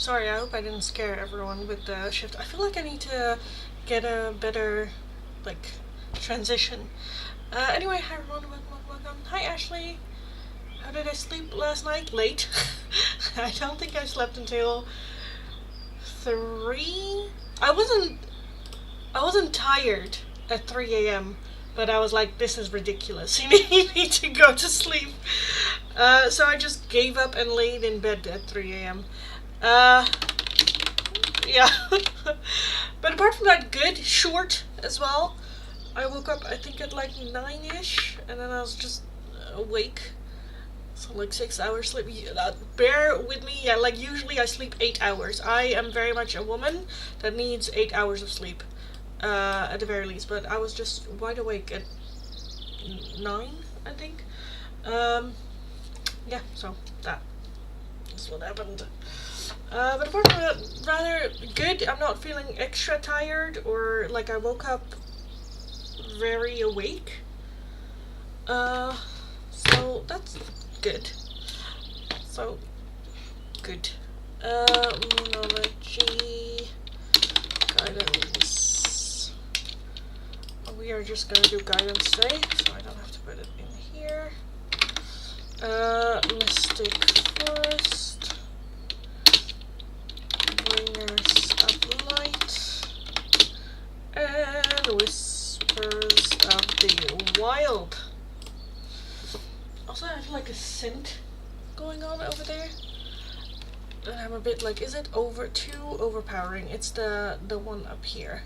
Sorry, I hope I didn't scare everyone with the shift. I feel like I need to get a better, like, transition. Anyway, hi everyone, welcome. Hi Ashley. How did I sleep last night? Late. I don't think I slept until 3. I wasn't tired at 3 a.m., but I was like, this is ridiculous. You need to go to sleep. So I just gave up and laid in bed at 3 a.m. Yeah. But apart from that, good. Short as well. I woke up, I think, at like 9-ish, and then I was just awake. So like 6 hours sleep. Bear with me. Yeah, like usually I sleep 8 hours. I am very much a woman that needs 8 hours of sleep, at the very least. But I was just wide awake at 9, I think. Yeah, so that's what happened. But apart from that, rather good. I'm not feeling extra tired or like I woke up very awake. So that's good. So good. Moonology, guidance. We are just gonna do guidance today, so I don't have to put it in here. Mystic Forest, Bringers of Light, and Whispers of the Wild. Also, I have like a scent going on over there. And I'm a bit like, is it too overpowering? It's the one up here,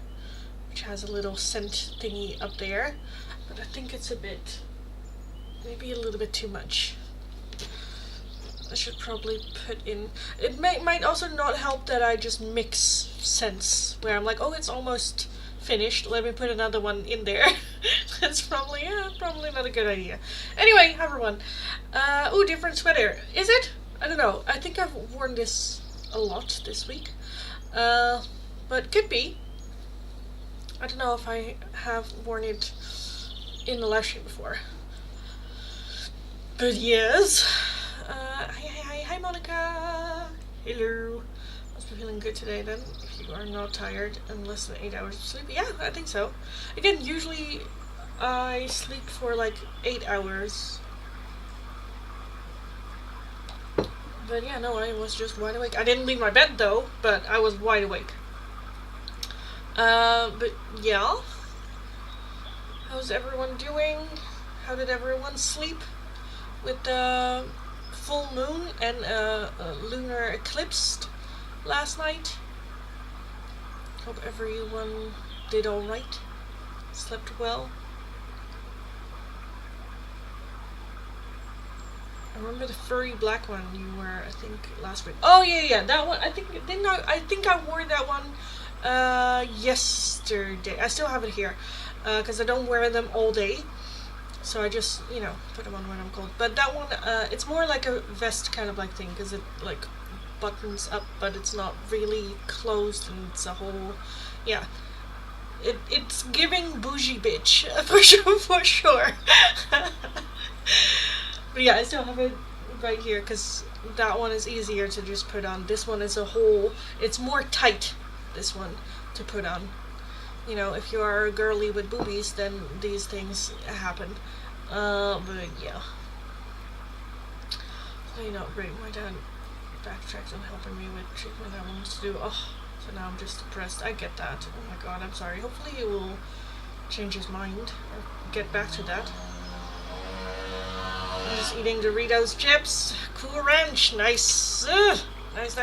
which has a little scent thingy up there. But I think it's maybe a little bit too much. I should probably put in... It might also not help that I just mix scents, where I'm like, oh, it's almost finished, let me put another one in there. That's probably not a good idea. Anyway, everyone. Ooh, different sweater. Is it? I don't know. I think I've worn this a lot this week. But could be. I don't know if I have worn it in the live stream before. But yes. Hi Monica. Hello. Must be feeling good today then, if you are not tired and less than 8 hours of sleep. Yeah, I think so. Again, usually I sleep for like 8 hours. But yeah, no, I was just wide awake. I didn't leave my bed though, but I was wide awake. But yeah. How's everyone doing? How did everyone sleep with the full moon and lunar eclipse last night? Hope everyone did alright. Slept well. I remember the furry black one you wore, I think, last week. Oh yeah, that one. I think I wore that one yesterday. I still have it here because I don't wear them all day. So I just, put them on when I'm cold. But that one, it's more like a vest kind of like thing, because it like buttons up, but it's not really closed, and it's a whole, yeah. It's giving bougie bitch for sure. But yeah, I still have it right here because that one is easier to just put on. This one is a whole, it's more tight, this one, to put on. If you are a girly with boobies, then these things happen. But yeah. Great. My dad backtracked on helping me with treatment I wanted to do. Oh, so now I'm just depressed. I get that. Oh my god, I'm sorry. Hopefully he will change his mind or get back to that. I'm just eating Doritos chips. Cool Ranch. Nice. Nice.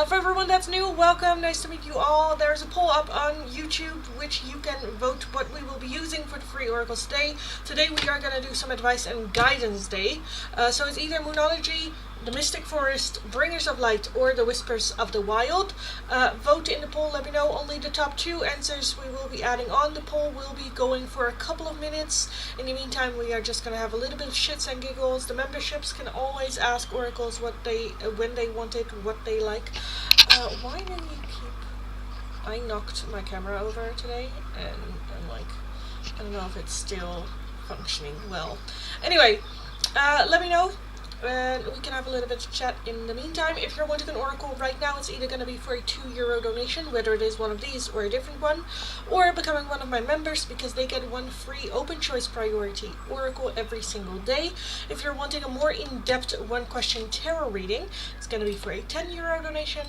For everyone that's new, welcome. Nice to meet you all. There's a poll up on YouTube which you can vote what we will be using for the free oracles today. Today we are going to do some advice and guidance day. So it's either Moonology, the Mystic Forest, Bringers of Light, or the Whispers of the Wild. Vote in the poll. Let me know only the top 2 answers we will be adding on. The poll will be going for a couple of minutes. In the meantime, we are just going to have a little bit of shits and giggles. The memberships can always ask oracles when they want it, what they like. Why do you keep... I knocked my camera over today, and I'm like, I don't know if it's still functioning well. Anyway, let me know and we can have a little bit of chat in the meantime. If you're wanting an oracle right now, it's either going to be for a €2 donation, whether it is one of these or a different one, or becoming one of my members, because they get one free open choice priority oracle every single day. If you're wanting a more in-depth one question tarot reading, it's going to be for a €10 donation.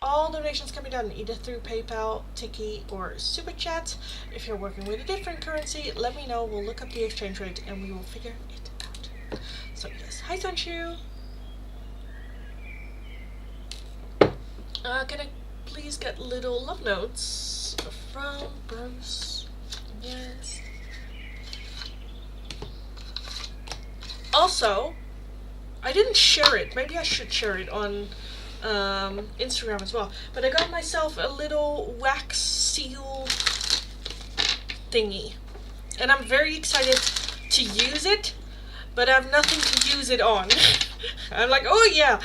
All donations can be done either through PayPal, Tiki, or Super Chat. If you're working with a different currency, let me know. We'll look up the exchange rate and we will figure it out. So yes, hi Sunshu. Can I please get little love notes from Bruce? Yes. Also, I didn't share it. Maybe I should share it on Instagram as well. But I got myself a little wax seal thingy. And I'm very excited to use it, but I have nothing to use it on. I'm like, oh yeah!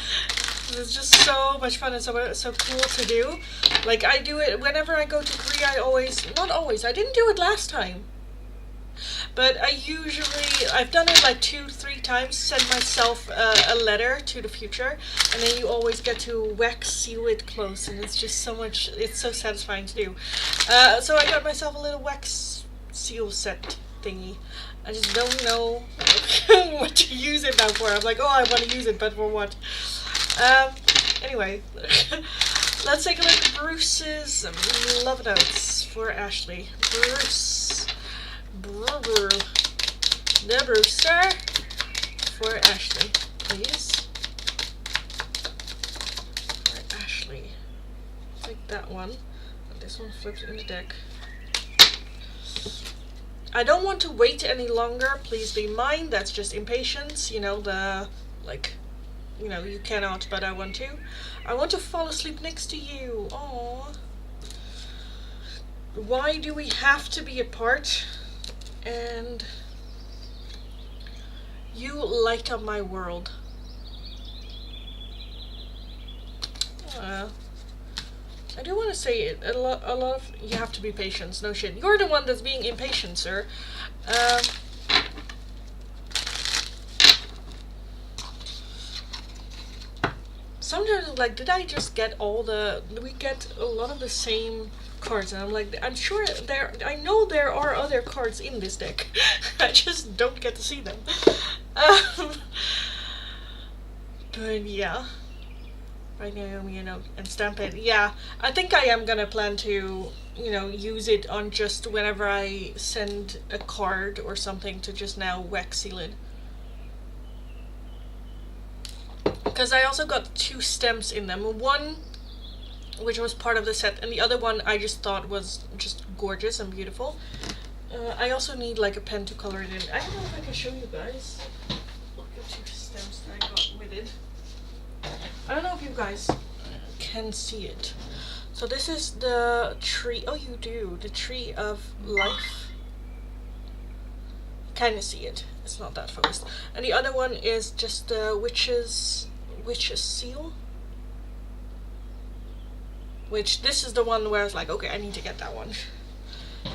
It's just so much fun and so cool to do. Like, I do it whenever I go to Korea. Not always, I didn't do it last time. But I've done it like 2-3 times, send myself a letter to the future, and then you always get to wax seal it close, and it's just it's so satisfying to do. So I got myself a little wax seal set thingy. I just don't know what to use it now for. I'm like, oh, I want to use it, but for what? Anyway, let's take a look at Bruce's love notes for Ashley. Bruce. The Brewster for Ashley, please. For Ashley. Take that one. This one flips in the deck. I don't want to wait any longer. Please be mine. That's just impatience. You know, you cannot, but I want to. I want to fall asleep next to you. Aww. Why do we have to be apart? And you light up my world. I do want to say it. A lot of you have to be patient. No shit. You're the one that's being impatient, sir. Sometimes, like, did I just get we get a lot of the same cards, and I'm like, I'm sure I know there are other cards in this deck. I just don't get to see them. But yeah, by Naomi and Stampede. Yeah, I think I am gonna plan to, use it on just whenever I send a card or something, to just now wax seal it. Because I also got 2 stems in them. One which was part of the set, and the other one I just thought was just gorgeous and beautiful. I also need like a pen to color it in. I don't know if I can show you guys. Look at 2 stems that I got with it. I don't know if you guys can see it. So this is the tree. Oh, you do. The tree of life. Kind of see it. It's not that focused. And the other one is just the witch's seal. Which, this is the one where I was like, okay, I need to get that one.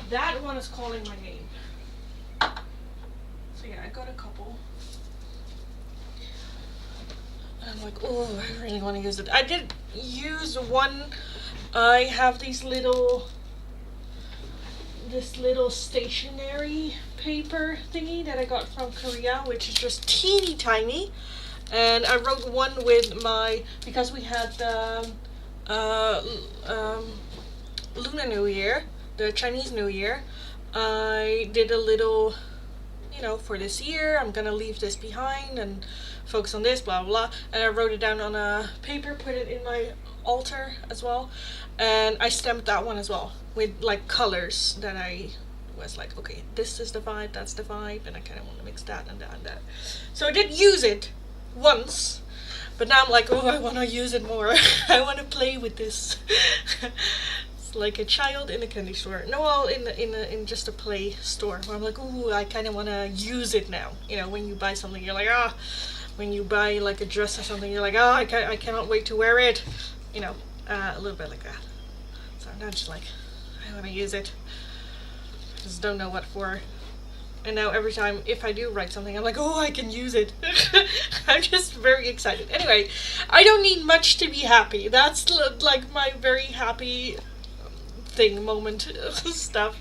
That one is calling my name. So yeah, I got a couple. And I'm like, oh, I really want to use it. I did use one. I have this little stationery paper thingy that I got from Korea, which is just teeny tiny. And I wrote one with because we had the Lunar New Year, the Chinese New Year. I did a little, for this year, I'm gonna leave this behind and focus on this, blah blah blah. And I wrote it down on a paper, put it in my altar as well, and I stamped that one as well with like colors that I was like, okay, this is the vibe, that's the vibe, and I kind of want to mix that and that and that. So I did use it once. But now I'm like, oh, I want to use it more. I want to play with this. It's like a child in a candy store. No, well, in just a play store. Where I'm like, ooh, I kind of want to use it now. When you buy something, you're like, ah. When you buy like a dress or something, you're like, oh, I cannot wait to wear it. A little bit like that. So I'm not just like, I want to use it. Just don't know what for. And now every time if I do write something, I'm like, oh, I can use it. I'm just very excited. Anyway, I don't need much to be happy. That's like my very happy thing moment stuff.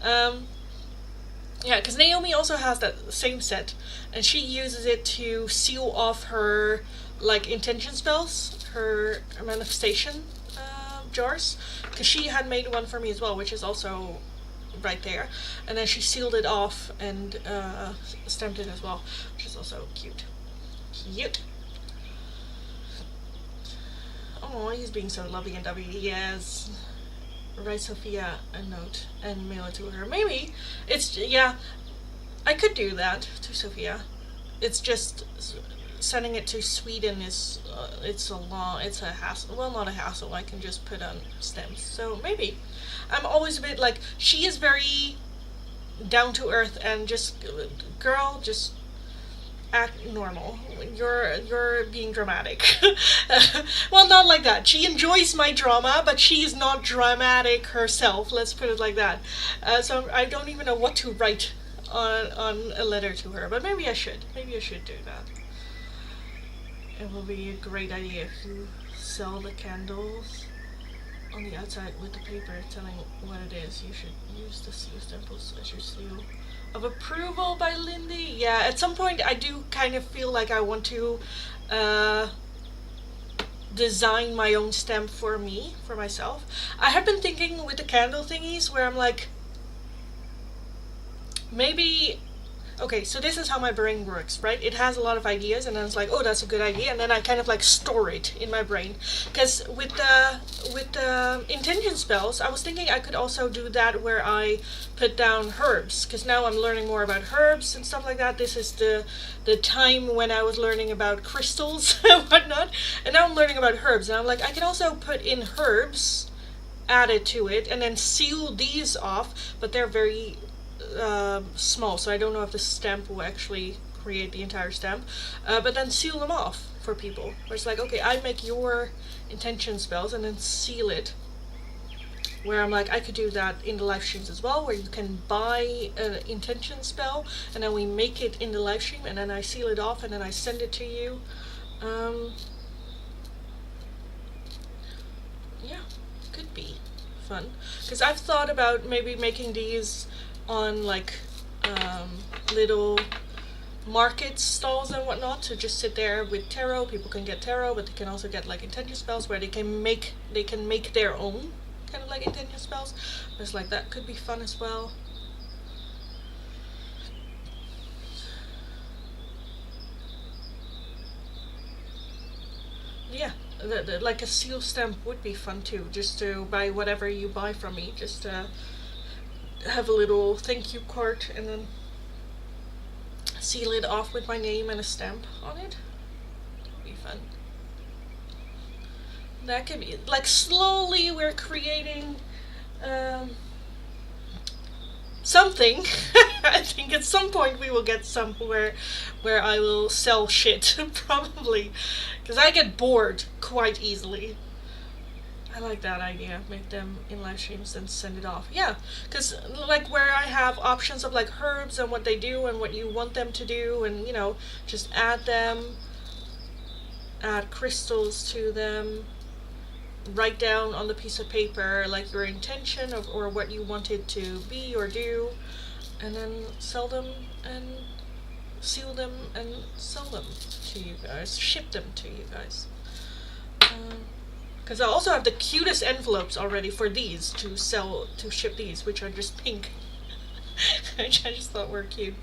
Yeah, because Naomi also has that same set, and she uses it to seal off her like intention spells, her manifestation jars, because she had made one for me as well, which is also right there, and then she sealed it off and stamped it as well, which is also cute. Cute. Oh, he's being so lovey and dovey. Yes. Write Sophia a note and mail it to her. Maybe it's, yeah, I could do that to Sophia. It's just sending it to Sweden is it's a hassle. Well, not a hassle. I can just put on stamps. So maybe. I'm always a bit like, she is very down to earth and just, girl, just act normal. You're being dramatic. Well, not like that. She enjoys my drama, but she is not dramatic herself. Let's put it like that. So I don't even know what to write on a letter to her, but maybe I should. Maybe I should do that. It will be a great idea if you sell the candles on the outside with the paper telling what it is. You should use the seal stemples as your seal of approval by Lindy. Yeah, at some point I do kind of feel like I want to design my own stamp for myself. I have been thinking with the candle thingies where I'm like, maybe, okay, so this is how my brain works, right? It has a lot of ideas, and then it's like, oh, that's a good idea, and then I kind of like store it in my brain. Because with the intention spells, I was thinking I could also do that where I put down herbs, because now I'm learning more about herbs and stuff like that. This is the time when I was learning about crystals and whatnot, and now I'm learning about herbs, and I'm like, I can also put in herbs added to it, and then seal these off, but they're very small, so I don't know if the stamp will actually create the entire stamp, but then seal them off for people, where it's like, okay, I make your intention spells and then seal it, where I'm like, I could do that in the live streams as well, where you can buy an intention spell and then we make it in the live stream, and then I seal it off and then I send it to you. Yeah, could be fun, because I've thought about maybe making these on like little market stalls and whatnot, to just sit there with tarot. People can get tarot, but they can also get like intention spells where they can make their own kind of like intention spells. But it's like, that could be fun as well. Yeah, like a seal stamp would be fun too, just to buy whatever you buy from me, just to have a little thank you card and then seal it off with my name and a stamp on it. That would be fun. That could be like, slowly we're creating something. I think at some point we will get somewhere where I will sell shit probably, because I get bored quite easily. I like that idea. Make them in live streams and send it off. Yeah, because like where I have options of like herbs and what they do and what you want them to do, and you know, just add them, add crystals to them, write down on the piece of paper like your intention of, or what you want it to be or do, and then sell them and seal them and sell them to you guys, ship them to you guys. Because I also have the cutest envelopes already for these to ship these, which are just pink. Which I just thought were cute.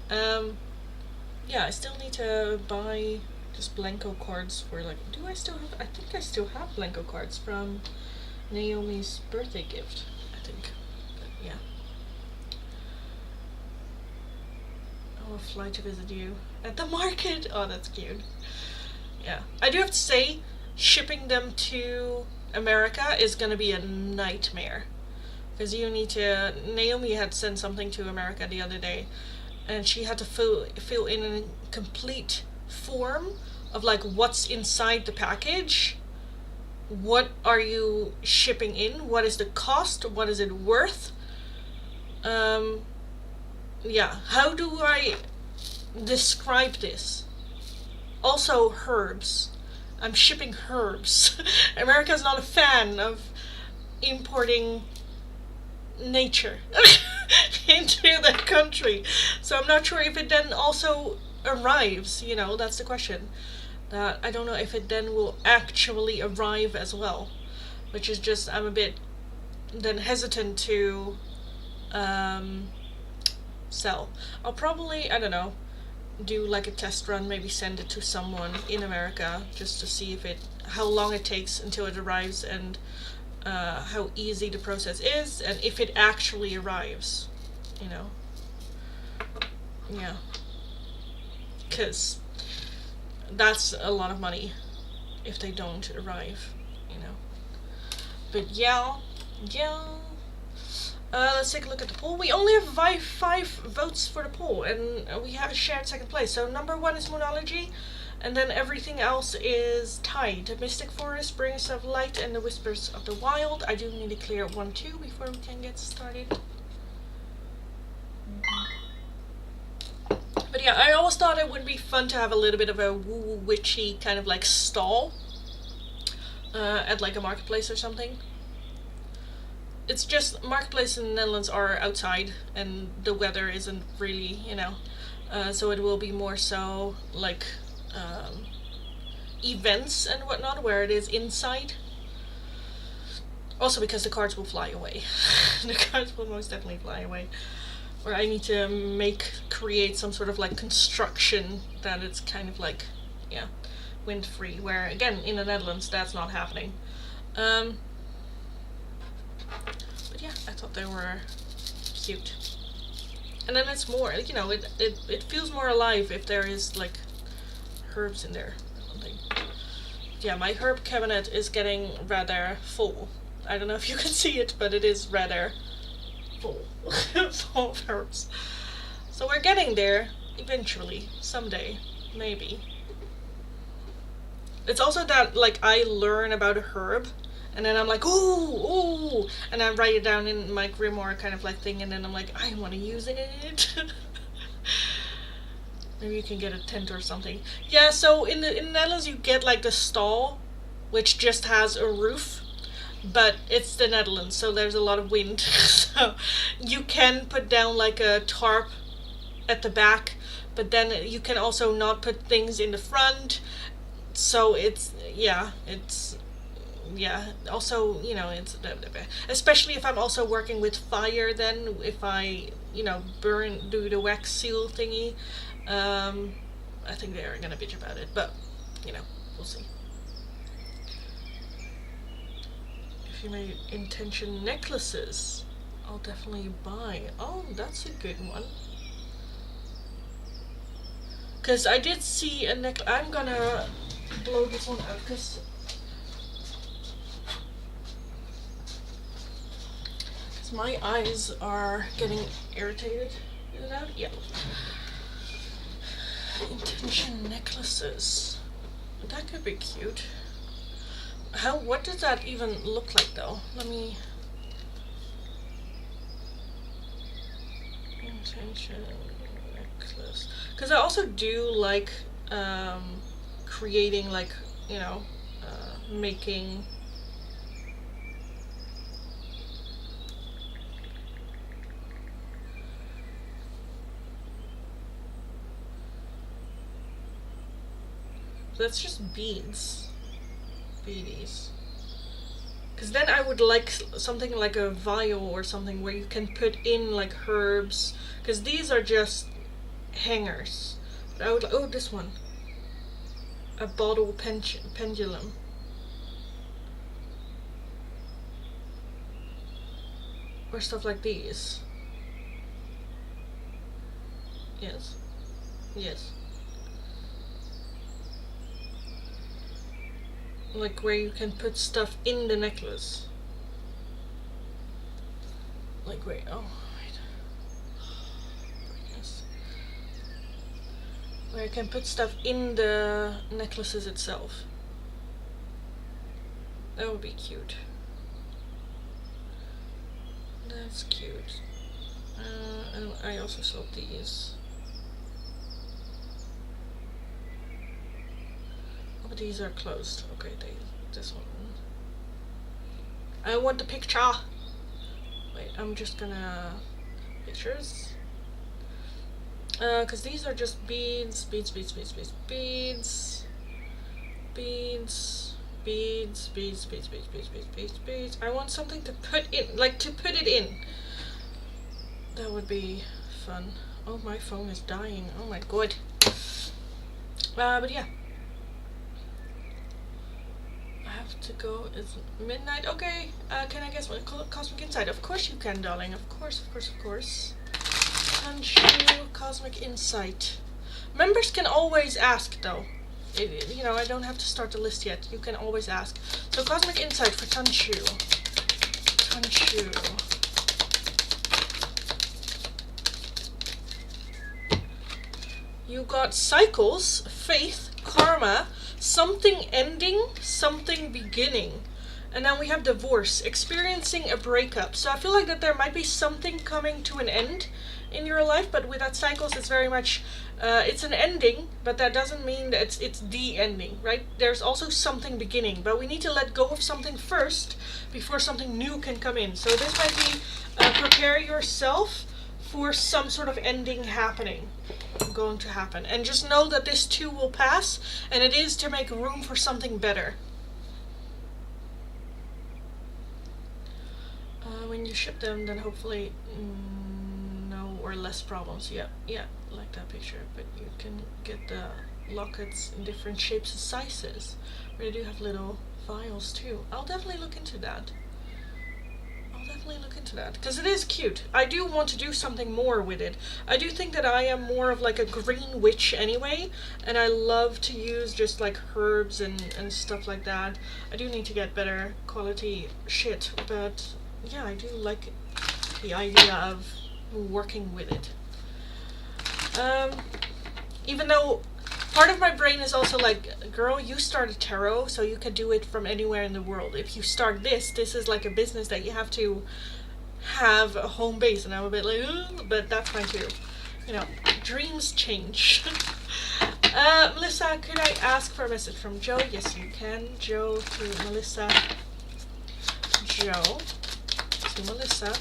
Yeah, I still need to buy just Blanco cards for like, do I still have, I think I still have Blanco cards from Naomi's birthday gift, I think. But yeah. I'll fly to visit you at the market. Oh, that's cute. Yeah. I do have to say, shipping them to America is gonna be a nightmare, because you need to, Naomi had sent something to America the other day, and she had to fill in a complete form of like what's inside the package, what are you shipping in, what is the cost, what is it worth, yeah, how do I describe this? Also, herbs. I'm shipping herbs. America's not a fan of importing nature into the country. So I'm not sure if it then also arrives, you know, that's the question. That I don't know if it then will actually arrive as well. Which is just, I'm a bit then hesitant to um, sell. I'll probably, I don't know, do like a test run, maybe send it to someone in America just to see if it, how long it takes until it arrives, and how easy the process is, and if it actually arrives, you know. Yeah. Because that's a lot of money if they don't arrive, you know. But yeah, yeah. Let's take a look at the poll. We only have five votes for the poll, and we have a shared second place. So number 1 is Moonology, and then everything else is tied. The Mystic Forest, Bringers of Light, and the Whispers of the Wild. I do need to clear 1, 2 before we can get started. But yeah, I always thought it would be fun to have a little bit of a woo witchy kind of like stall at like a marketplace or something. It's just marketplaces in the Netherlands are outside, and the weather isn't really, you know, so it will be more so like events and whatnot where it is inside. Also because the cards will fly away. The cards will most definitely fly away. Or I need to create some sort of like construction that it's kind of like, yeah, wind free. Where again in the Netherlands that's not happening. But yeah, I thought they were cute. And then it's more, you know, it feels more alive if there is like herbs in there or something. Yeah, my herb cabinet is getting rather full. I don't know if you can see it, but it is rather full. Full of herbs. So we're getting there eventually, someday, maybe. It's also that like I learn about a herb, and then I'm like, ooh, and I write it down in my grimoire kind of like thing, and then I'm like, I want to use it. Maybe you can get a tent or something. Yeah, so in the Netherlands you get like the stall, which just has a roof, but it's the Netherlands, so there's a lot of wind. So you can put down like a tarp at the back, but then you can also not put things in the front. So it's also, you know, it's especially if I'm also working with fire, then if I, you know, do the wax seal thingy, I think they're gonna bitch about it, but you know, we'll see. If you made intention necklaces, I'll definitely buy. Oh, that's a good one. Because I did see a necklace. I'm gonna blow this one out because my eyes are getting irritated. Is it out? Yeah. Intention necklaces. That could be cute. What does that even look like though? Let me... Intention necklace. Because I also do like creating, like, you know, making... That's just beads. Beadies. Because then I would like something like a vial or something where you can put in like herbs. Because these are just hangers. But I would like, oh, this one. A bottle pendulum. Or stuff like these. Yes. Yes. Like where you can put stuff in the necklace. Like wait, oh wait. Yes. Where you can put stuff in the necklaces itself. That would be cute. That's cute. I also sold these. Oh, but these are closed. Okay, this one. I want the picture. Wait, I'm just gonna pictures. Cause these are just beads, beads, beads, beads, beads, beads, beads, beads, beads, beads, beads, beads, beads, beads, beads. I want something to put in, like to put it in. That would be fun. Oh, my phone is dying. Oh my god. But yeah. I have to go. It's midnight. Okay. Can I guess what Cosmic Insight? Of course you can, darling. Of course, of course, of course. Tanshu, Cosmic Insight. Members can always ask, though. You know, I don't have to start the list yet. You can always ask. So, Cosmic Insight for Tanshu. Tanshu. You got cycles, faith, karma, something ending, something beginning. And then we have divorce, experiencing a breakup. So I feel like that there might be something coming to an end in your life, but with that cycles, it's very much, it's an ending, but that doesn't mean that it's the ending, right? There's also something beginning, but we need to let go of something first before something new can come in. So this might be, prepare yourself for some sort of ending happening, going to happen. And just know that this too will pass, and it is to make room for something better. When you ship them, then hopefully no or less problems. Yeah, like that picture. But you can get the lockets in different shapes and sizes. They do have little vials too. I'll definitely look into that. Because it is cute. I do want to do something more with it. I do think that I am more of like a green witch anyway, and I love to use just like herbs and stuff like that. I do need to get better quality shit, but yeah, I do like the idea of working with it. Even though part of my brain is also like, girl, you start a tarot, so you can do it from anywhere in the world. If you start this is like a business that you have to have a home base, and I'm a bit like, ugh, but that's fine too. You know, dreams change. Melissa, could I ask for a message from Joe? Yes, you can. Joe to Melissa. Joe to Melissa.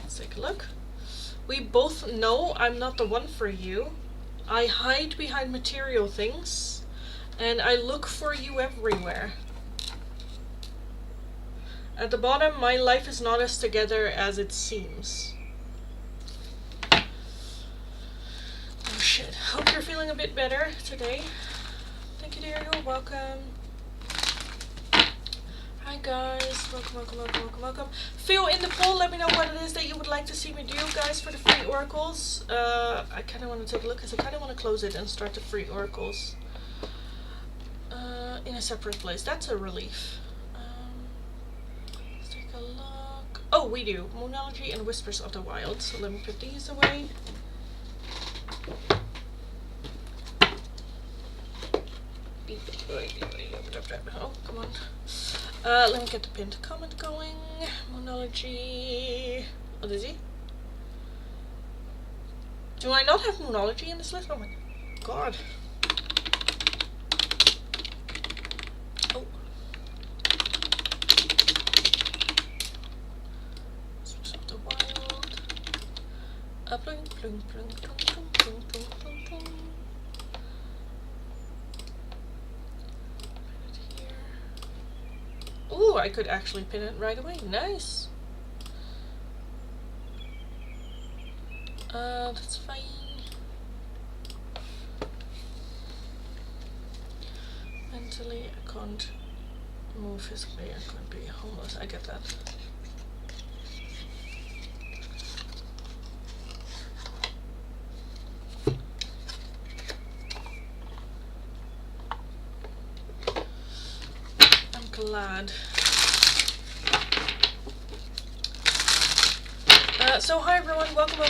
Let's take a look. We both know I'm not the one for you. I hide behind material things, and I look for you everywhere. At the bottom, my life is not as together as it seems. Oh shit. Hope you're feeling a bit better today. Thank you, dear. You're welcome. Hi guys. Welcome. Fill in the poll. Let me know what it is that you would like to see me do, guys, for the free oracles. I kind of want to take a look because I kind of want to close it and start the free oracles in a separate place. That's a relief. Look. Oh, we do. Moonology and Whispers of the Wild. So let me put these away. Oh, come on. Let me get the pinned comment going. Moonology. What is he? Do I not have Moonology in this list? Oh my god. Oh. Plung, plung, plung, plung, plung, plung, plung, plung, plung. Put it here. Ooh, I could actually pin it right away. Nice. That's fine. Mentally, I can't move physically. I can't be homeless. I get that. Glad. So hi everyone, welcome.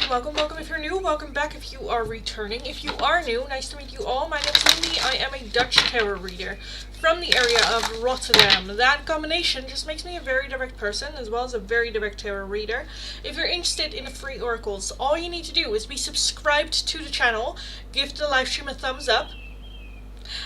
If you're new, welcome back. If you are returning, if you are new, nice to meet you all. My name's Lindy. I am a Dutch tarot reader from the area of Rotterdam. That combination just makes me a very direct person, as well as a very direct tarot reader. If you're interested in the free oracles, all you need to do is be subscribed to the channel, give the live stream a thumbs up,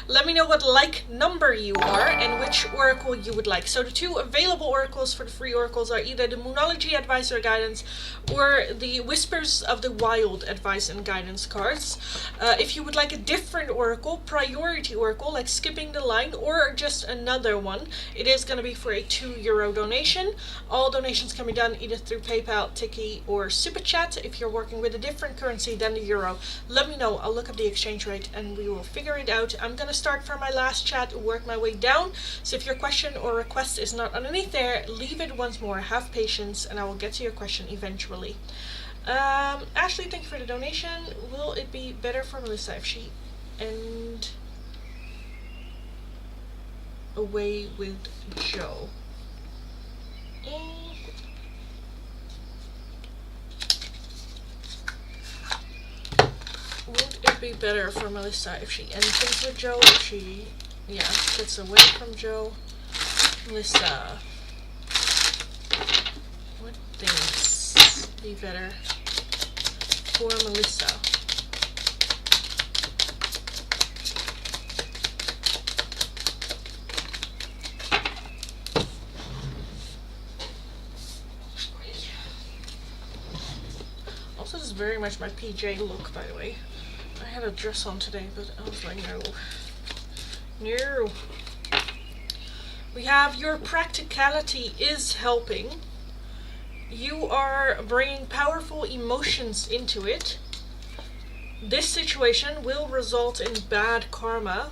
let me know what like number you are and which oracle you would like. So the two available oracles for the free oracles are either the Moonology Advice or Guidance or the Whispers of the Wild Advice and Guidance cards. If you would like a different oracle, priority oracle, like skipping the line, or just another one, it is going to be for a €2 donation. All donations can be done either through PayPal, Tiki, or Super Chat. If you're working with a different currency than the euro, let me know. I'll look up the exchange rate and we will figure it out. I'm going to start from my last chat and work my way down. So if your question or request is not underneath there, leave it once more. Have patience and I will get to your question eventually. Ashley, thank you for the donation. Will it be better for Melissa if she end away with Joe? Would it be better for Melissa if she ends things with Joe, if she, gets away from Joe? Melissa, what things be better for Melissa? Also, this is very much my PJ look, by the way. I had a dress on today, but I was like, no. No. We have your practicality is helping. You are bringing powerful emotions into it. This situation will result in bad karma.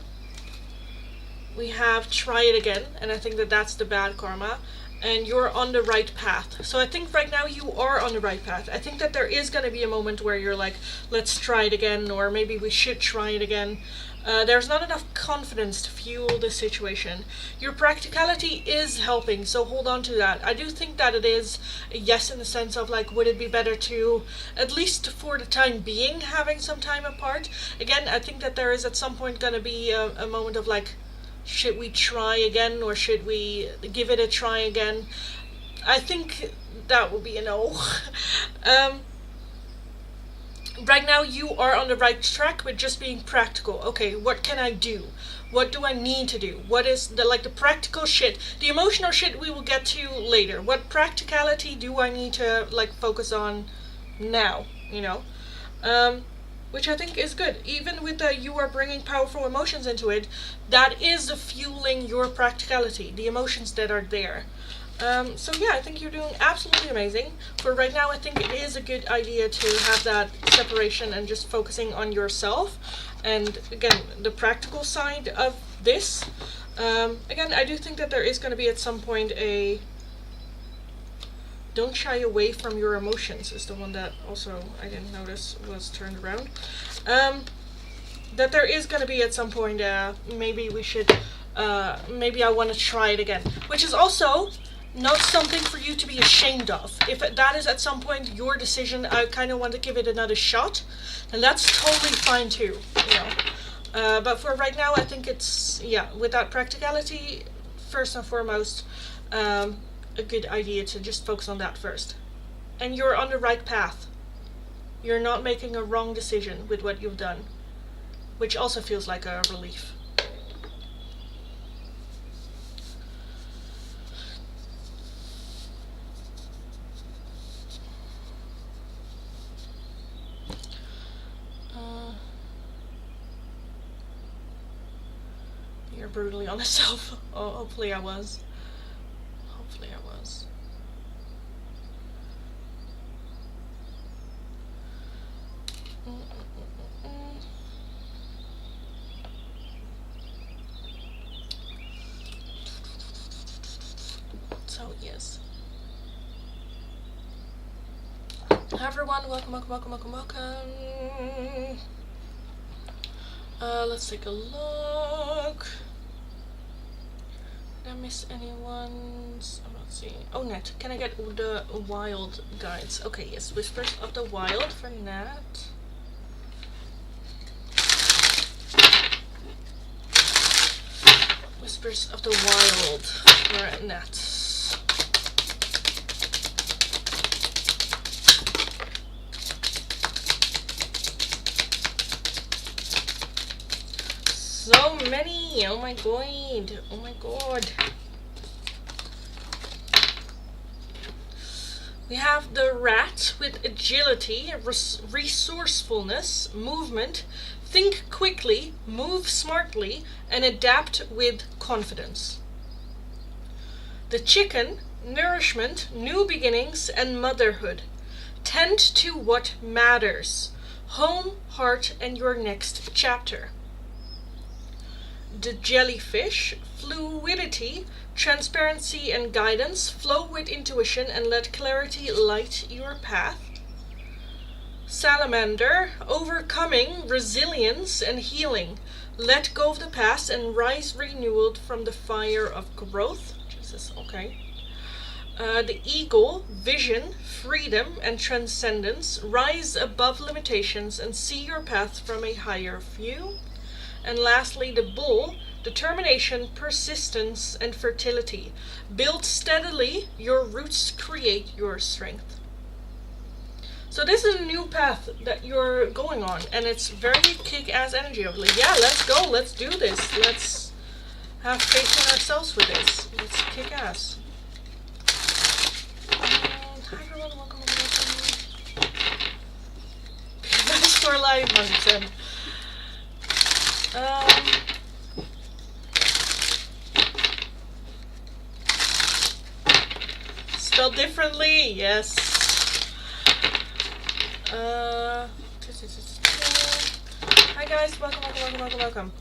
We have try it again, and I think that that's the bad karma. And you're on the right path. So I think right now you are on the right path. I think that there is going to be a moment where you're like, let's try it again, or maybe we should try it again. There's not enough confidence to fuel this situation. Your practicality is helping, so hold on to that. I do think that it is a yes in the sense of like, would it be better to, at least for the time being, having some time apart? Again, I think that there is at some point going to be a moment of like, should we try again or should we give it a try again? I think that will be a no. Right now you are on the right track with just being practical. Okay, what can I do? What do I need to do? What is the practical shit? The emotional shit we will get to later. What practicality do I need to focus on now, which I think is good. Even with you are bringing powerful emotions into it, that is fueling your practicality, the emotions that are there. So yeah, I think you're doing absolutely amazing. For right now, I think it is a good idea to have that separation and just focusing on yourself. And again, the practical side of this. Again, I do think that there is going to be at some point a don't shy away from your emotions is the one that also I didn't notice was turned around. That there is going to be at some point, maybe we should, maybe I want to try it again. Which is also not something for you to be ashamed of. If that is at some point your decision, I kind of want to give it another shot, then that's totally fine too, But for right now, I think it's, with that practicality, first and foremost, a good idea to just focus on that first. And you're on the right path. You're not making a wrong decision with what you've done, which also feels like a relief. You're brutally on yourself. Oh, hopefully I was. So yes. Hi everyone, welcome. Let's take a look. Did I miss anyone? I'm not seeing. Oh, Nat. Can I get the wild guides? Okay, yes. Whispers of the Wild for Nat. Whispers of the Wild for Nat. So many! Oh my god! Oh my god! We have the Rat with agility, resourcefulness, movement, think quickly, move smartly, and adapt with confidence. The Chicken, nourishment, new beginnings, and motherhood. Tend to what matters. Home, heart, and your next chapter. The Jellyfish, fluidity, transparency and guidance, flow with intuition and let clarity light your path. Salamander, overcoming, resilience and healing. Let go of the past and rise renewed from the fire of growth. Jesus, okay. The Eagle, vision, freedom and transcendence. Rise above limitations and see your path from a higher view. And lastly, the Bull, determination, persistence, and fertility. Build steadily, your roots create your strength. So this is a new path that you're going on, and it's very kick-ass energy of like, yeah, let's go, let's do this, let's have faith in ourselves with this. Let's kick ass. Hi everyone, welcome. Thanks for live, 100%. Spelled differently, yes. Hi guys, welcome.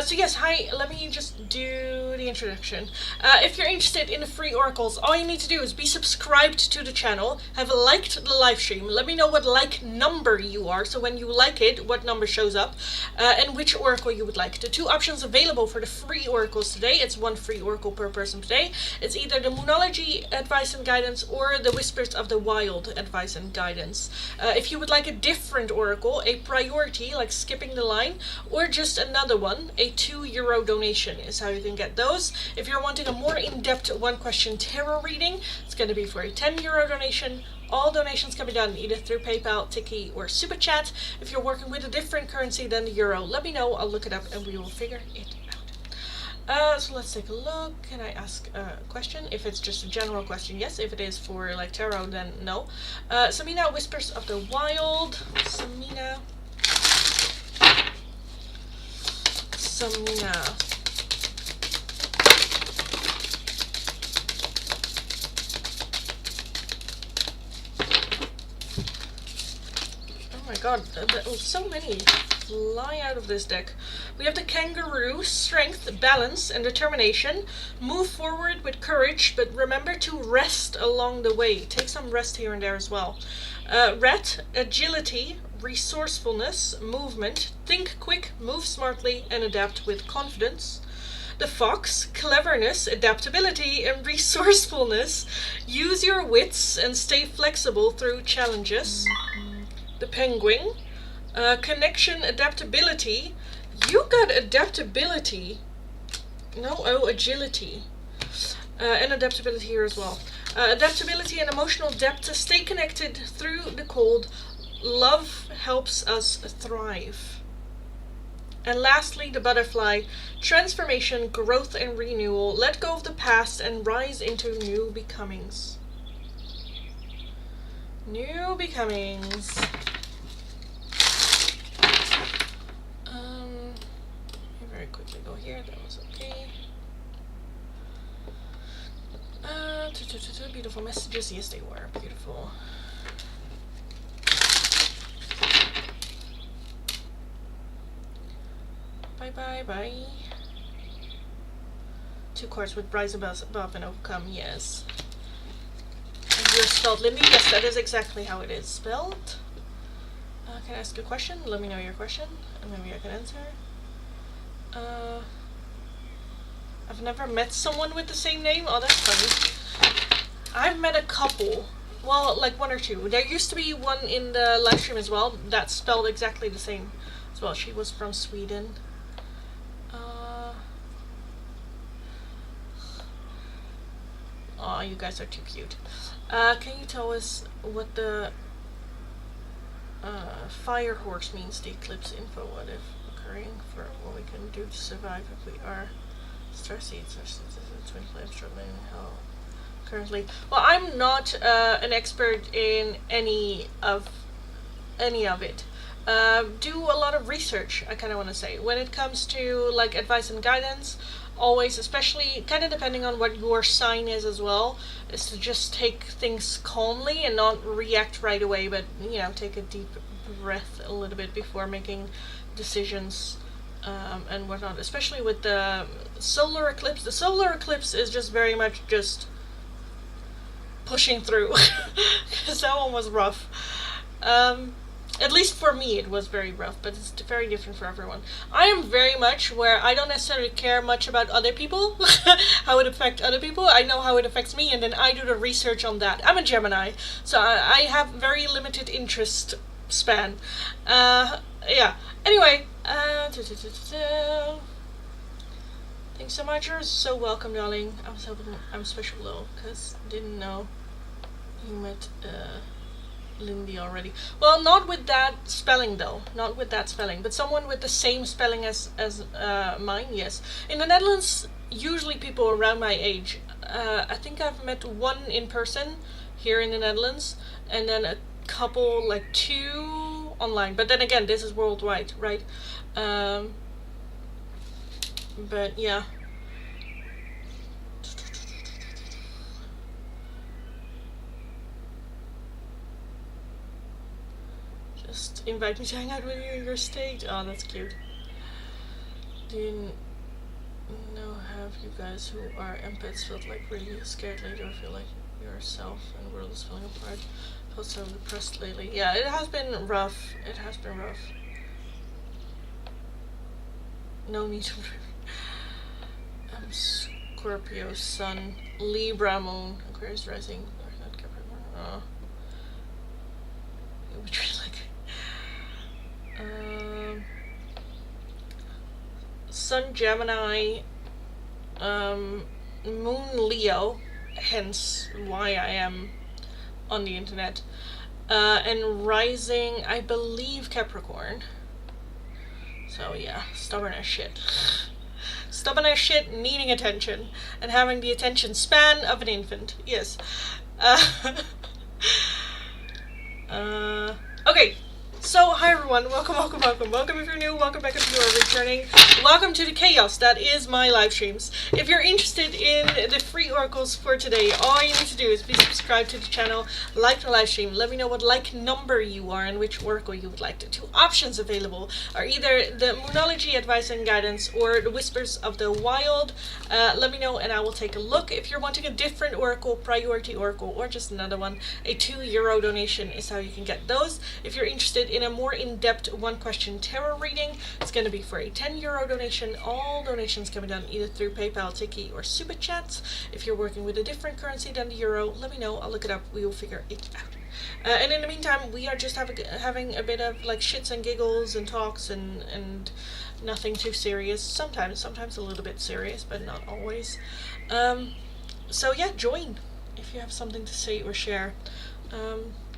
So yes, hi, let me just do the introduction. If you're interested in the free oracles, all you need to do is be subscribed to the channel, have liked the live stream, let me know what like number you are, so when you like it, what number shows up, and which oracle you would like. The two options available for the free oracles today, it's one free oracle per person today. It's either the Moonology advice and guidance or the Whispers of the Wild advice and guidance. If you would like a different oracle, a priority, like skipping the line, or just another one, a €2 donation is how you can get those. If you're wanting a more in-depth one-question tarot reading, it's going to be for a €10 donation. All donations can be done either through PayPal, Tiki, or Super Chat. If you're working with a different currency than the euro, let me know. I'll look it up and we will figure it out. So let's take a look. Can I ask a question? If it's just a general question, yes. If it is for like tarot, then no. Samina, Whispers of the Wild. Samina. Oh my god, so many fly out of this deck. We have the Kangaroo, strength, balance, and determination. Move forward with courage, but remember to rest along the way. Take some rest here and there as well. Rat, agility, resourcefulness, movement, think quick, move smartly, and adapt with confidence. The Fox, cleverness, adaptability, and resourcefulness. Use your wits and stay flexible through challenges. The Penguin, connection, adaptability. You got adaptability. No, oh, agility. And adaptability here as well. Adaptability and emotional depth. Stay connected through the cold. Love helps us thrive. And lastly, the Butterfly, transformation, growth, and renewal. Let go of the past and rise into new becomings. New becomings. Very quickly go here. That was okay. Beautiful messages. Yes, they were beautiful. Bye. 2 cards with rise above and overcome, yes. And you're spelled Limby, yes, that is exactly how it is spelled. Can I ask a question? Let me know your question, and maybe I can answer. I've never met someone with the same name. Oh, that's funny. I've met a couple. Well, like one or two. There used to be one in the live stream as well that spelled exactly the same as well. She was from Sweden. Aw, you guys are too cute. Can you tell us what the fire horse means, the eclipse info? What if occurring for what we can do to survive if we are star seeds or twin flames struggling how currently? Well, I'm not an expert in any of it. Do a lot of research, I kind of want to say, when it comes to like advice and guidance. Always, especially kind of depending on what your sign is as well, is to just take things calmly and not react right away, but you know, take a deep breath a little bit before making decisions and whatnot. Especially with the solar eclipse. The solar eclipse is just very much just pushing through, because that one was rough. At least for me it was very rough, but it's very different for everyone. I am very much where I don't necessarily care much about other people, how it affects other people. I know how it affects me, and then I do the research on that. I'm a Gemini, so I have very limited interest span. Yeah. Anyway, thanks so much. You're so welcome, darling. I was hoping I'm special though, because didn't know you met Lindy already. Well, not with that spelling though. Not with that spelling, but someone with the same spelling as mine. Yes. In the Netherlands, usually people around my age. I think I've met one in person here in the Netherlands, and then a couple, like 2 online. But then again, this is worldwide, right? But yeah. Just invite me to hang out with you in your state. Oh, that's cute. Do you know, have you guys who are empaths felt like really scared lately, or feel like yourself and the world is falling apart? Felt so depressed lately. Yeah, it has been rough. It has been rough. No need to. I'm Scorpio Sun, Libra Moon, Aquarius Rising, or not Capricorn. Oh. Which was like Sun Gemini, Moon Leo, hence why I am on the internet, and Rising, I believe, Capricorn. So yeah, stubborn as shit. Stubborn as shit, needing attention, and having the attention span of an infant. Yes. Okay. So, hi everyone, welcome if you're new, welcome back if you are returning, welcome to the chaos that is my live streams. If you're interested in the free oracles for today, all you need to do is please subscribe to the channel, like the live stream, let me know what like number you are and which oracle you would like. The 2 options available are either the Moonology advice and guidance or the Whispers of the Wild. Let me know and I will take a look. If you're wanting a different oracle, priority oracle, or just another one, a €2 donation is how you can get those. If you're interested in a more in-depth 1-question tarot reading, it's going to be for a €10 donation. All donations can be done either through PayPal, Tiki, or Super Chats. If you're working with a different currency than the euro, let me know. I'll look it up. We will figure it out. And in the meantime, we are just having a bit of like shits and giggles and talks and nothing too serious. Sometimes a little bit serious, but not always. So yeah, join if you have something to say or share.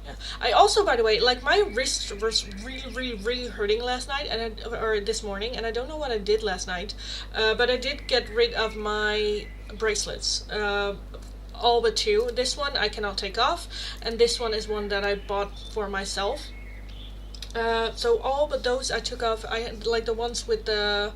Yeah. I also, by the way, like my wrist was really hurting last night, or this morning, and I don't know what I did last night, but I did get rid of my bracelets, all but 2. This one I cannot take off, and this one is one that I bought for myself. So all but those I took off. I had like the ones with the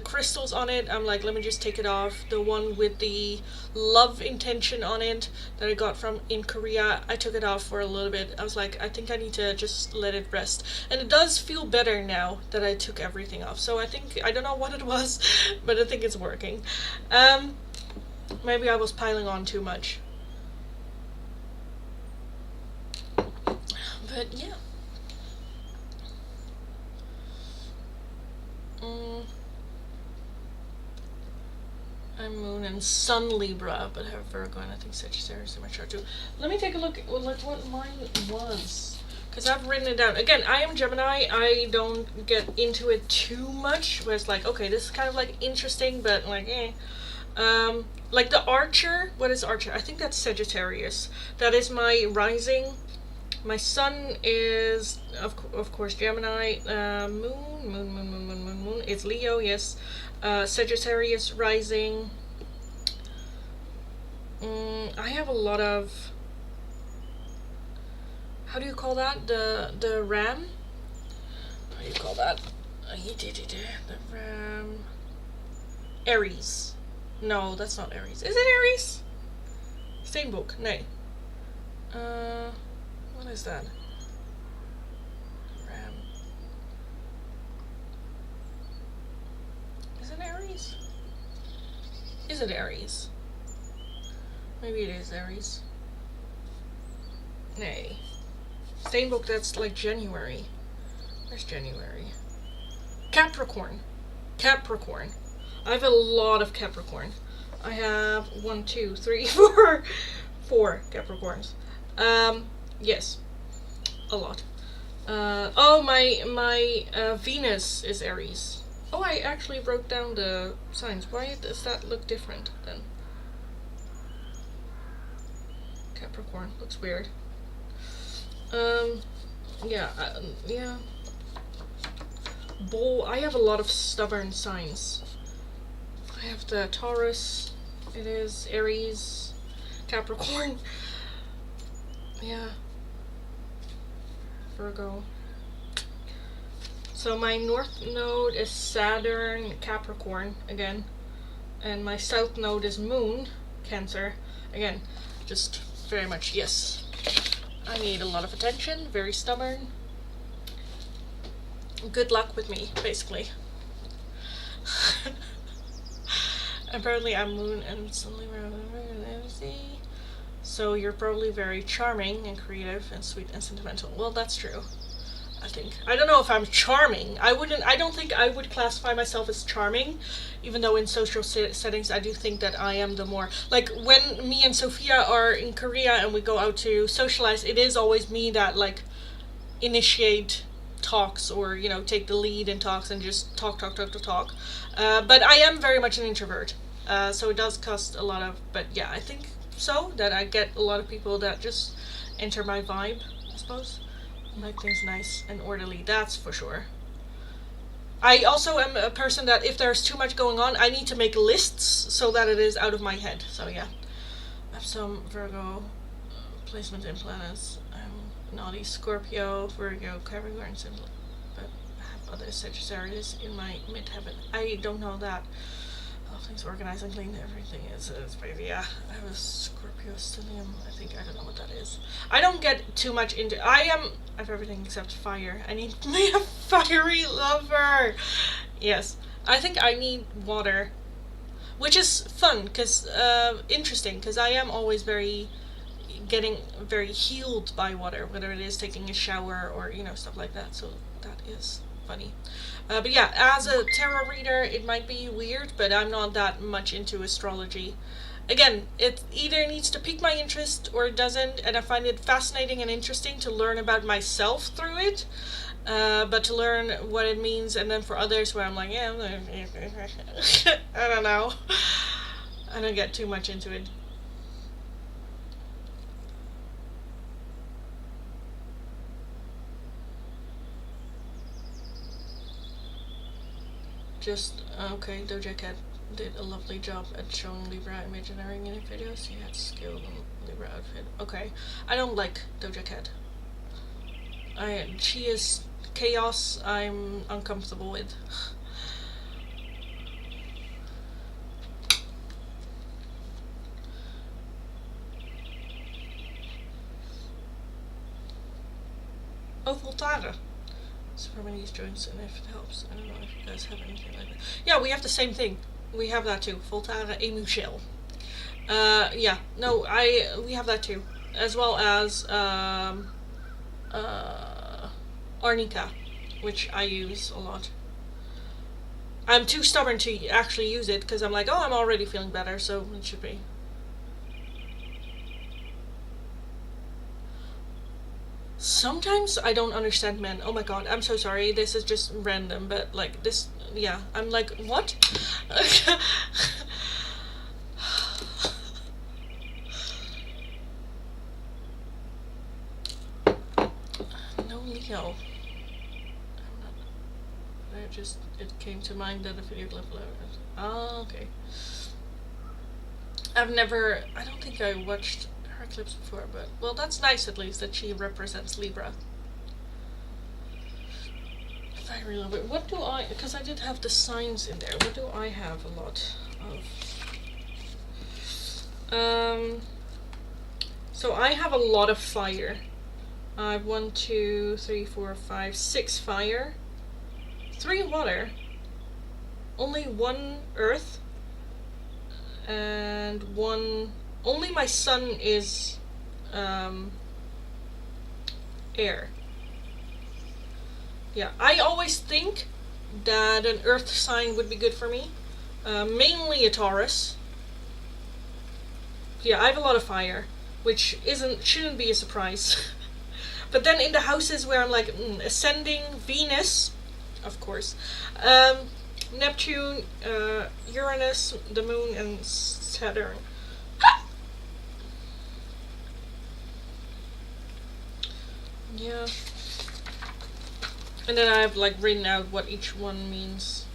crystals on it, I'm like, let me just take it off. The one with the love intention on it that I got from in Korea, I took it off for a little bit. I was like, I think I need to just let it rest. And it does feel better now that I took everything off. So I don't know what it was, but I think it's working. Maybe I was piling on too much. But yeah. I'm Moon and Sun Libra, but I have Virgo and I think Sagittarius in my chart too. Let me take a look at what mine was, because I've written it down. Again, I am Gemini. I don't get into it too much, where it's like, okay, this is kind of like interesting, but like, eh. Like the Archer, what is Archer? I think that's Sagittarius. That is my rising. My sun is, of course, Gemini. Moon. It's Leo, yes. Sagittarius rising. I have a lot of, how do you call that? The ram? How do you call that? The ram. Aries. No, that's not Aries. Is it Aries? Steenboek, nee. What is that? Ram. Is it Aries? Is it Aries? Maybe it is Aries. Nay. Steenboek, that's like January. Where's January? Capricorn. Capricorn. I have a lot of Capricorn. I have 1, 2, 3, 4 Capricorns. Yes, a lot. Oh, my Venus is Aries. Oh, I actually wrote down the signs. Why does that look different then? Capricorn looks weird. Yeah. Bull. I have a lot of stubborn signs. I have the Taurus. It is Aries, Capricorn. Yeah. Virgo. So my north node is Saturn, Capricorn again, and my south node is Moon, Cancer again. Just very much yes. I need a lot of attention. Very stubborn. Good luck with me, basically. Apparently I'm Moon and suddenly so you're probably very charming and creative and sweet and sentimental. Well, that's true. I think. I don't know if I'm charming. I don't think I would classify myself as charming, even though in social settings I do think that I am the more, like when me and Sophia are in Korea and we go out to socialize, it is always me that like initiate talks or, you know, take the lead in talks and just talk. But I am very much an introvert. So it does cost a lot of, but yeah, I think so, that I get a lot of people that just enter my vibe, I suppose. Make things nice and orderly, that's for sure. I also am a person that if there's too much going on, I need to make lists so that it is out of my head. So yeah. I have some Virgo placement in planets. I'm naughty Scorpio, Virgo, Capricorn, but I have other Sagittarius in my midheaven. I don't know that. All things organized and clean, everything is yeah. I have a Scorpio stellium. I don't know what that is. I don't get too much into, I have everything except fire. I need to be a fiery lover. Yes. I think I need water, which is fun, cause interesting, because I am always getting very healed by water, whether it is taking a shower or, you know, stuff like that. So that is funny. But yeah, as a tarot reader, it might be weird, but I'm not that much into astrology. Again, it either needs to pique my interest or it doesn't, and I find it fascinating and interesting to learn about myself through it. But to learn what it means, and then for others where I'm like, yeah, I don't know. I don't get too much into it. Just, okay, Doja Cat did a lovely job at showing Libra Imagineering in her videos. She had skill in Libra outfit. Okay, I don't like Doja Cat. She is chaos I'm uncomfortable with. Oh, Voltaren. So for these joints, and if it helps, I don't know if you guys have anything like that. Yeah, we have the same thing. We have that too. Voltaren et Michel. Yeah, no, we have that too, as well as Arnica, which I use a lot. I'm too stubborn to actually use it because I'm like, oh, I'm already feeling better, so it should be. Sometimes I don't understand men. Oh my god, I'm so sorry. This is just random, but like this, yeah. I'm like, what? No Leo. I'm not. It came to mind that a video clip. Oh, okay. I don't think I watched her clips before, but well, that's nice at least that she represents Libra. Very little bit. What do I? Because I did have the signs in there. What do I have a lot of? So I have a lot of fire. I have 1, 2, 3, 4, 5, 6 fire, 3 water, only 1 earth, and 1. Only my sun is air. Yeah, I always think that an earth sign would be good for me. Mainly a Taurus. Yeah, I have a lot of fire, which shouldn't be a surprise. But then in the houses where I'm like ascending Venus, of course, Neptune, Uranus, the Moon, and Saturn. Yeah. And then I've like written out what each one means.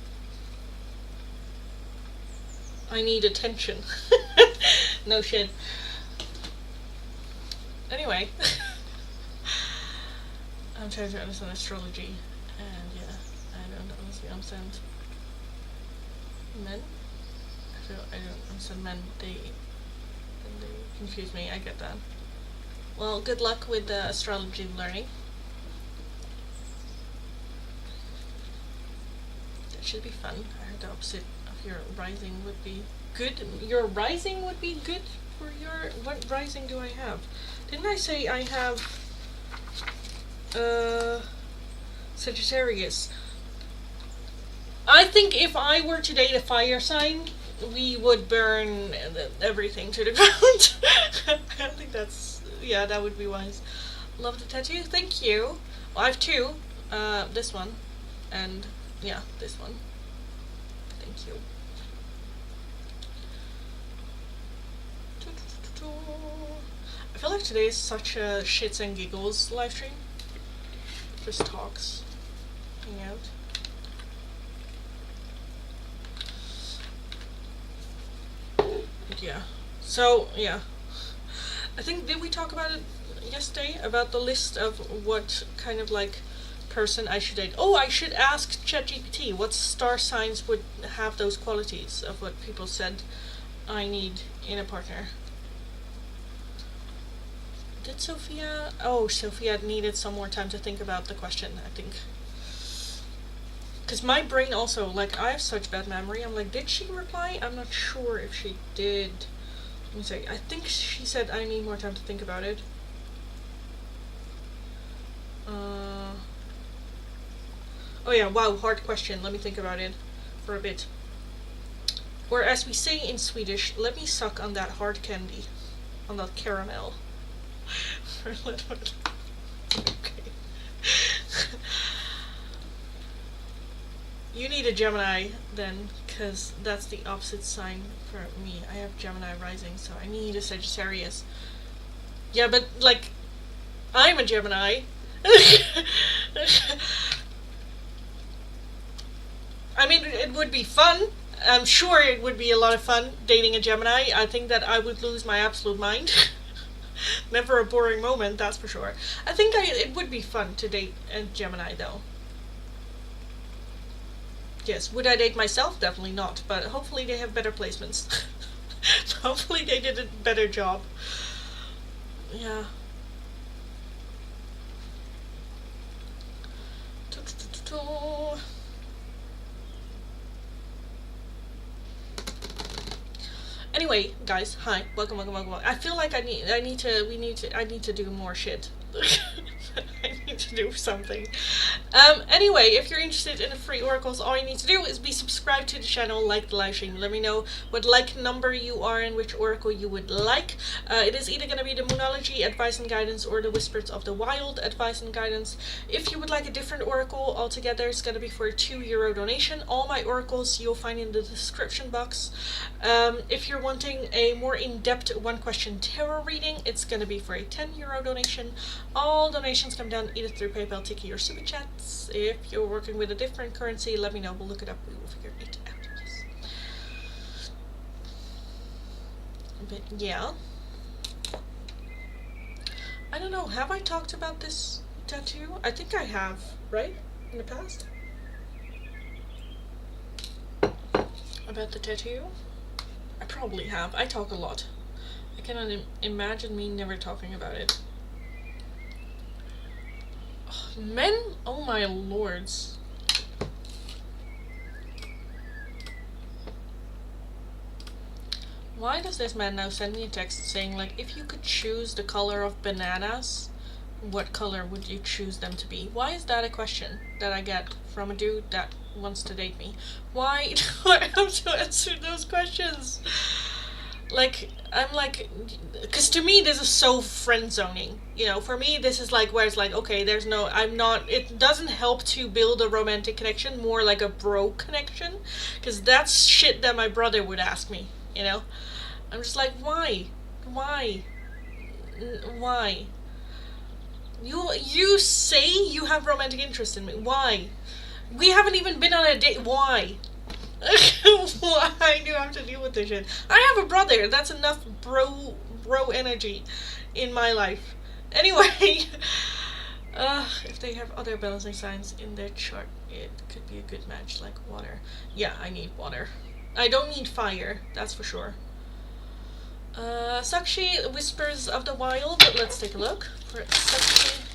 I need attention. No shit. Anyway. I'm trying to understand astrology, and yeah, I don't honestly understand men. I don't understand men. They confuse me. I get that. Well, good luck with the astrology learning. That should be fun. I heard the opposite of your rising would be good. Your rising would be good for your. What rising do I have? Didn't I say I have? Sagittarius. I think if I were to date a fire sign, we would burn everything to the ground. I think that would be wise. Love the tattoo. Thank you. Well, I have 2. This one, and yeah, this one. Thank you. I feel like today is such a shits and giggles live stream. Just talks, hang out. Yeah. So yeah, I think did we talk about it yesterday about the list of what kind of like person I should date? Oh, I should ask ChatGPT what star signs would have those qualities of what people said I need in a partner. Did Sophia? Oh, Sophia needed some more time to think about the question, I think. Because my brain also, like, I have such bad memory. I'm like, did she reply? I'm not sure if she did. Let me see. I think she said I need more time to think about it. Oh yeah, wow, hard question. Let me think about it for a bit. Or as we say in Swedish, let me suck on that hard candy. On that caramel. For a little bit. Okay. You need a Gemini then, because that's the opposite sign for me. I have Gemini rising, so I need a Sagittarius. Yeah, but like, I'm a Gemini. I mean, it would be fun. I'm sure it would be a lot of fun dating a Gemini. I think that I would lose my absolute mind. Never a boring moment, that's for sure. I think it would be fun to date a Gemini, though. Yes, would I date myself? Definitely not, but hopefully they have better placements. Hopefully they did a better job. Yeah. Anyway, guys, hi, welcome. I feel like I need to do more shit. I need to do something. Anyway, if you're interested in the free oracles, all you need to do is be subscribed to the channel, like the live stream. Let me know what like number you are and which oracle you would like. It is either going to be the Moonology Advice and Guidance or the Whispers of the Wild Advice and Guidance. If you would like a different oracle altogether, it's going to be for a €2 donation. All my oracles you'll find in the description box. If you're wanting a more in-depth one-question tarot reading, it's going to be for a €10 donation. All donations come down either through PayPal, Tiki, or Super Chats. If you're working with a different currency, let me know. We'll look it up. We will figure it out. Yes. But yeah. I don't know. Have I talked about this tattoo? I think I have, right? In the past? About the tattoo? I probably have. I talk a lot. I cannot imagine me never talking about it. Oh, men? Oh my lords. Why does this man now send me a text saying, like, if you could choose the color of bananas, what color would you choose them to be? Why is that a question that I get from a dude that wants to date me? Why do I have to answer those questions? Like, I'm like, because to me this is so friend zoning, you know. For me this is like where it's like, okay, there's no, I'm not, it doesn't help to build a romantic connection, more like a bro connection, because that's shit that my brother would ask me, you know. I'm just like, why you say you have romantic interest in me, why? We haven't even been on a date, why? Why do I have to deal with this shit? I have a brother. That's enough bro energy in my life. Anyway, if they have other balancing signs in their chart, it could be a good match, like water. Yeah, I need water. I don't need fire, that's for sure. Sakshi, Whispers of the Wild. Let's take a look for Sakshi.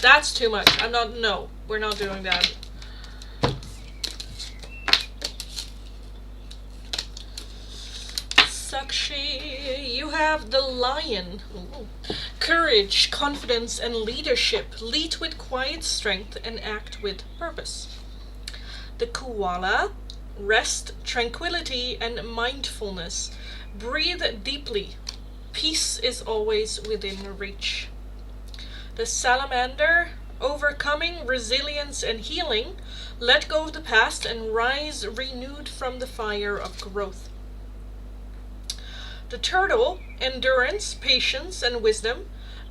That's too much. I'm not, no, we're not doing that. Sakshi, you have the Lion. Ooh. Courage, confidence, and leadership. Lead with quiet strength and act with purpose. The Koala, rest, tranquility, and mindfulness. Breathe deeply. Peace is always within reach. The Salamander, overcoming, resilience, and healing. Let go of the past and rise renewed from the fire of growth. The Turtle, endurance, patience, and wisdom.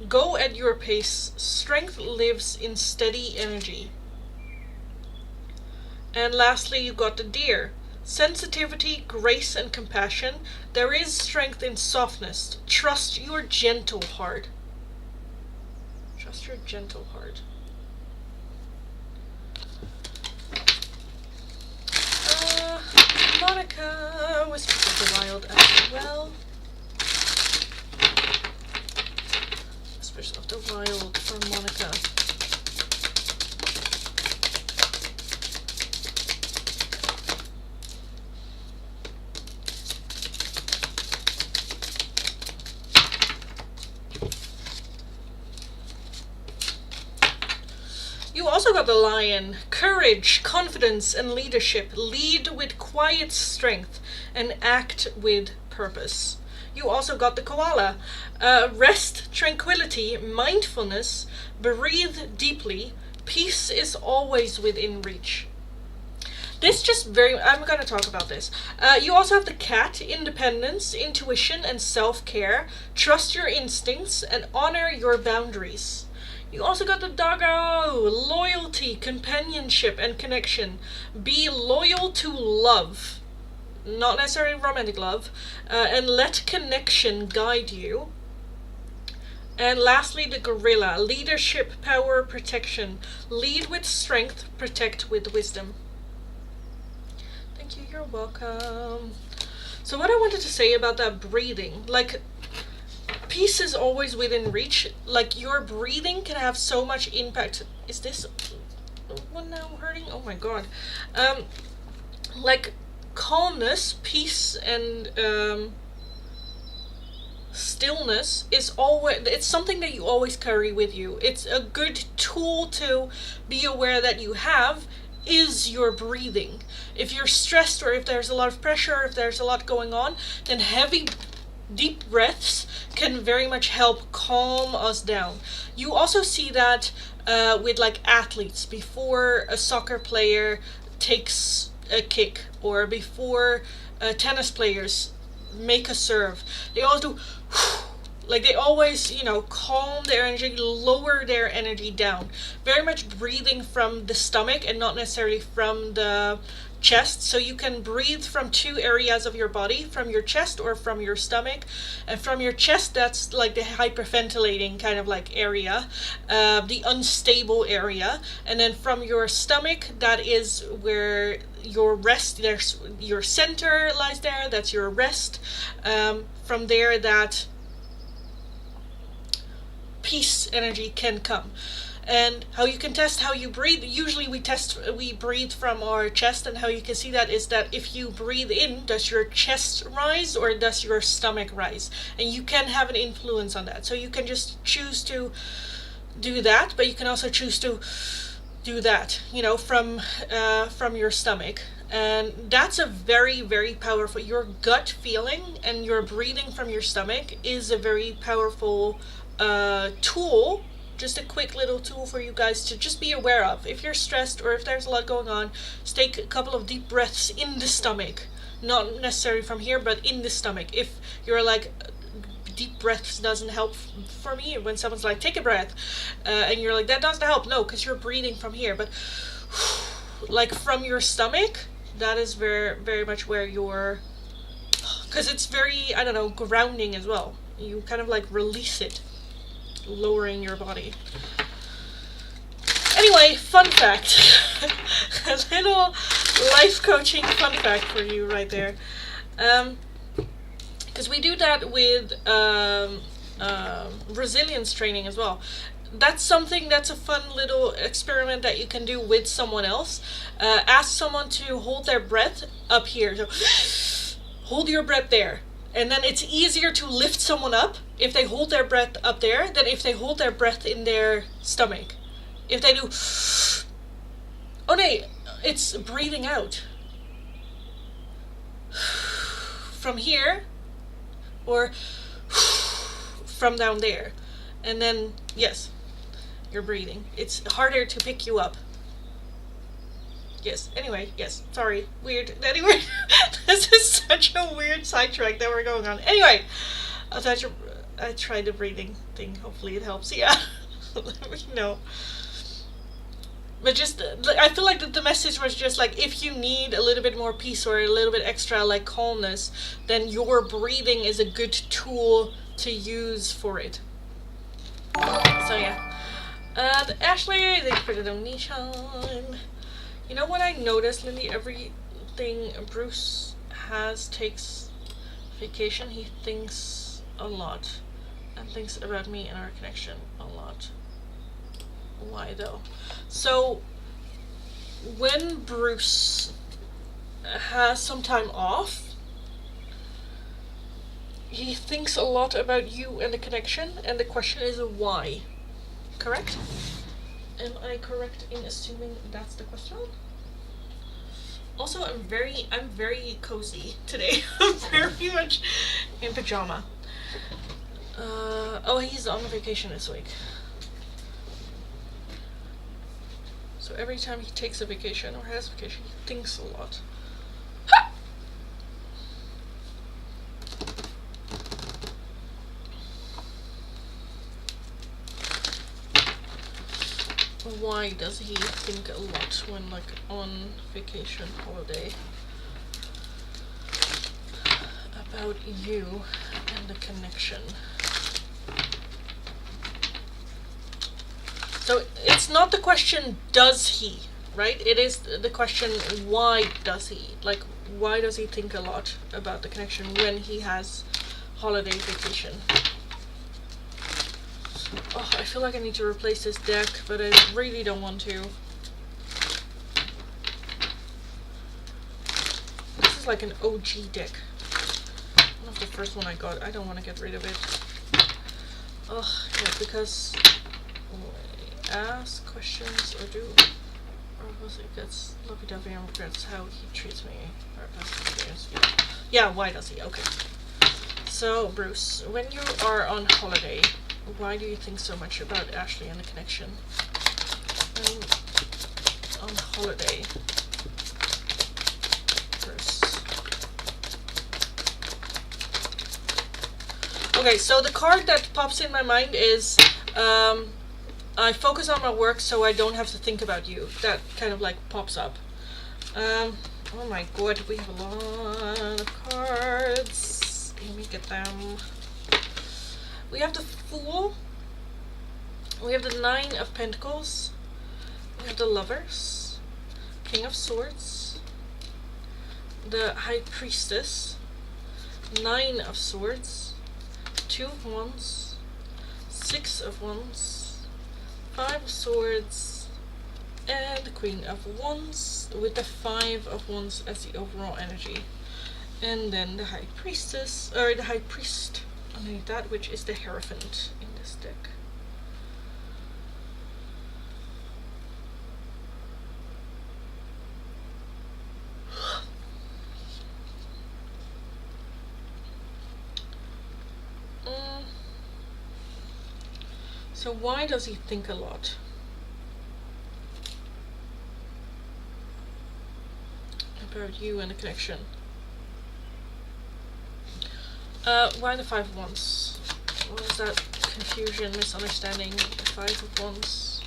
Go at your pace. Strength lives in steady energy. And lastly, you got the Deer. Sensitivity, grace, and compassion. There is strength in softness. Trust your gentle heart. Trust your gentle heart. Monica, Whispers of the Wild as well. Whispers of the Wild for Monica. You also got the Lion. Courage, confidence, and leadership. Lead with quiet strength and act with purpose. You also got the Koala. Rest, tranquility, mindfulness. Breathe deeply. Peace is always within reach. This just very, I'm going to talk about this. You also have the Cat, independence, intuition, and self-care. Trust your instincts and honor your boundaries. You also got the Doggo, loyalty, companionship, and connection. Be loyal to love, not necessarily romantic love, and let connection guide you. And lastly, the Gorilla, leadership, power, protection. Lead with strength, protect with wisdom. Thank you, you're welcome. So what I wanted to say about that breathing, like, peace is always within reach. Like, your breathing can have so much impact. Is this one now hurting? Oh my god. Like calmness, peace, and stillness is always, it's something that you always carry with you. It's a good tool to be aware that you have, is your breathing. If you're stressed, or if there's a lot of pressure, if there's a lot going on, then heavy deep breaths can very much help calm us down. You also see that with like athletes, before a soccer player takes a kick, or before tennis players make a serve, they all do like, they always, you know, calm their energy, lower their energy down, very much breathing from the stomach and not necessarily from the chest. So you can breathe from two areas of your body, from your chest or from your stomach. And from your chest, that's like the hyperventilating kind of like area, the unstable area. And then from your stomach, that is where your rest, there's your center lies there, that's your rest. From there, that peace energy can come. And how you can test how you breathe, usually we breathe from our chest, and how you can see that is that if you breathe in, does your chest rise or does your stomach rise? And you can have an influence on that. So you can just choose to do that, but you can also choose to do that, you know, from your stomach. And that's a very, very powerful, your gut feeling and your breathing from your stomach is a very powerful tool. Just a quick little tool for you guys to just be aware of. If you're stressed or if there's a lot going on, just take a couple of deep breaths in the stomach. Not necessarily from here, but in the stomach. If you're like, deep breaths doesn't help for me, when someone's like, take a breath, and you're like, that doesn't help. No, because you're breathing from here. But like from your stomach, that is very, very much where you're, because it's very, I don't know, grounding as well. You kind of like release it, lowering your body. Anyway, fun fact. A little life coaching fun fact for you right there. Because we do that with resilience training as well. That's something that's a fun little experiment that you can do with someone else. Ask someone to hold their breath up here. So hold your breath there. And then it's easier to lift someone up if they hold their breath up there than if they hold their breath in their stomach. If they do, oh no, it's breathing out. From here, or from down there. And then, yes, you're breathing. It's harder to pick you up. Yes, anyway, yes, sorry, weird. Anyway, this is such a weird sidetrack that we're going on. Anyway, I tried the breathing thing. Hopefully it helps. Yeah, let me know. But just, I feel like the message was just like, if you need a little bit more peace or a little bit extra like calmness, then your breathing is a good tool to use for it. So yeah. Ashley, thank you for the donation. You know what I noticed, Lindy? Everything Bruce has takes vacation. He thinks a lot and thinks about me and our connection a lot. Why though? So when Bruce has some time off, he thinks a lot about you and the connection, and the question is why. Correct? Am I correct in assuming that's the question? Also, I'm very cozy today. I'm very much in pajama. Oh, he's on vacation this week. So every time he takes a vacation or has a vacation, he thinks a lot. Ha! Why does he think a lot when like on vacation holiday about you and the connection? So it's not the question, does he, right? It is the question, why does he? Like, why does he think a lot about the connection when he has holiday vacation? Oh, I feel like I need to replace this deck, but I really don't want to. is like an OG deck. One of the first one I got. I don't want to get rid of it. Ugh, yeah, because ask questions or do Oracle gets lovey-dovey and regrets how he treats me. Yeah, why does he? Okay. So, Bruce, when you are on holiday, why do you think so much about Ashley and the connection? On holiday, Bruce. Okay, so the card that pops in my mind is I focus on my work so I don't have to think about you. That kind of like pops up. Oh my god, we have a lot of cards. Let me get them. We have the Fool. We have the Nine of Pentacles. We have the Lovers. King of Swords. The High Priestess. Nine of Swords. Two of Wands. Six of Wands. Five of Swords. And the Queen of Wands with the Five of Wands as the overall energy. And then the High Priestess, or the High Priest underneath that, which is the Hierophant in this deck. So why does he think a lot? About you and the connection. Why the Five of Wands? What is that confusion, misunderstanding? The Five of Wands.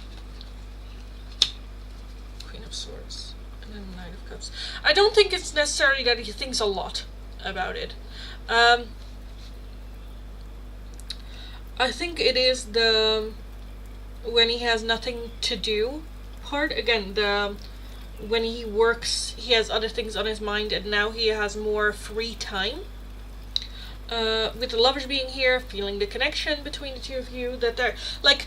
Queen of Swords. And then the Knight of Cups. I don't think it's necessarily that he thinks a lot about it. I think it is the when he has nothing to do part. Again, when he works, he has other things on his mind, and now he has more free time. With the Lovers being here, feeling the connection between the two of you, that they're like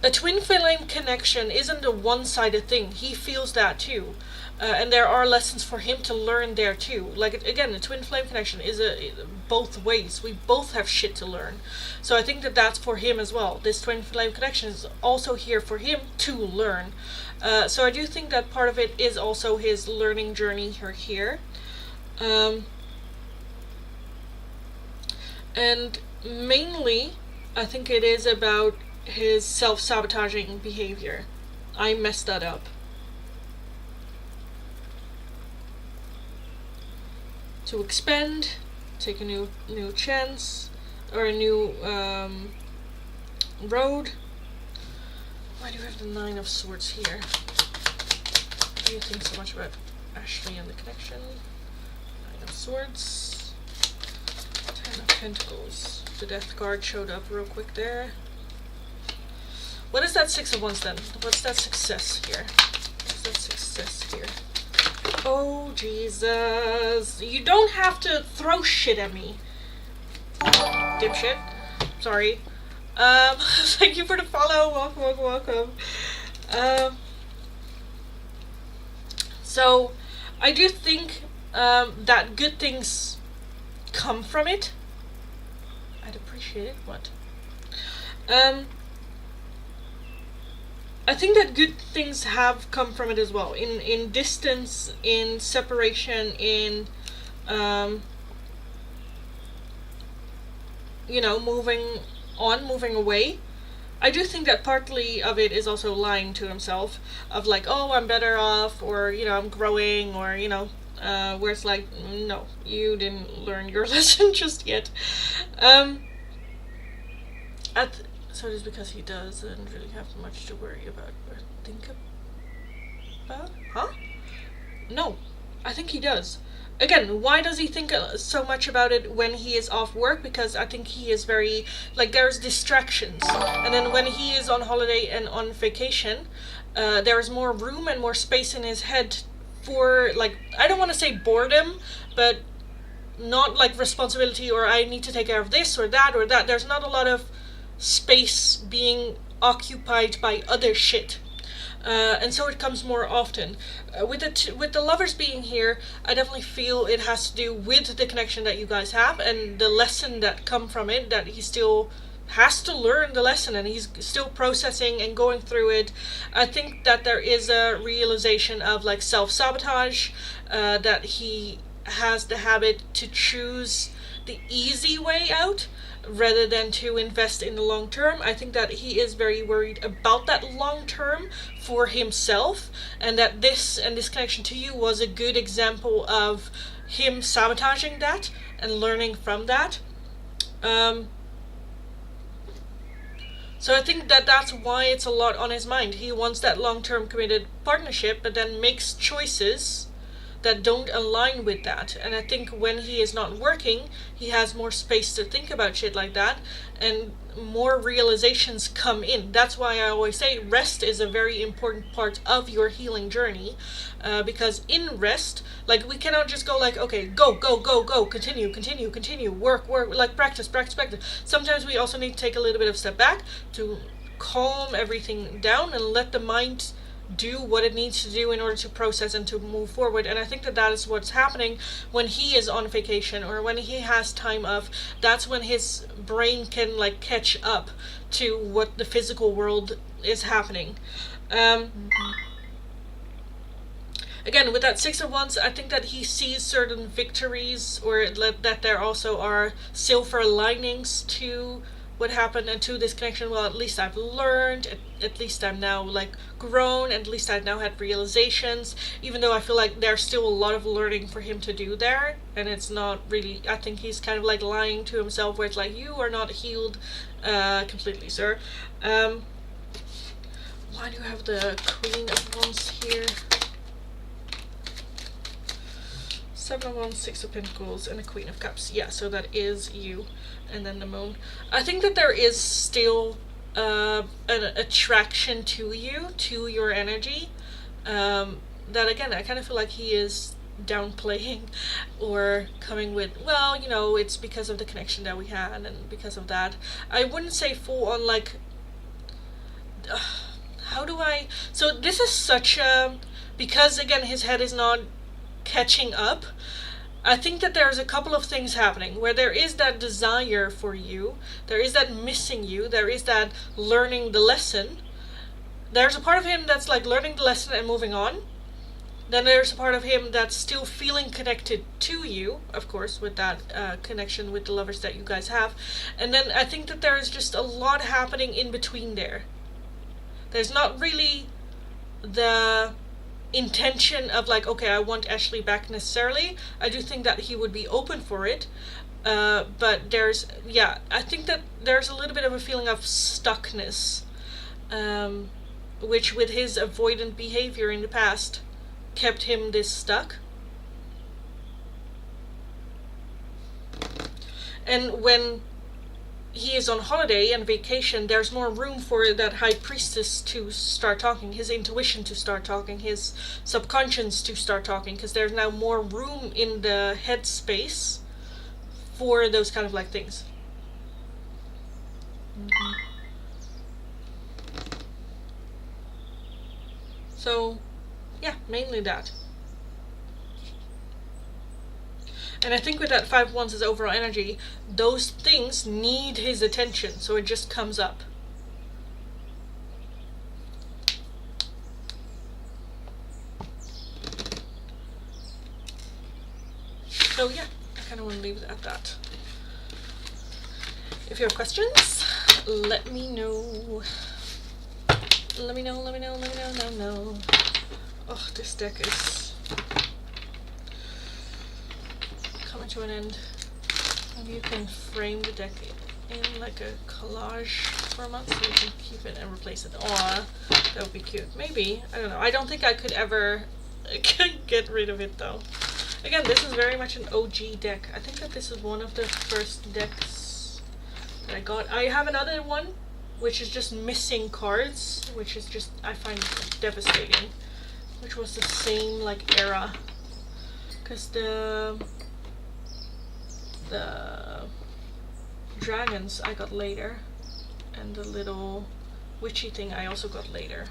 a twin flame connection isn't a one-sided thing. He feels that too, and there are lessons for him to learn there too. Like again, the twin flame connection is both ways. We both have shit to learn, so I think that that's for him as well. This twin flame connection is also here for him to learn. So I do think that part of it is also his learning journey here. And mainly, I think it is about his self-sabotaging behavior. I messed that up. To expand, take a new chance, or a new road. Why do we have the Nine of Swords here? Why do you think so much about Ashley and the connection? Nine of Swords. Ten of Pentacles. The Death card showed up real quick there. What is that Six of Wands then? What's that success here? What's that success here? Oh, Jesus. You don't have to throw shit at me. Dipshit. Sorry. Thank you for the follow. Welcome. So, I do think that good things come from it. I'd appreciate it. What? I think that good things have come from it as well. In distance, in separation, in moving on, moving away. I do think that partly of it is also lying to himself, of like, oh, I'm better off, or I'm growing, or where it's like, no, you didn't learn your lesson just yet. So it is because he doesn't really have much to worry about or think about? Huh? No, I think he does. Again, why does he think so much about it when he is off work? Because I think he is very, there's distractions. And then when he is on holiday and on vacation, there's more room and more space in his head for, I don't want to say boredom, but not responsibility, or I need to take care of this or that or that. There's not a lot of space being occupied by other shit. and so it comes more often. With the Lovers being here, I definitely feel it has to do with the connection that you guys have and the lesson that come from it, that he still has to learn the lesson and he's still processing and going through it. I think that there is a realization of like self-sabotage, that he has the habit to choose the easy way out rather than to invest in the long term. I think that he is very worried about that long term for himself, and that this connection to you was a good example of him sabotaging that and learning from that. So I think that that's why it's a lot on his mind. He wants that long-term committed partnership, but then makes choices that don't align with that. And I think when he is not working, he has more space to think about shit like that, and more realizations come in. That's why I always say rest is a very important part of your healing journey, because in rest, like, we cannot just go like, okay, go, continue, work, like practice. Sometimes we also need to take a little bit of step back to calm everything down and let the mind do what it needs to do in order to process and to move forward. And I think that is what's happening when he is on vacation or when he has time off. That's when his brain can like catch up to what the physical world is happening. Again, with that Six of Wands, I think that he sees certain victories, or that there also are silver linings to what happened and to this connection. Well, at least I've learned, at least I'm now like grown, at least I've now had realizations, even though I feel like there's still a lot of learning for him to do there, and it's not really, I think he's kind of like lying to himself, where it's like, you are not healed completely, sir. Why do you have the Queen of Wands here? Seven of Wands, Six of Pentacles, and a Queen of Cups. Yeah, so that is you. And then the Moon. I think that there is still an attraction to you, to your energy. That again, I kind of feel like he is downplaying or coming with, well, you know, it's because of the connection that we had and because of that. I wouldn't say full on like, how do I, so this is such a, because again his head is not catching up. I think that there's a couple of things happening where there is that desire for you, there is that missing you, there is that learning the lesson. There's a part of him that's like learning the lesson and moving on. Then there's a part of him that's still feeling connected to you, of course, with that connection with the Lovers that you guys have. And then I think that there is just a lot happening in between there. There's not really the intention of like, okay, I want Ashley back necessarily. I do think that he would be open for it, but there's, yeah, I think that there's a little bit of a feeling of stuckness, which with his avoidant behavior in the past kept him this stuck. And when he is on holiday and vacation, there's more room for that High Priestess to start talking, his intuition to start talking, his subconscious to start talking, because there's now more room in the head space for those kind of like things. So, yeah, mainly that. And I think with that Five of Wands as overall energy, those things need his attention, so it just comes up. So yeah, I kind of want to leave it at that. If you have questions, let me know. Let me know. Oh, this deck is coming to an end. Maybe you can frame the deck in like a collage for a month so you can keep it and replace it. Aw, that would be cute. Maybe. I don't know. I don't think I could ever get rid of it though. Again, this is very much an OG deck. I think that this is one of the first decks that I got. I have another one which is just missing cards, which is just, I find devastating. Which was the same like era. Because the dragons I got later, and the little witchy thing I also got later.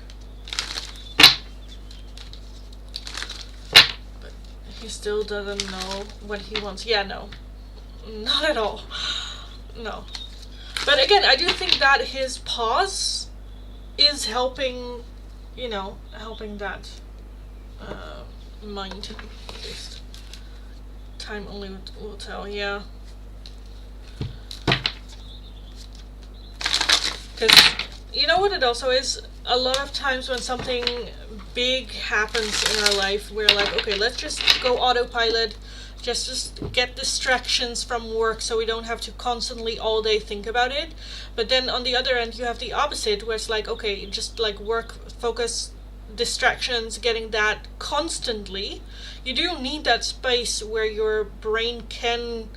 He still doesn't know what he wants. Yeah, no. Not at all. No. But again, I do think that his pause is helping, you know, helping that mind, at least. Time only will tell, yeah. Because, you know what it also is? A lot of times when something big happens in our life, we're like, okay, let's just go autopilot, just get distractions from work so we don't have to constantly all day think about it. But then on the other end, you have the opposite, where it's like, okay, just like work, focus, distractions, getting that constantly. You do need that space where your brain can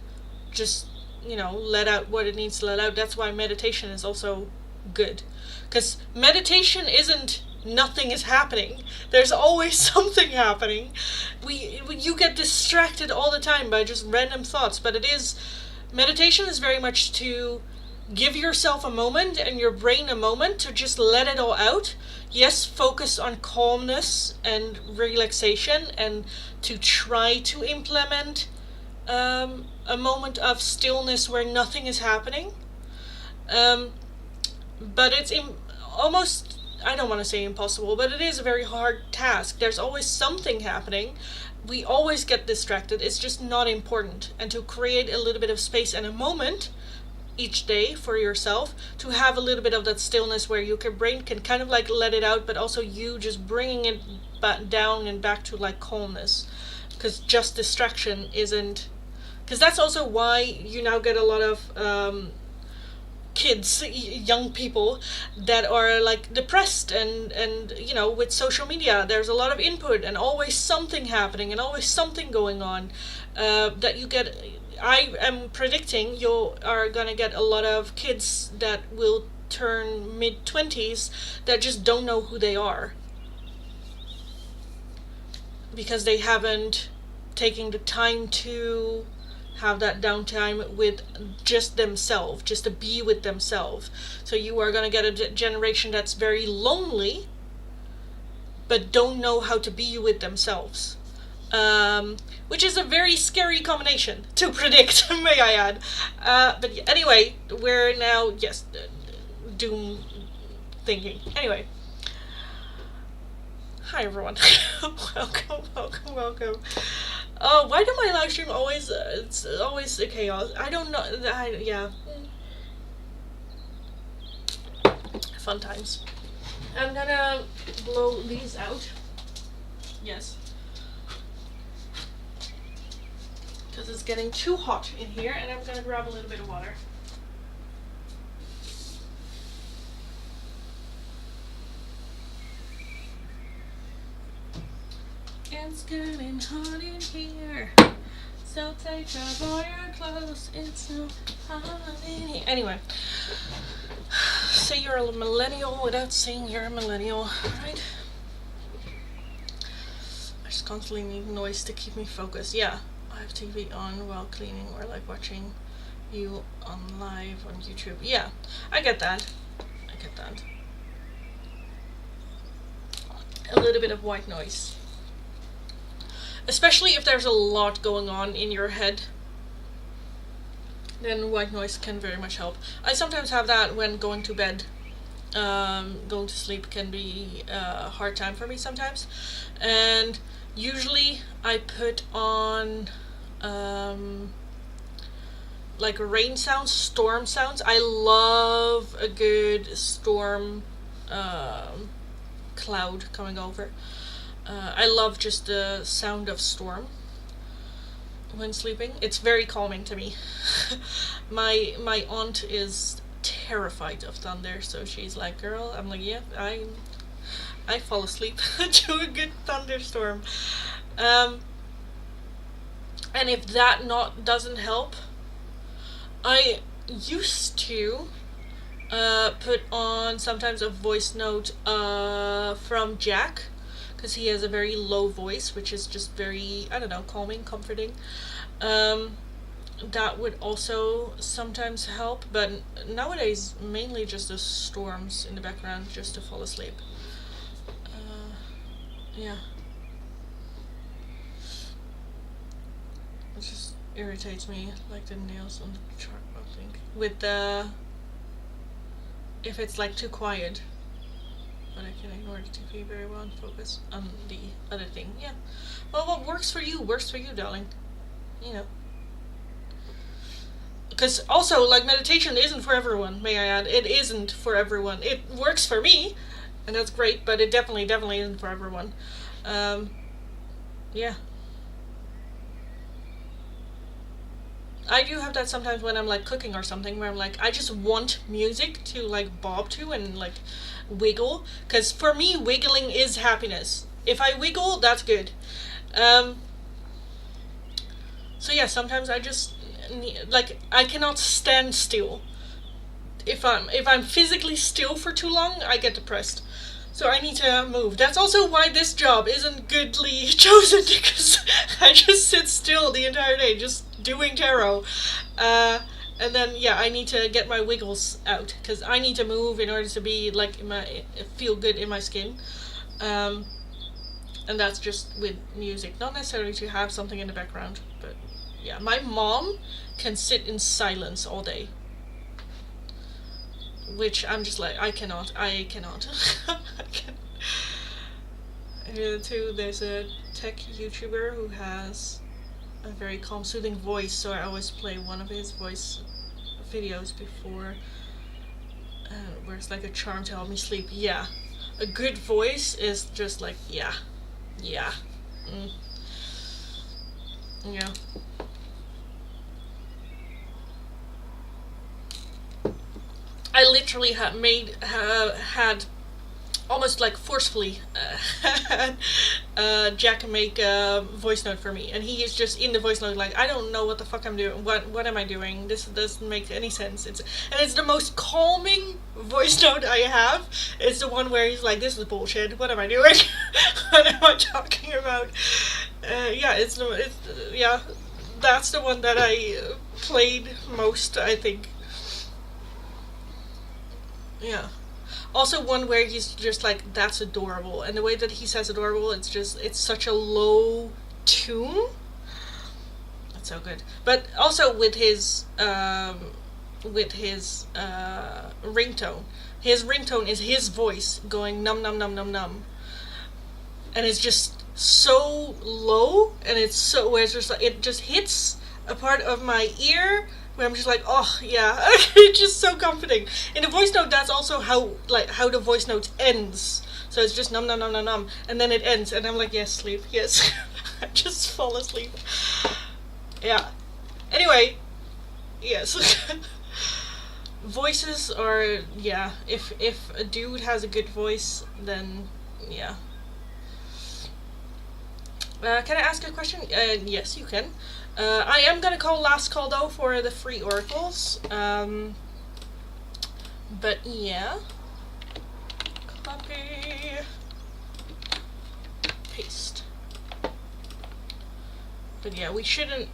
just, you know, let out what it needs to let out. That's why meditation is also good. Because meditation isn't nothing is happening. There's always something happening. You get distracted all the time by just random thoughts, but meditation is very much to give yourself a moment and your brain a moment to just let it all out. Yes, focus on calmness and relaxation, and to try to implement a moment of stillness where nothing is happening. But it's almost, I don't want to say impossible, but it is a very hard task. There's always something happening. We always get distracted. It's just not important. And to create a little bit of space and a moment each day for yourself to have a little bit of that stillness where your brain can kind of like let it out, but also you just bringing it back down and back to like calmness. Because just distraction isn't... Because that's also why you now get a lot of... kids, young people that are like depressed and you know, with social media there's a lot of input and always something happening and always something going on, that you get... I am predicting you are gonna get a lot of kids that will turn mid-20s that just don't know who they are because they haven't taken the time to have that downtime with just themselves, just to be with themselves. So you are going to get a generation that's very lonely, but don't know how to be with themselves. Which is a very scary combination to predict, may I add. But anyway, we're now, yes, doom thinking. Anyway. Hi everyone. Welcome. Why do my live stream always, it's always a chaos? I don't know, yeah. Fun times. I'm gonna blow these out. Yes. Because it's getting too hot in here, and I'm gonna grab a little bit of water. It's getting hot in here, so take off all your clothes, it's so hot in here. Anyway, say you're a millennial without saying you're a millennial, right? I just constantly need noise to keep me focused. Yeah, I have TV on while cleaning or like watching you on live on YouTube. Yeah, I get that. A little bit of white noise. Especially if there's a lot going on in your head, then white noise can very much help. I sometimes have that when going to bed. Going to sleep can be a hard time for me sometimes. And usually I put on like rain sounds, storm sounds. I love a good storm cloud coming over. I love just the sound of storm when sleeping. It's very calming to me. My aunt is terrified of thunder, so she's like, girl, I'm like, yeah, I fall asleep to a good thunderstorm. And if that doesn't help, I used to put on sometimes a voice note from Jack, because he has a very low voice, which is just very, I don't know, calming, comforting. That would also sometimes help, but nowadays mainly just the storms in the background just to fall asleep. Yeah. irritates me, like the nails on the chart, I think. With the... if it's like too quiet. But I can ignore the TV very well and focus on the other thing. Yeah. Well, what works for you, darling. You know. Because also, like, meditation isn't for everyone, may I add. It isn't for everyone. It works for me, and that's great, but it definitely isn't for everyone. Yeah. I do have that sometimes when I'm, like, cooking or something, where I'm like, I just want music to, like, bob to and, like, wiggle. Because for me, wiggling is happiness. If I wiggle, that's good. So yeah, sometimes I just, like, I cannot stand still. If I'm physically still for too long, I get depressed. So I need to move. That's also why this job isn't goodly chosen, because I just sit still the entire day, just doing tarot. And then, yeah, I need to get my wiggles out, because I need to move in order to be, like, feel good in my skin. And that's just with music, not necessarily to have something in the background, but yeah. My mom can sit in silence all day, which I'm just like, I cannot. I can't. Too, there's a tech YouTuber who has a very calm, soothing voice, so I always play one of his voice videos before, where it's like a charm to help me sleep. Yeah, a good voice is just like, yeah. Yeah. I literally had almost like forcefully Jack make a voice note for me, and he is just in the voice note like, I don't know what the fuck I'm doing. What am I doing? This doesn't make any sense. It's the most calming voice note I have. It's the one where he's like, this is bullshit. What am I doing? What am I talking about? Yeah, yeah. That's the one that I played most, I think. Yeah. Also one where he's just like, that's adorable, and the way that he says adorable, it's such a low tune. That's so good. But also with his ringtone. His ringtone is his voice going num num num num num. And it's just so low, and it's so, where it's just like, it just hits a part of my ear where I'm just like, oh yeah. It's just so comforting. In the voice note, that's also how the voice note ends. So it's just num num num num num, and then it ends, and I'm like, yes, sleep, yes. I just fall asleep. Yeah. Anyway, yes. Voices are, yeah. If a dude has a good voice, then yeah. Can I ask a question? Yes, you can. I am gonna call last call though for the free oracles. But yeah. Copy. Paste. But yeah, we shouldn't.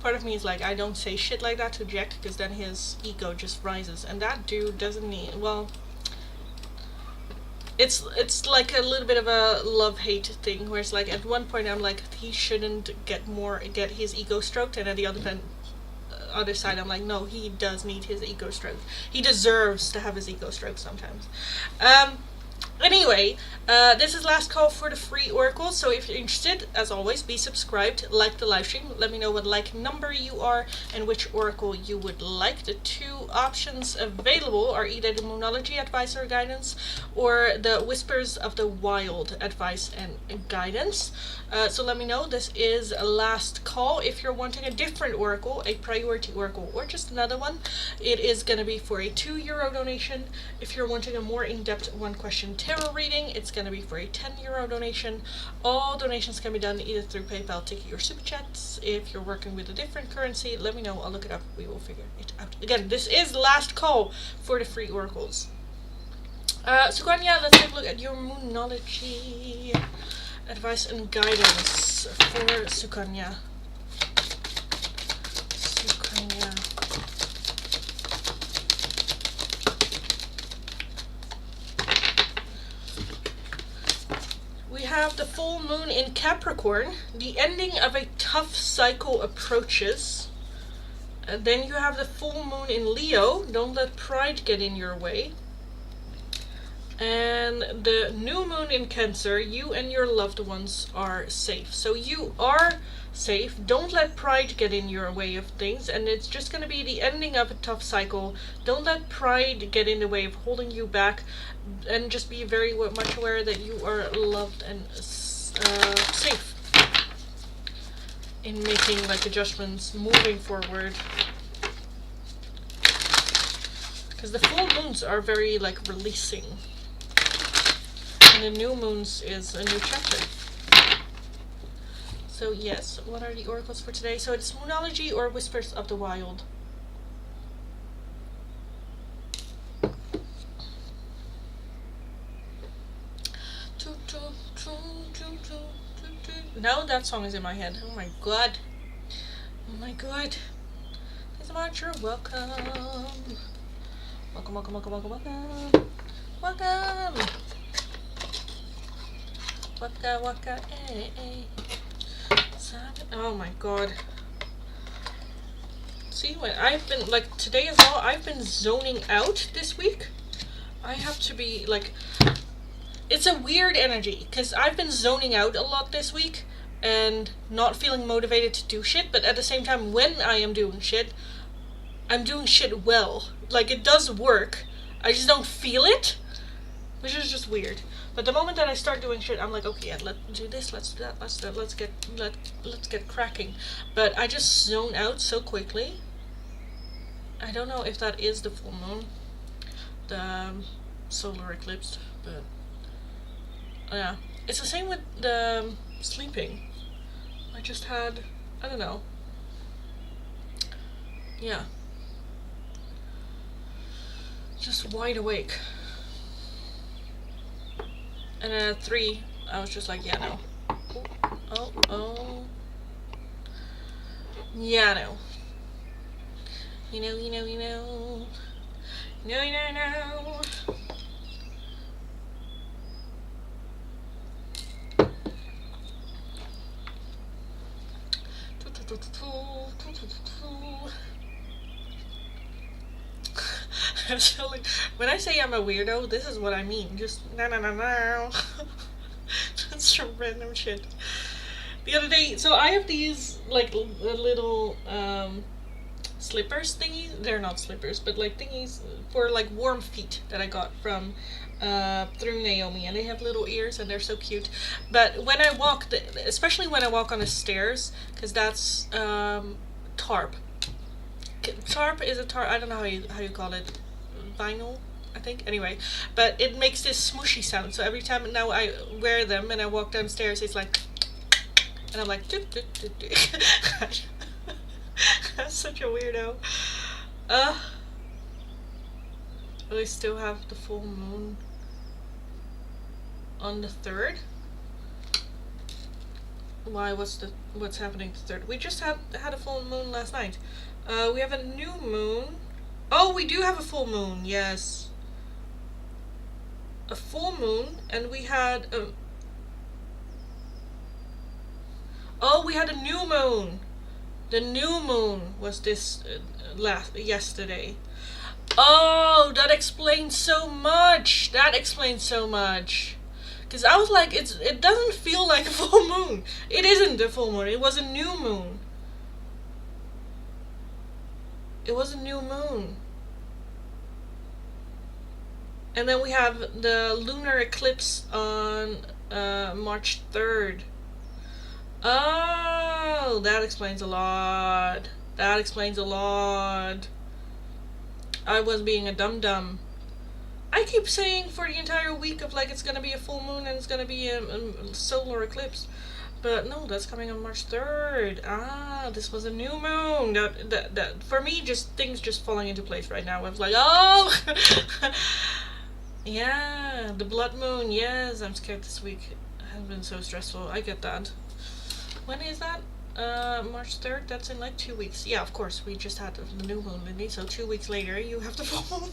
Part of me is like, I don't say shit like that to Jack, because then his ego just rises, and that dude doesn't need. Well. It's like a little bit of a love-hate thing, where it's like, at one point I'm like, he shouldn't get his ego stroked, and at the other side I'm like, no, he does need his ego stroked. He deserves to have his ego stroked sometimes. Anyway, this is last call for the free oracle, so if you're interested, as always, be subscribed, like the live stream, let me know what like number you are and which oracle you would like. The two options available are either the Moonology advice or guidance, or the Whispers of the Wild advice and guidance. So let me know. This is a last call. If you're wanting a different oracle, a priority oracle, or just another one, it is going to be for a €2 donation. If you're wanting a more in-depth one-question tarot reading, it's going to be for a €10 donation. All donations can be done either through PayPal, Tiki, or Super Chats. If you're working with a different currency, let me know. I'll look it up. We will figure it out. Again, this is the last call for the free oracles. Sukanya, let's take a look at your Moonology advice and guidance for Sukanya. We have the full moon in Capricorn. The ending of a tough cycle approaches. And then you have the full moon in Leo. Don't let pride get in your way. And the new moon in Cancer, you and your loved ones are safe. So you are safe. Don't let pride get in your way of things. And it's just going to be the ending of a tough cycle. Don't let pride get in the way of holding you back. And just be very much aware that you are loved and safe in making like adjustments, moving forward. Because the full moons are very like releasing. And the new moons is a new chapter. So yes, what are the oracles for today? So it's Moonology or Whispers of the Wild. Now that song is in my head. Oh my god. Oh my god. Thanks so much. You're welcome. Welcome, welcome, welcome, welcome, welcome. Welcome. Waka waka eh. Oh my god. See, when I've been like today as well, I've been zoning out this week. I have to be like, it's a weird energy because I've been zoning out a lot this week and not feeling motivated to do shit, but at the same time when I am doing shit, I'm doing shit well. Like it does work. I just don't feel it, which is just weird. But the moment that I start doing shit, I'm like, okay, yeah, let's do this, let's do that, let's get cracking. But I just zone out so quickly. I don't know if that is the full moon, the solar eclipse, but yeah, it's the same with the sleeping. I just had, I don't know. Yeah, just wide awake. And then at 3, I was just like, yeah, no. Oh. Yeah, no. You know. No. So like, when I say I'm a weirdo, this is what I mean. Just no. That's some random shit. The other day, so I have these like little slippers thingies. They're not slippers, but like thingies for like warm feet that I got from through Naomi, and they have little ears and they're so cute. But when I walk, especially when I walk on the stairs, because that's tarp. Tarp is a tarp. I don't know how you call it. Vinyl, I think. Anyway, but it makes this smooshy sound. So every time now I wear them and I walk downstairs, it's like, and I'm like, doot. I'm such a weirdo. We still have the full moon on the 3rd. Why? What's happening the 3rd? We just had a full moon last night. We have a new moon. Oh, we do have a full moon, yes. A full moon, and we had a... Oh, we had a new moon. The new moon was this yesterday. Oh, that explains so much. Because I was like, it doesn't feel like a full moon. It isn't a full moon. It was a new moon. It was a new moon. And then we have the lunar eclipse on March 3rd. Oh, that explains a lot. I was being a dum-dum. I keep saying for the entire week of like it's gonna be a full moon and it's gonna be a solar eclipse. But no, that's coming on March 3rd. This was a new moon. That for me, just things just falling into place right now. I was like, oh, yeah, the blood moon. Yes, I'm scared this week. It has been so stressful. I get that. When is that? March 3rd, that's in like 2 weeks. Yeah, of course, we just had the new moon, Lindy, so 2 weeks later you have the full moon.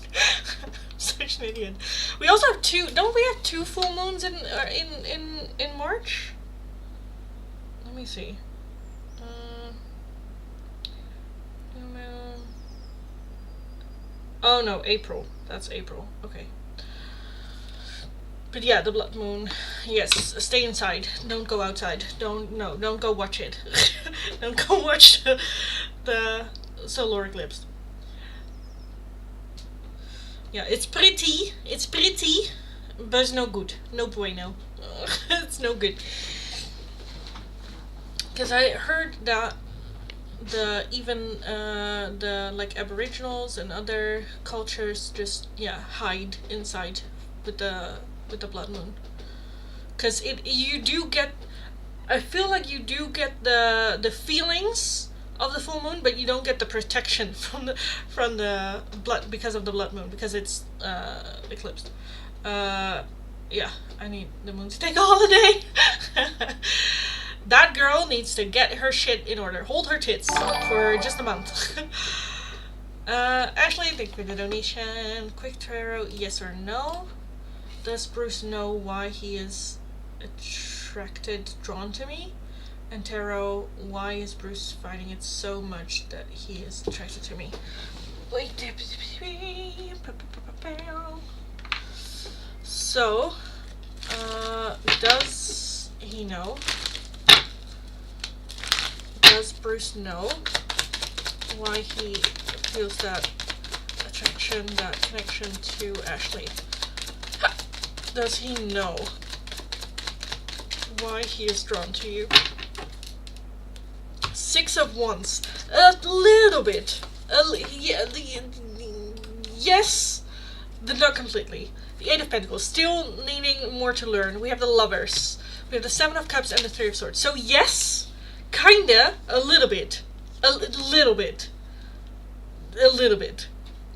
Such an idiot. We also have don't we have 2 full moons in March? Let me see. New moon. Oh no, April. That's April. Okay. But yeah, the blood moon. Yes, stay inside. Don't go outside. Don't go watch it. Don't go watch the solar eclipse. Yeah, it's pretty, but it's no good. No bueno. It's no good. Because I heard that the like Aboriginals and other cultures just hide inside with the blood moon. Because you do get, I feel like you do get the feelings of the full moon, but you don't get the protection from the blood because of the blood moon, because it's eclipsed. Yeah, I need the moon to take a holiday. That girl needs to get her shit in order. Hold her tits for just a month. Ashley, thank you for the donation. Quick tarot, yes or no? Does Bruce know why he is drawn to me? And tarot, why is Bruce fighting it so much that he is attracted to me? Wait. So, does he know? Does Bruce know why he feels that attraction, that connection to Ashley? Does he know why he is drawn to you? 6 of Wands. A little bit. Yes, but not completely. The 8 of Pentacles. Still needing more to learn. We have the Lovers. We have the 7 of Cups and the 3 of Swords. So yes, kinda, a little bit. A little bit.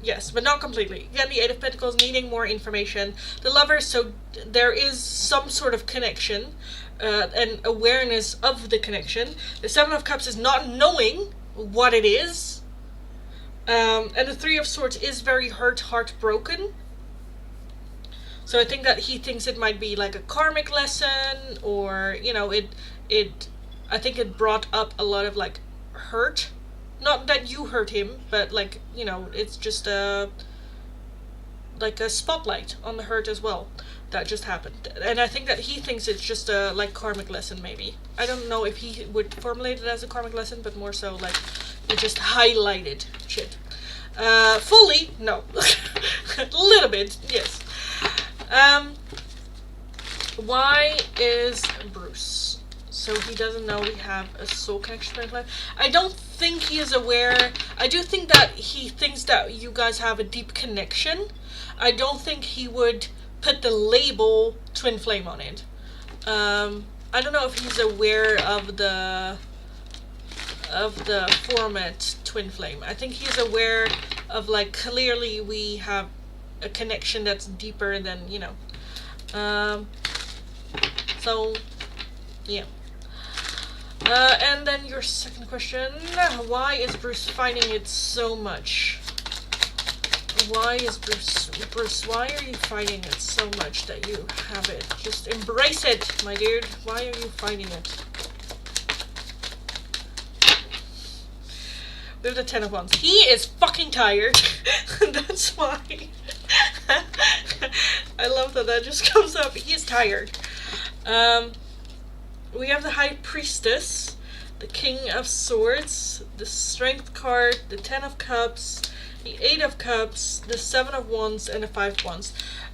Yes, but not completely. Again, the 8 of Pentacles needing more information. The Lovers, so there is some sort of connection and awareness of the connection. The 7 of Cups is not knowing what it is. And the 3 of Swords is very heartbroken. So I think that he thinks it might be like a karmic lesson, or, you know, I think it brought up a lot of like hurt. Not that you hurt him, but like, you know, it's just like a spotlight on the hurt as well that just happened. And I think that he thinks it's just a like karmic lesson, maybe. I don't know if he would formulate it as a karmic lesson, but more so like it just highlighted shit. Fully, no. A little bit, yes. Why is Bruce? So he doesn't know we have a soul connection in life. I don't think he is aware. I do think that he thinks that you guys have a deep connection. I don't think he would put the label twin flame on it. I don't know if he's aware of the format twin flame. I think he's aware of like clearly we have a connection that's deeper than, you know. So yeah. And then your second question, why is Bruce fighting it so much? Why is Bruce, why are you fighting it so much that you have it? Just embrace it, my dude. Why are you fighting it? We have the 10 of Wands. He is fucking tired. That's why. I love that just comes up. He is tired. We have the High Priestess, the King of Swords, the Strength card, the 10 of Cups, the 8 of Cups, the 7 of Wands, and the 5 of Wands.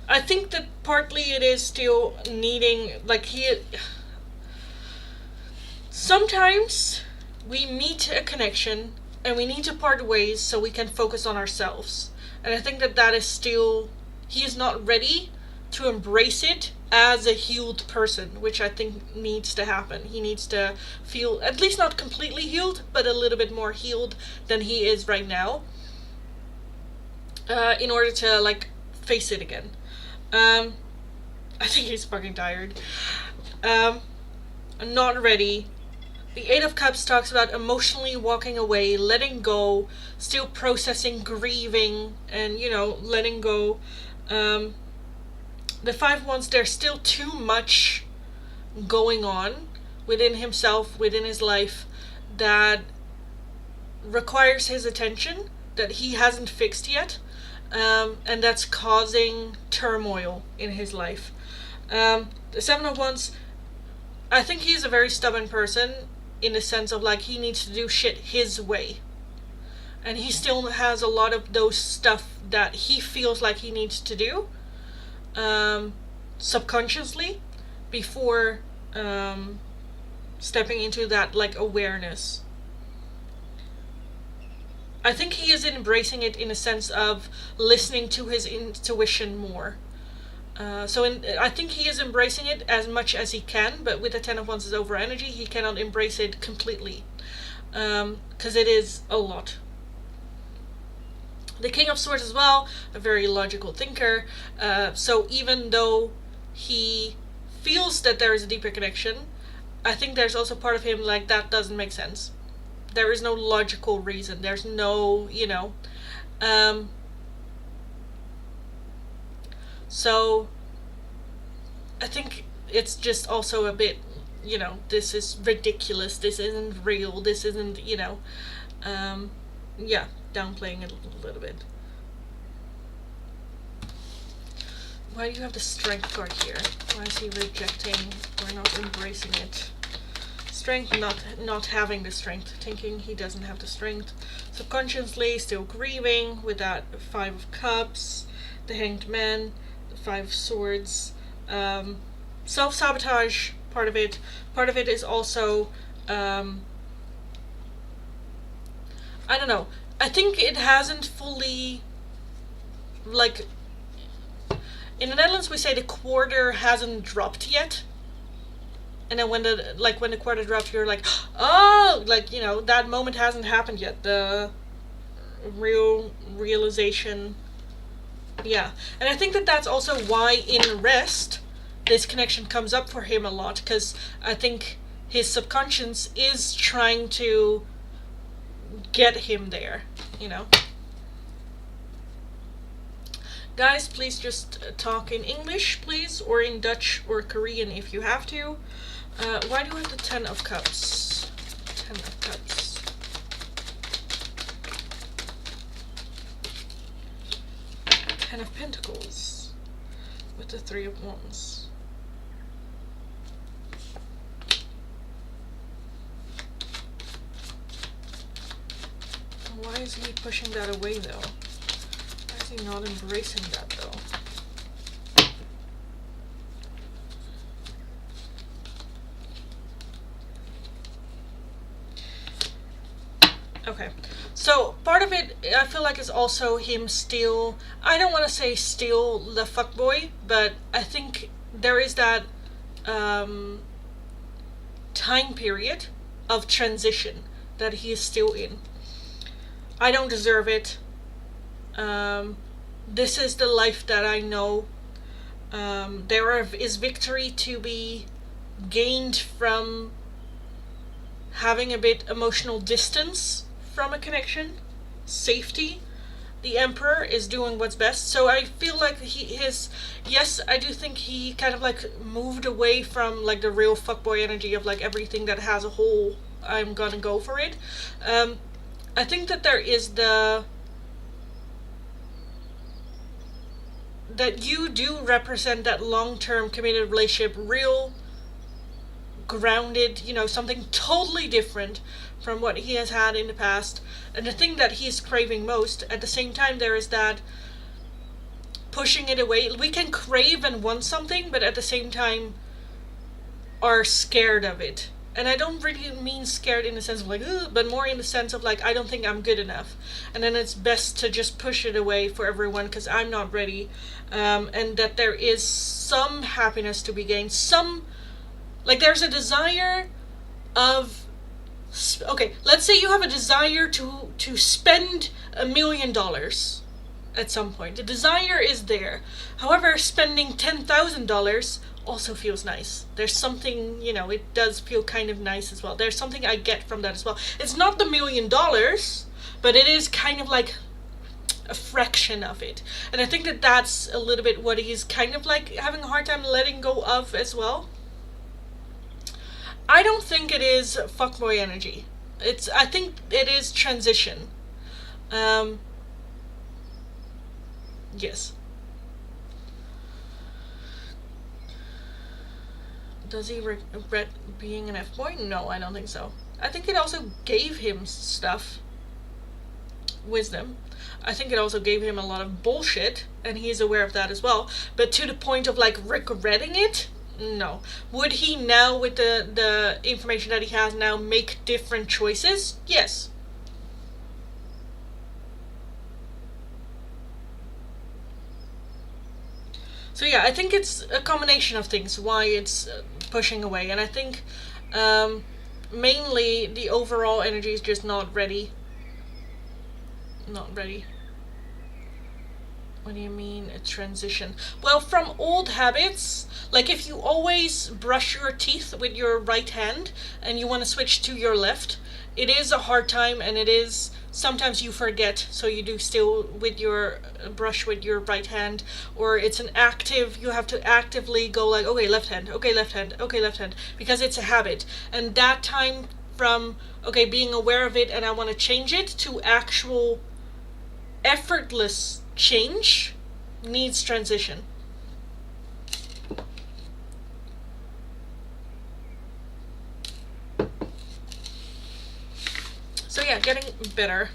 I think that partly it is still needing, like, sometimes we meet a connection and we need to part ways so we can focus on ourselves. And I think that is still, he is not ready to embrace it as a healed person, which I think needs to happen. He needs to feel, at least not completely healed, but a little bit more healed than he is right now, in order to, like, face it again. I think he's fucking tired. Not ready The Eight of Cups talks about emotionally walking away, letting go, still processing, grieving, and, you know, letting go. The Five of Wands, there's still too much going on within himself, within his life, that requires his attention, that he hasn't fixed yet, and that's causing turmoil in his life. The Seven of Wands, I think he's a very stubborn person, in the sense of like he needs to do shit his way, and he still has a lot of those stuff that he feels like he needs to do subconsciously before stepping into that like awareness. I think he is embracing it in a sense of listening to his intuition more. I think he is embracing it as much as he can, but with the Ten of Wands' over energy, he cannot embrace it completely, because it is a lot. The King of Swords as well, a very logical thinker, so even though he feels that there is a deeper connection, I think there's also part of him like, that doesn't make sense. There is no logical reason, there's no, you know, so I think it's just also a bit, you know, this is ridiculous, this isn't real, this isn't, you know, yeah, downplaying it a little bit. Why do you have the Strength card here? Why is he rejecting or not embracing it? Strength, not having the strength, thinking he doesn't have the strength. Subconsciously still grieving with that Five of Cups, the Hanged Man, the Five of Swords. Self-sabotage, part of it. Part of it is also, I don't know. I think it hasn't fully, like, in the Netherlands we say the quarter hasn't dropped yet. And then when the quarter dropped, you're like, oh, like, you know, that moment hasn't happened yet. The realization. Yeah. And I think that that's also why in Rest, this connection comes up for him a lot. Because I think his subconscious is trying to get him there, you know. Guys, please just talk in English, please. Or in Dutch or Korean if you have to. Why do we have the Ten of Cups? Ten of Cups. Ten of Pentacles. With the Three of Wands. Why is he pushing that away though? Why is he not embracing that though? Okay, so part of it I feel like is also him still, I don't want to say still the fuckboy, but I think there is that time period of transition that he is still in. I don't deserve it. This is the life that I know. There is victory to be gained from having a bit emotional distance from a connection, safety. The Emperor is doing what's best. So I feel like yes, I do think he kind of like moved away from like the real fuckboy energy of like everything that has a hole, I'm gonna go for it. I think that there is that you do represent that long-term committed relationship, real, grounded, you know, something totally different from what he has had in the past, and the thing that he's craving most. At the same time, there is that pushing it away. We can crave and want something, but at the same time are scared of it. And I don't really mean scared in the sense of like, ugh, but more in the sense of like, I don't think I'm good enough. And then it's best to just push it away for everyone because I'm not ready. And that there is some happiness to be gained. Like there's a desire of, okay, let's say you have a desire to spend $1 million at some point. The desire is there. However, spending $10,000 also feels nice. There's something, you know, it does feel kind of nice as well. There's something I get from that as well. It's not the $1 million, but it is kind of like a fraction of it. And I think that that's a little bit what he's kind of like having a hard time letting go of as well. I don't think it is fuckboy energy. I think it is transition. Yes. Does he regret being an F-boy? No, I don't think so. I think it also gave him stuff. Wisdom. I think it also gave him a lot of bullshit, and he's aware of that as well. But to the point of like regretting it? No. Would he now, with the information that he has now, make different choices? Yes. So yeah, I think it's a combination of things why it's pushing away, and I think mainly the overall energy is just not ready. Not ready. What do you mean a transition? Well, from old habits, like if you always brush your teeth with your right hand and you want to switch to your left, it is a hard time, and it is sometimes you forget, so you do still with your brush with your right hand, or it's an active, you have to actively go like, okay, left hand, okay, left hand, okay, left hand, because it's a habit. And that time from, okay, being aware of it and I want to change it to actual effortless change needs transition. So yeah, getting better,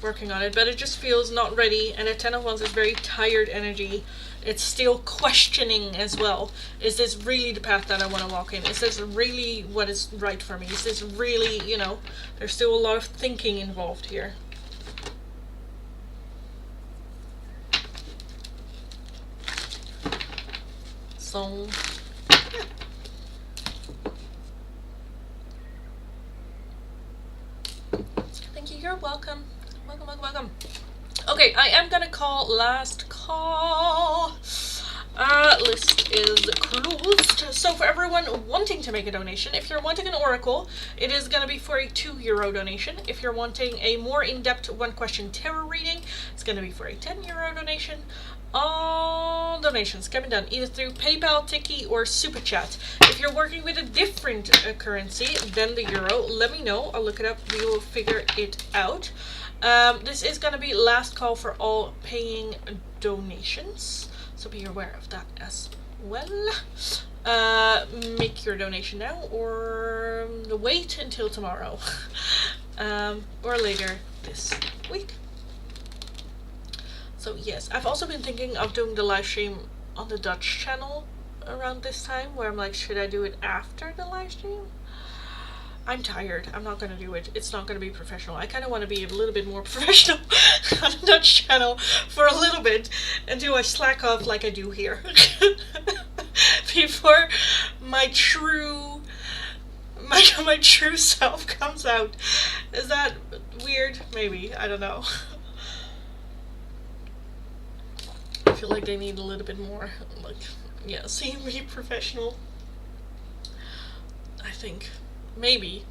working on it, but it just feels not ready. And a 10 of Wands is very tired energy. It's still questioning as well. Is this really the path that I want to walk in? Is this really what is right for me? Is this really, you know, there's still a lot of thinking involved here. So yeah. Thank you, you're welcome. Welcome, welcome, welcome. Okay, I am gonna call last call. List is closed. So for everyone wanting to make a donation, if you're wanting an oracle, it is gonna be for a €2 donation. If you're wanting a more in-depth one-question tarot reading, it's gonna be for a €10 donation. All donations can be done either through PayPal, Tiki, or Super Chat. If you're working with a different currency than the euro, let me know. I'll look it up. We will figure it out. This is going to be last call for all paying donations, so be aware of that as well. Make your donation now, or wait until tomorrow, or later this week. So yes, I've also been thinking of doing the live stream on the Dutch channel around this time, where I'm like, should I do it after the live stream? I'm tired. I'm not going to do it. It's not going to be professional. I kind of want to be a little bit more professional on the Dutch channel for a little bit until I slack off like I do here. Before my true self comes out. Is that weird? Maybe. I don't know. I feel like they need a little bit more, like, yeah, seeing me professional. I think. Maybe.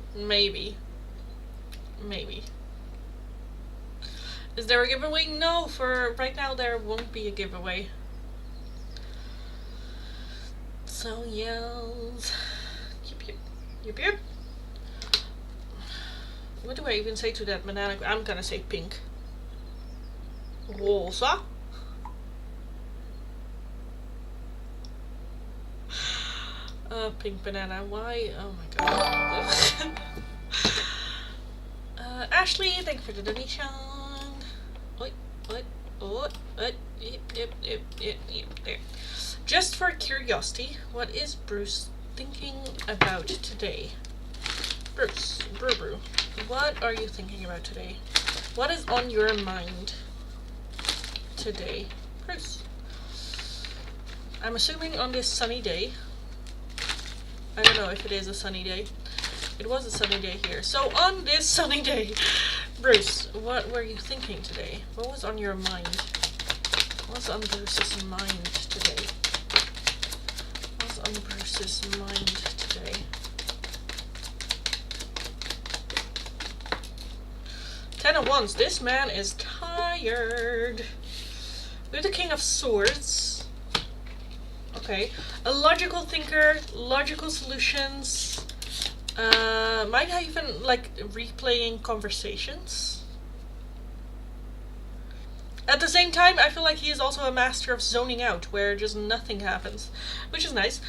Is there a giveaway? No, for right now there won't be a giveaway. So, yes. Yep. What do I even say to that banana? I'm gonna say pink. Rosa. Pink banana, why? Oh my god. Ashley, thank you for the donation. Yep, there. Just for curiosity, what is Bruce thinking about today? Bruce, Brew, what are you thinking about today? What is on your mind today? Bruce. I'm assuming on this sunny day. I don't know if it is a sunny day. It was a sunny day here. So on this sunny day, Bruce, what were you thinking today? What was on your mind? What's on Bruce's mind today? on Bruce's mind today? 10 of Wands. This man is tired. We have the King of Swords. Okay. A logical thinker, logical solutions. Might I even like replaying conversations? At the same time, I feel like he is also a master of zoning out, where just nothing happens, which is nice.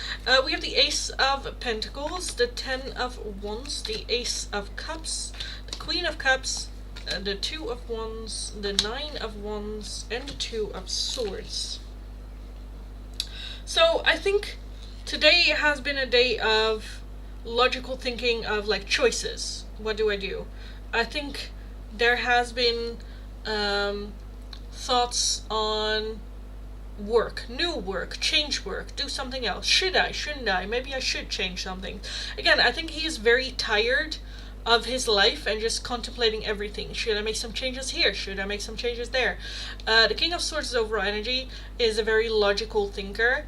We have the Ace of Pentacles, the 10 of Wands, the Ace of Cups, the Queen of Cups, the 2 of Wands, the 9 of Wands, and the 2 of Swords. So I think today has been a day of logical thinking, of like choices. What do I do? I think there has been thoughts on work, new work, change work, do something else. Should I? Shouldn't I? Maybe I should change something. Again, I think he is very tired of his life and just contemplating everything. Should I make some changes here? Should I make some changes there? The King of Swords' overall energy is a very logical thinker.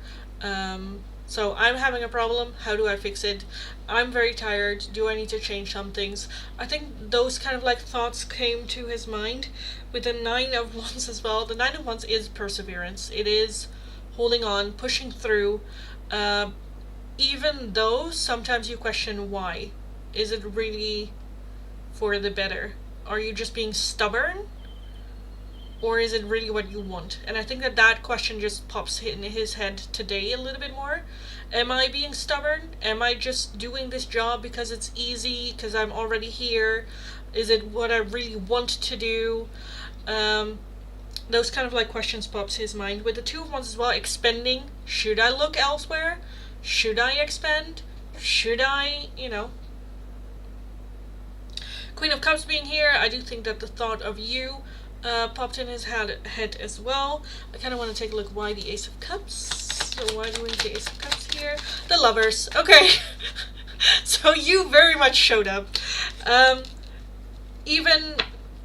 So I'm having a problem. How do I fix it? I'm very tired. Do I need to change some things? I think those kind of like thoughts came to his mind with the 9 of Wands as well. The 9 of Wands is perseverance. It is holding on, pushing through, even though sometimes you question why. Is it really for the better? Are you just being stubborn? Or is it really what you want? And I think that question just pops in his head today a little bit more. Am I being stubborn? Am I just doing this job because it's easy, because I'm already here? Is it what I really want to do? Those kind of like questions pops his mind. With the 2 of Wands as well, expanding. Should I look elsewhere? Should I expand? Should I, Queen of Cups being here, I do think that the thought of you popped in his head as well. I kind of want to take a look why the Ace of Cups. So why do we need the Ace of Cups here? The Lovers. Okay. So you very much showed up. Even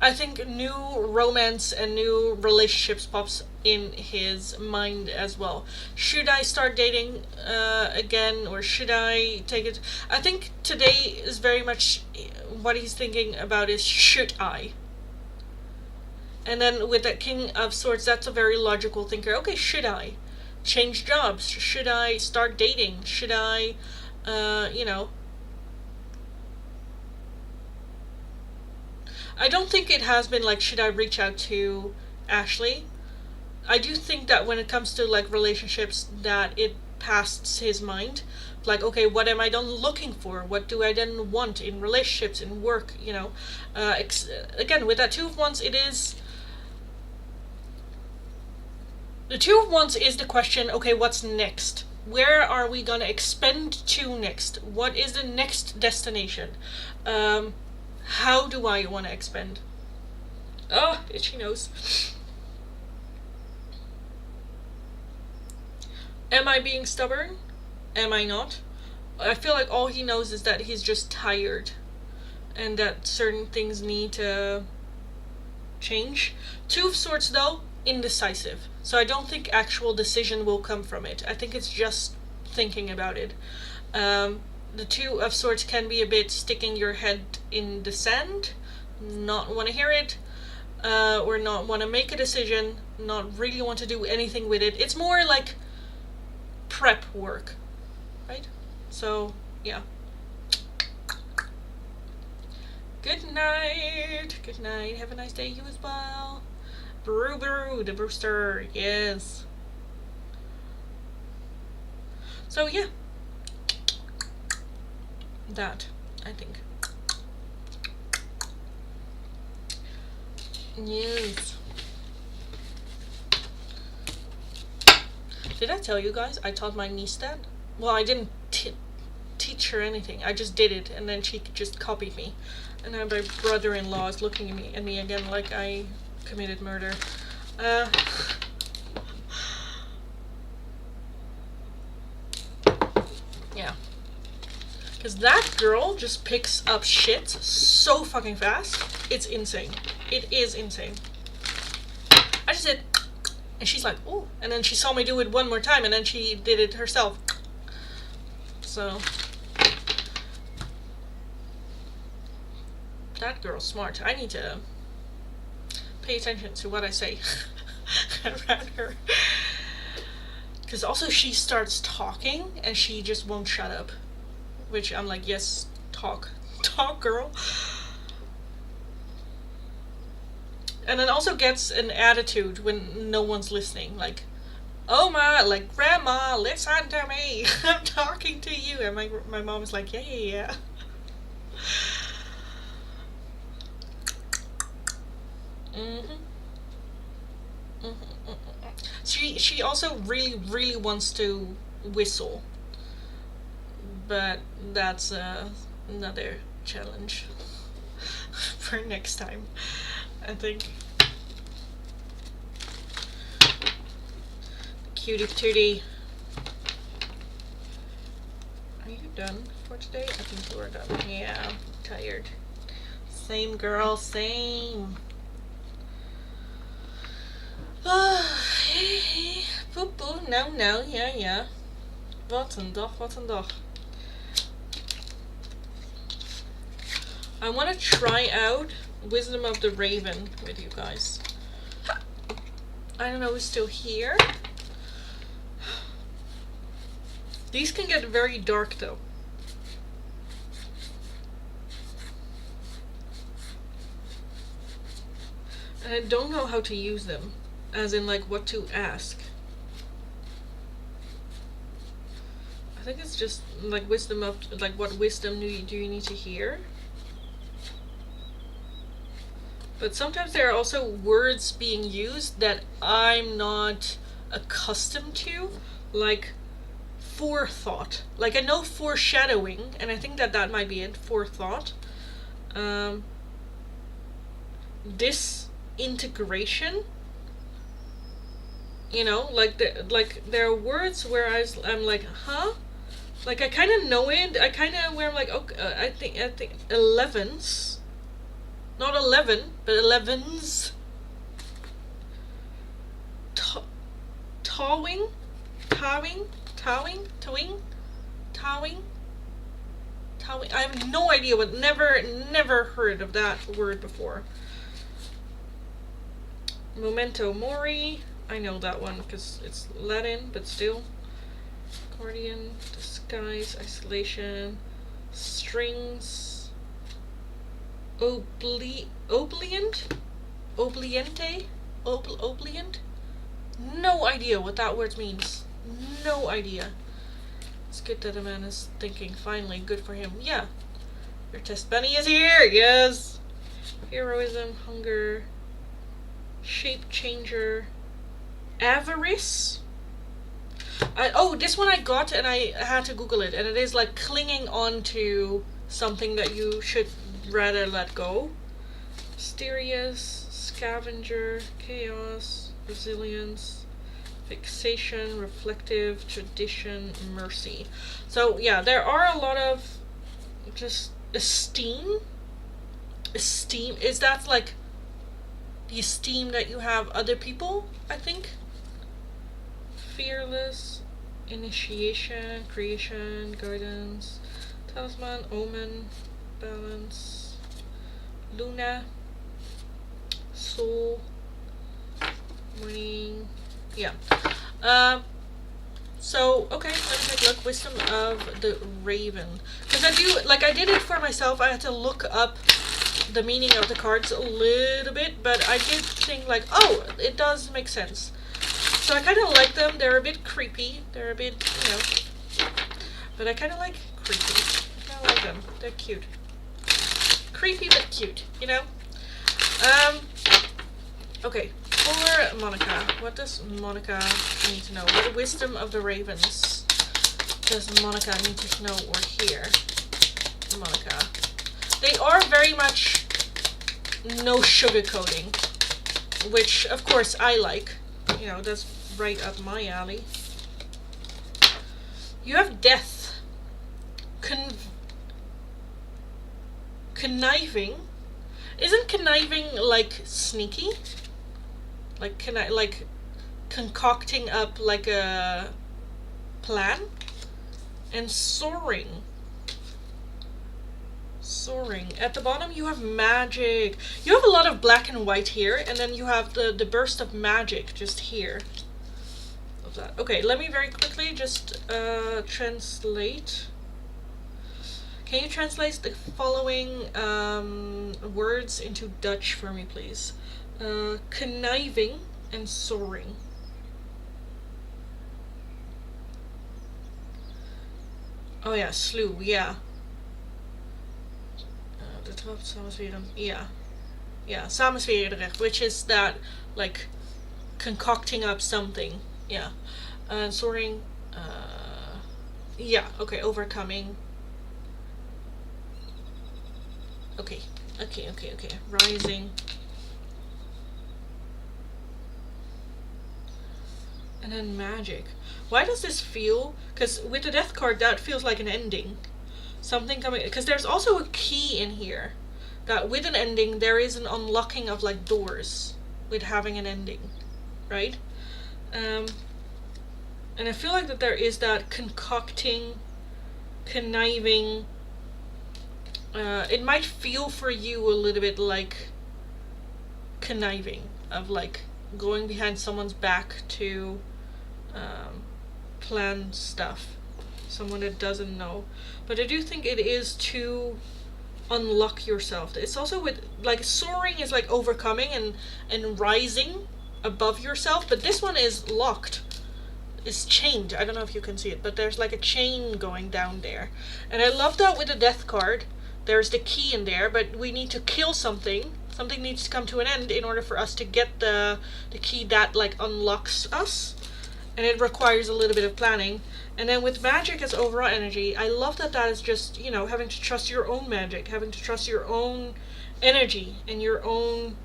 I think new romance and new relationships pops in his mind as well. Should I start dating again, or should I take it? I think today is very much what he's thinking about is, should I? And then with that King of Swords, that's a very logical thinker. Okay, should I change jobs? Should I start dating? Should I, I don't think it has been like, should I reach out to Ashley? I do think that when it comes to like relationships, that it passed his mind. Like, okay, what am I then looking for? What do I then want in relationships, in work, Again, with that 2 of Wands, it is... The 2 of Wands is the question, okay, what's next? Where are we gonna expand to next? What is the next destination? How do I want to expand? Oh, itchy nose. Am I being stubborn? Am I not? I feel like all he knows is that he's just tired, and that certain things need to change. 2 of Swords, though, indecisive. So I don't think actual decision will come from it. I think it's just thinking about it. The 2 of Swords can be a bit sticking your head in the sand, not want to hear it, or not want to make a decision, not really want to do anything with it. It's more like prep work, right? So, yeah. Good night. Good night. Have a nice day, you as well. Brew, the Brewster, yes. So, yeah. That, I think. Yes. Did I tell you guys I taught my niece that? Well, I didn't teach her anything. I just did it, and then she just copied me. And now my brother-in-law is looking at me again like I committed murder. Yeah. Because that girl just picks up shit so fucking fast. It's insane. It is insane. I just did, and she's like, ooh. And then she saw me do it one more time, and then she did it herself. so that girl's smart. I need to pay attention to what I say around her. Because also she starts talking and she just won't shut up. Which I'm like, yes, talk. Talk, girl. And then also gets an attitude when no one's listening. Like, oh my, like, grandma, listen to me. I'm talking to you. And my mom is like, yeah. She also really wants to whistle, but that's another challenge for next time, I think. Cutie tootie. Are you done for today? I think you are done. Yeah, I'm tired. Same girl, same. Poep, nou, ja. Wat een dag. I want to try out Wisdom of the Raven with you guys. I don't know who's still here. These can get very dark though. And I don't know how to use them. As in, like, what to ask. I think it's just, like, wisdom of, like, what wisdom do you need to hear? But sometimes there are also words being used that I'm not accustomed to. Like, forethought. Like, I know foreshadowing, and I think that might be it, forethought. Disintegration. You know, like there are words where I'm like, huh? Like I kind of know it. I kind of where I'm like, okay, I think 11s, not 11, but 11s. Towing. I have no idea what. Never heard of that word before. Memento mori. I know that one because it's Latin, but still. Accordion, disguise, isolation, strings, obliente? No idea what that word means. No idea. It's good that a man is thinking, finally, good for him. Yeah. Your test bunny is here, yes! Heroism, hunger, shape changer, avarice. This one I got and I had to Google it, and it is like clinging on to something that you should rather let go. Mysterious, scavenger, chaos, resilience, fixation, reflective, tradition, mercy. So yeah, there are a lot of just esteem. Is that like the esteem that you have other people, I think? Fearless, initiation, creation, guidance, talisman, omen, balance, Luna, soul, morning. Yeah. So okay, let me take a look. Wisdom of the Raven. Because I did it for myself. I had to look up the meaning of the cards a little bit, but I did think like, oh, it does make sense. So I kind of like them. They're a bit creepy. They're a bit, but I kind of like creepy. I kind of like them. They're cute. Creepy but cute, Okay, for Monica. What does Monica need to know? What wisdom of the Ravens does Monica need to know or hear? Monica. They are very much no sugarcoating, which of course I like. That's right up my alley. You have death. Conniving. Isn't conniving like sneaky? Like concocting up like a plan? and soaring. Soaring. At the bottom you have magic. You have a lot of black and white here, and then you have the burst of magic just here. Of that. Okay, let me very quickly just translate. Can you translate the following words into Dutch for me, please? Conniving and soaring. Oh yeah, slew, yeah. Yeah, samensweren, which is that, like, concocting up something. Yeah. And soaring, yeah, okay, overcoming. Okay. Rising. And then magic. Why does this feel... Because with the death card, that feels like an ending. Something coming... Because there's also a key in here. That with an ending, there is an unlocking of, like, doors. With having an ending. Right? And I feel like that there is that concocting, conniving... it might feel for you a little bit like conniving, of like going behind someone's back to plan stuff, someone that doesn't know. But I do think it is to unlock yourself. It's also with, like, soaring is like overcoming and rising above yourself, but this one is locked. It's chained. I don't know if you can see it, but there's like a chain going down there. And I love that with the death card. There's the key in there, but we need to kill something. Something needs to come to an end in order for us to get the key that, like, unlocks us. And it requires a little bit of planning. And then with magic as overall energy, I love that that is just, you know, having to trust your own magic, having to trust your own energy and your own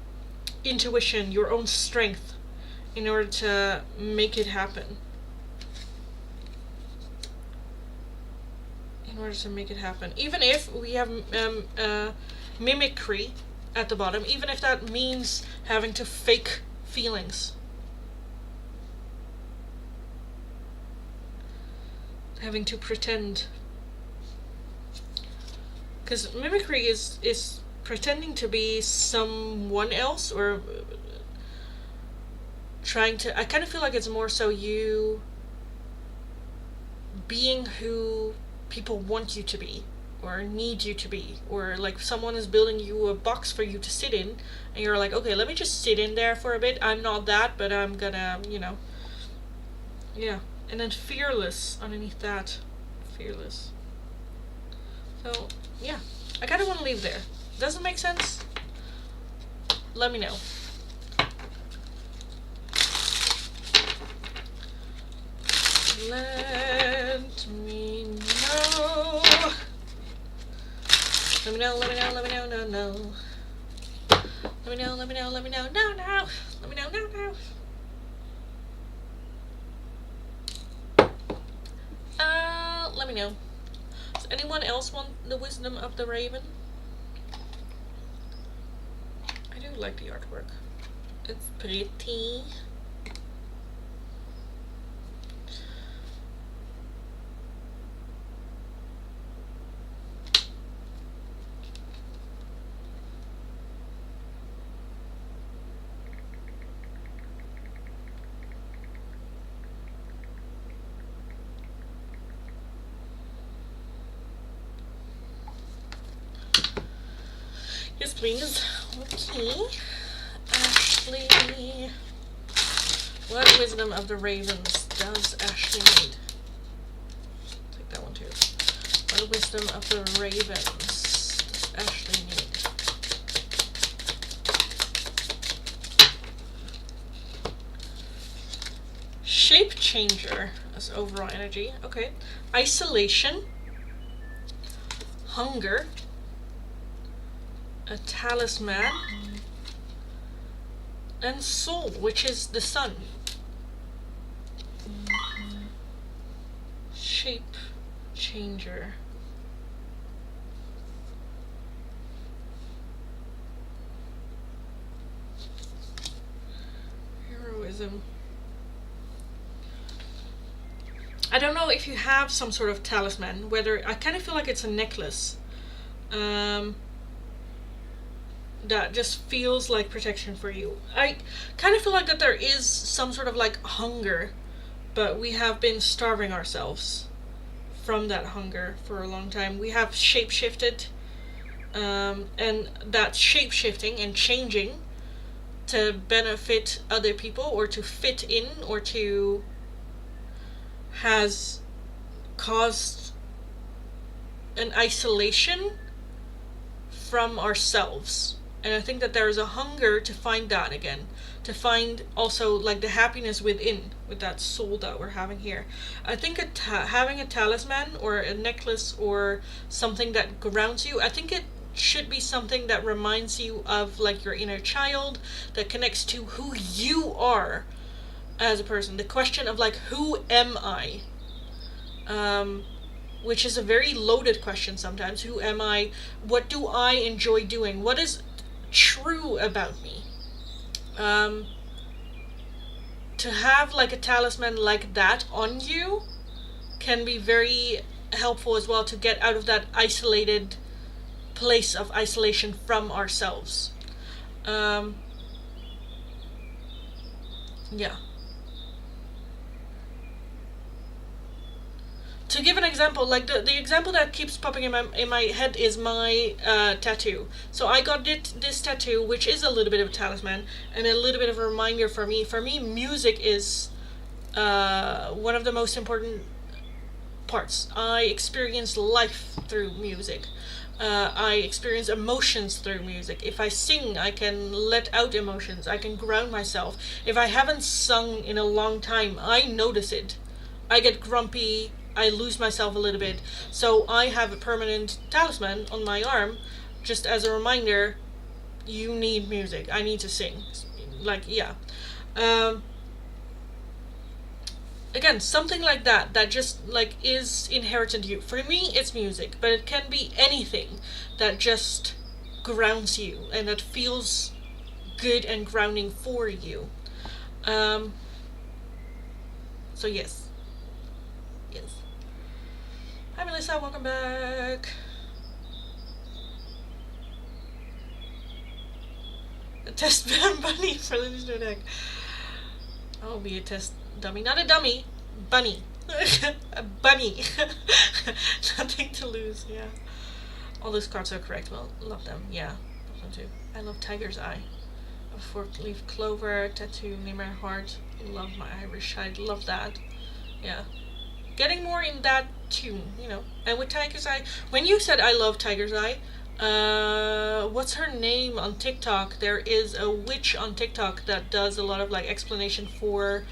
intuition, your own strength in order to make it happen. Even if we have mimicry at the bottom, even if that means having to fake feelings, having to pretend, because mimicry is pretending to be someone else, or trying to... I kind of feel like it's more so you being who people want you to be, or need you to be, or like someone is building you a box for you to sit in, and you're like, okay, let me just sit in there for a bit. I'm not that, but I'm gonna, you know. Yeah. And then fearless underneath that. Fearless. So, yeah. I kind of want to leave there. Doesn't make sense? Let me know. Let me know. Let me know, no. Let me know, no. Let me know, no. Let me know, no. Let me know. Does anyone else want the wisdom of the raven? I do like the artwork. It's pretty. Yes, please. Okay. Ashley. What wisdom of the ravens does Ashley need? Take that one too. What wisdom of the ravens does Ashley need? Shape changer as overall energy. Okay. Isolation. Hunger. A talisman, and soul, which is the sun. Shape changer. Heroism. I don't know if you have some sort of talisman, whether, I kind of feel like it's a necklace. That just feels like protection for you. I kind of feel like that there is some sort of like hunger, but we have been starving ourselves from that hunger for a long time. We have shape-shifted, and that shape-shifting and changing to benefit other people or to fit in or to has caused an isolation from ourselves. And I think that there is a hunger to find that again, to find also like the happiness within, with that soul that we're having here. I think having a talisman or a necklace or something that grounds you, I think it should be something that reminds you of like your inner child, that connects to who you are as a person. The question of like, who am I? Which is a very loaded question sometimes. Who am I? What do I enjoy doing? What is true about me? To have like a talisman like that on you can be very helpful as well, to get out of that isolated place of isolation from ourselves. Yeah. To give an example, like the example that keeps popping in my head is my tattoo. So I got this tattoo, which is a little bit of a talisman and a little bit of a reminder for me. For me, music is one of the most important parts. I experience life through music. I experience emotions through music. If I sing, I can let out emotions. I can ground myself. If I haven't sung in a long time, I notice it. I get grumpy. I lose myself a little bit. So I have a permanent talisman on my arm, just as a reminder, you need music. I need to sing. Like, yeah. Again, something like that, that just like is inherent in you. For me, it's music, but it can be anything that just grounds you and that feels good and grounding for you. So yes. Yes. Hi Melissa, welcome back. A test bunny for the new deck. I'll be a test dummy. Not a dummy, bunny. A bunny. Nothing to lose, yeah. All those cards are correct. Well, love them, yeah. Love them too. I love Tiger's Eye. A fork-leaf clover, tattoo near my heart. Love my Irish side. Love that. Yeah. Getting more in that tune, you know. And with Tiger's Eye, when you said I love Tiger's Eye, what's her name on TikTok? There is a witch on TikTok that does a lot of like explanation for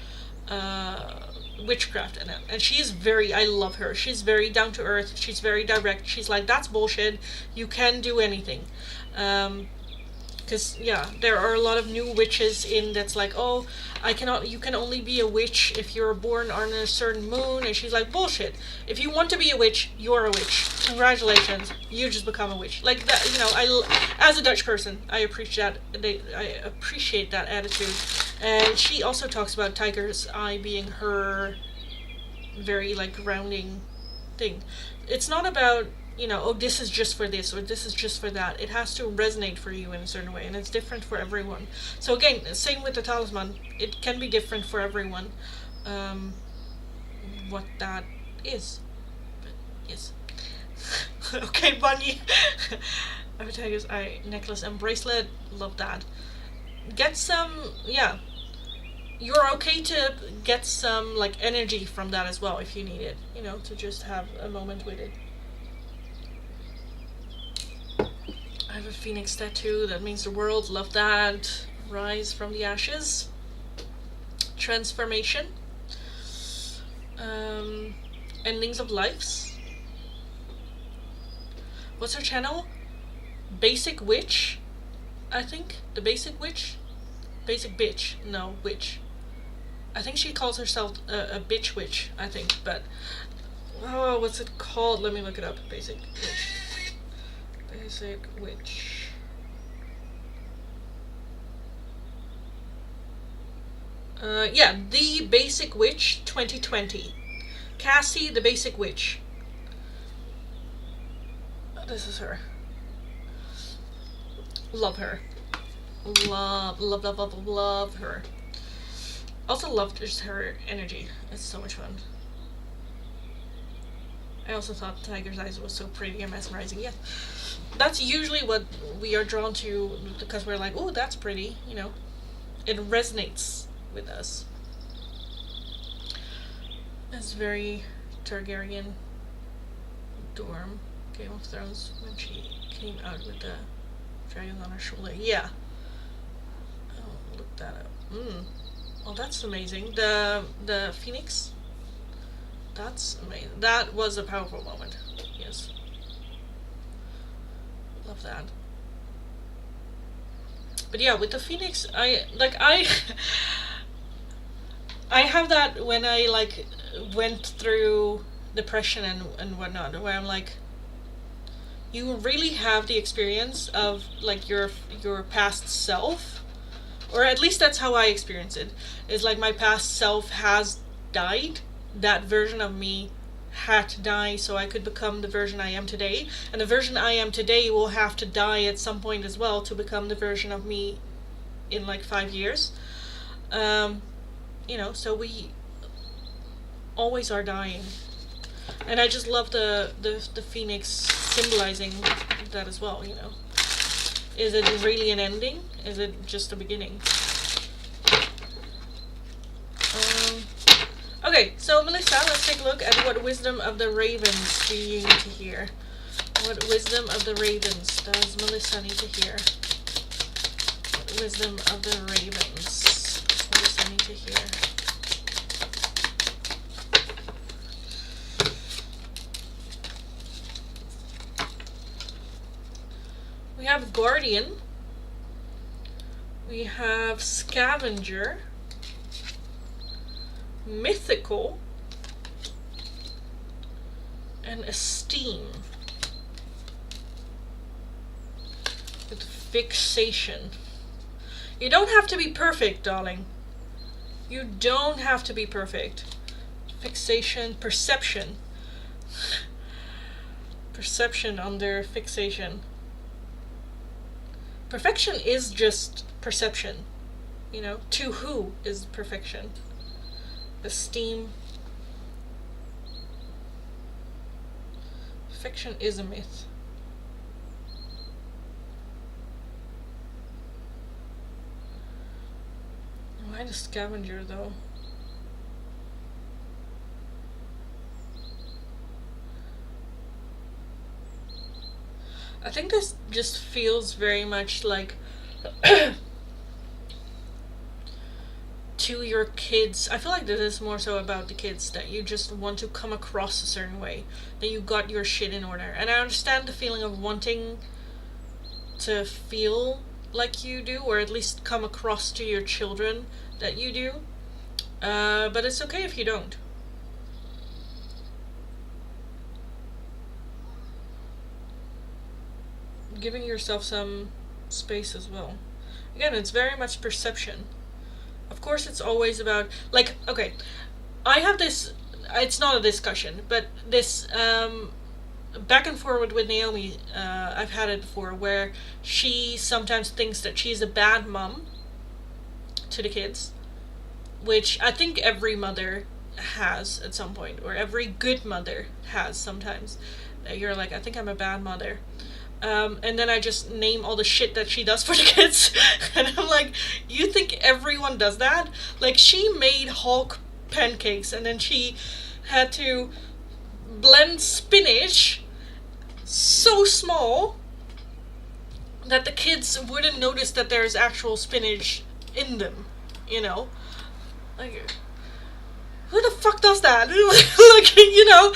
witchcraft, and she's very, I love her. She's very down to earth. She's very direct. She's like, that's bullshit. You can do anything. Because yeah, there are a lot of new witches in that's like, oh, you can only be a witch if you're born on a certain moon, and she's like, bullshit. If you want to be a witch, you're a witch. Congratulations, you just become a witch. Like that, you know. As a Dutch person, I appreciate that attitude. And she also talks about Tiger's Eye being her very like grounding thing. It's not about, you know, oh, this is just for this or this is just for that. It has to resonate for you in a certain way, and it's different for everyone. So again, same with the talisman. It can be different for everyone, what that is. But yes. Okay, bunny. I have a Tiger's Eye necklace and bracelet. Love that. Get some, yeah. You're okay to get some like energy from that as well if you need it, you know, to just have a moment with it. I have a phoenix tattoo. That means the world. Love that. Rise from the ashes. Transformation. Endings of lives. What's her channel? Basic Witch, I think. The Basic Witch? Basic Bitch. No, Witch. I think she calls herself a bitch witch, I think. But, oh, what's it called? Let me look it up. Basic Witch. Basic Witch. Yeah, The Basic Witch 2020. Cassie, the basic witch. This is her. Love her. Love her. Also loved just her energy. It's so much fun. I also thought Tiger's Eyes was so pretty and mesmerizing. Yeah, that's usually what we are drawn to, because we're like, oh, that's pretty, you know. It resonates with us. It's very Targaryen dorm, Game of Thrones, when she came out with the dragon on her shoulder. Yeah. Oh, look that up. Oh, that's amazing. The phoenix. That's amazing. That was a powerful moment. Yes. Love that. But yeah, with the phoenix, I I have that when I like went through depression and whatnot, where I'm like, you really have the experience of like your past self, or at least that's how I experience it. Is like my past self has died. That version of me had to die so I could become the version I am today, and the version I am today will have to die at some point as well to become the version of me in like 5 years. You know, so we always are dying, and I just love the phoenix symbolizing that as well. You know, is it really an ending? Is it just a beginning? Okay, so Melissa, let's take a look at what wisdom of the ravens do you need to hear. What wisdom of the ravens does Melissa need to hear? What wisdom of the ravens does Melissa need to hear? We have Guardian. We have Scavenger. Mythical. And Esteem. With Fixation. You don't have to be perfect, darling. You don't have to be perfect. Fixation. Perception. Perception under fixation. Perfection is just perception. You know, to who is perfection? Esteem. Fiction is a myth. Why the Scavenger though? I think this just feels very much like to your kids. I feel like this is more so about the kids, that you just want to come across a certain way, that you got your shit in order. And I understand the feeling of wanting to feel like you do, or at least come across to your children that you do. But it's okay if you don't. Giving yourself some space as well. Again, it's very much perception. Of course, it's always about, like, okay, I have this, it's not a discussion, but this back and forward with Naomi, I've had it before, where she sometimes thinks that she's a bad mom to the kids, which I think every mother has at some point, or every good mother has sometimes. You're like, I think I'm a bad mother. And then I just name all the shit that she does for the kids. And I'm like, you think everyone does that? Like, she made Hulk pancakes, and then she had to blend spinach so small that the kids wouldn't notice that there's actual spinach in them, you know? Like, who the fuck does that? Like, you know,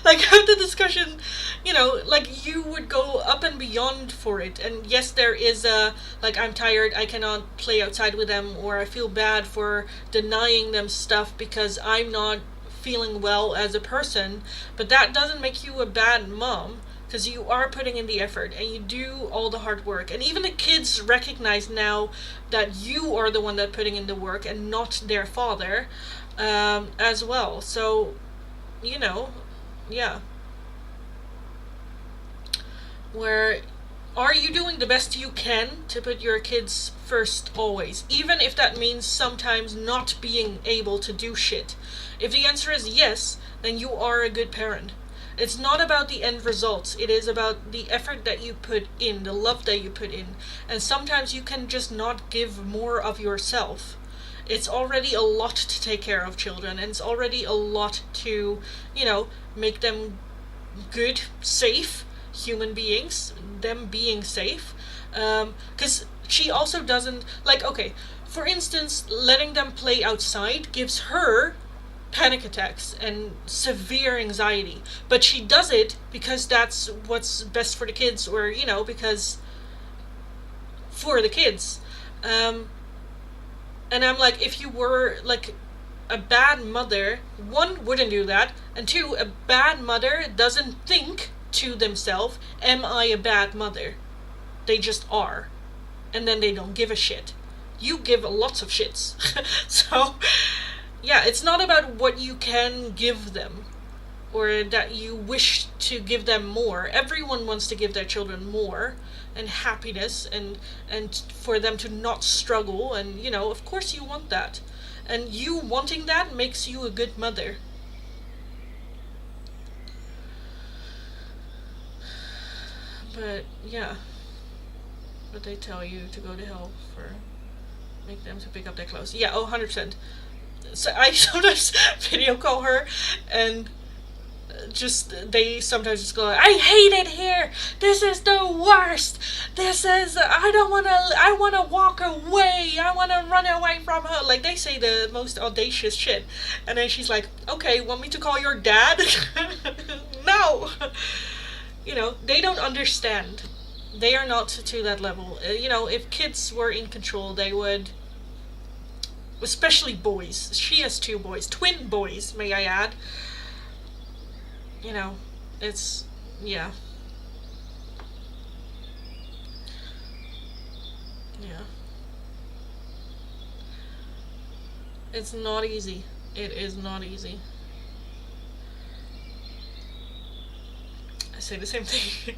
like, have the discussion, you know, like, you would go up and beyond for it. And yes, there is a, like, I'm tired, I cannot play outside with them, or I feel bad for denying them stuff because I'm not feeling well as a person. But that doesn't make you a bad mom, because you are putting in the effort and you do all the hard work. And even the kids recognize now that you are the one that putting in the work and not their father, as well. So you know, yeah, where are you doing the best you can to put your kids first always, even if that means sometimes not being able to do shit? If the answer is yes, then you are a good parent. It's not about the end results, it is about the effort that you put in, the love that you put in. And sometimes you can just not give more of yourself. It's already a lot to take care of children, and it's already a lot to, make them good, safe human beings, them being safe. Because she also doesn't, like, okay, for instance, letting them play outside gives her panic attacks and severe anxiety. But she does it because that's what's best for the kids, or, because for the kids. Um, and I'm like, if you were, like, a bad mother, one, wouldn't do that, and two, a bad mother doesn't think to themselves, am I a bad mother? They just are. And then they don't give a shit. You give lots of shits. So, yeah, it's not about what you can give them, or that you wish to give them more. Everyone wants to give their children more, and happiness, and for them to not struggle, and, of course you want that. And you wanting that makes you a good mother. But, yeah. But they tell you to go to hell for make them to pick up their clothes. Yeah, 100%. So I sometimes video call her, and they sometimes just go like, I hate it here, this is the worst, I wanna walk away, I wanna run away from her. Like, they say the most audacious shit, and then she's like, okay, want me to call your dad? No. They don't understand. They are not to that level. If kids were in control, they would, especially boys. She has two boys, twin boys, may I add. It's, yeah. Yeah. It's not easy. It is not easy. I say the same thing.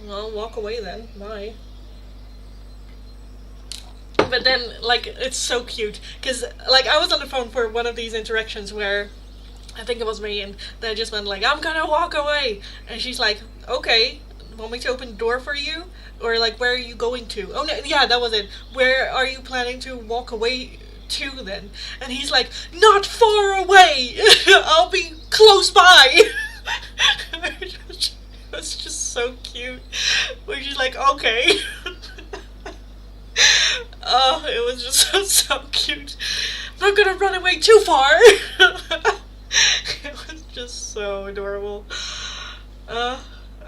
Well, walk away then. Bye. But then, like, it's so cute. Because, like, I was on the phone for one of these interactions where I think it was me, and they just went like, I'm gonna walk away. And she's like, okay, want me to open the door for you? Or, like, where are you going to? Oh, no, yeah, that was it. Where are you planning to walk away to then? And he's like, not far away. I'll be close by. It was just so cute. Where she's like, okay. Oh, it was just so cute. I'm not gonna run away too far. It was just so adorable. I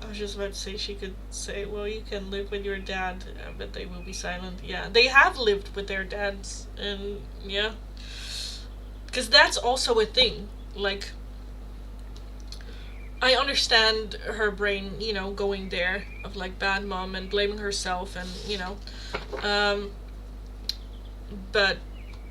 was just about to say she could say, well, you can live with your dad, but they will be silent. Yeah, they have lived with their dads, and yeah. Because that's also a thing. Like, I understand her brain, going there, of, like, bad mom and blaming herself, and, but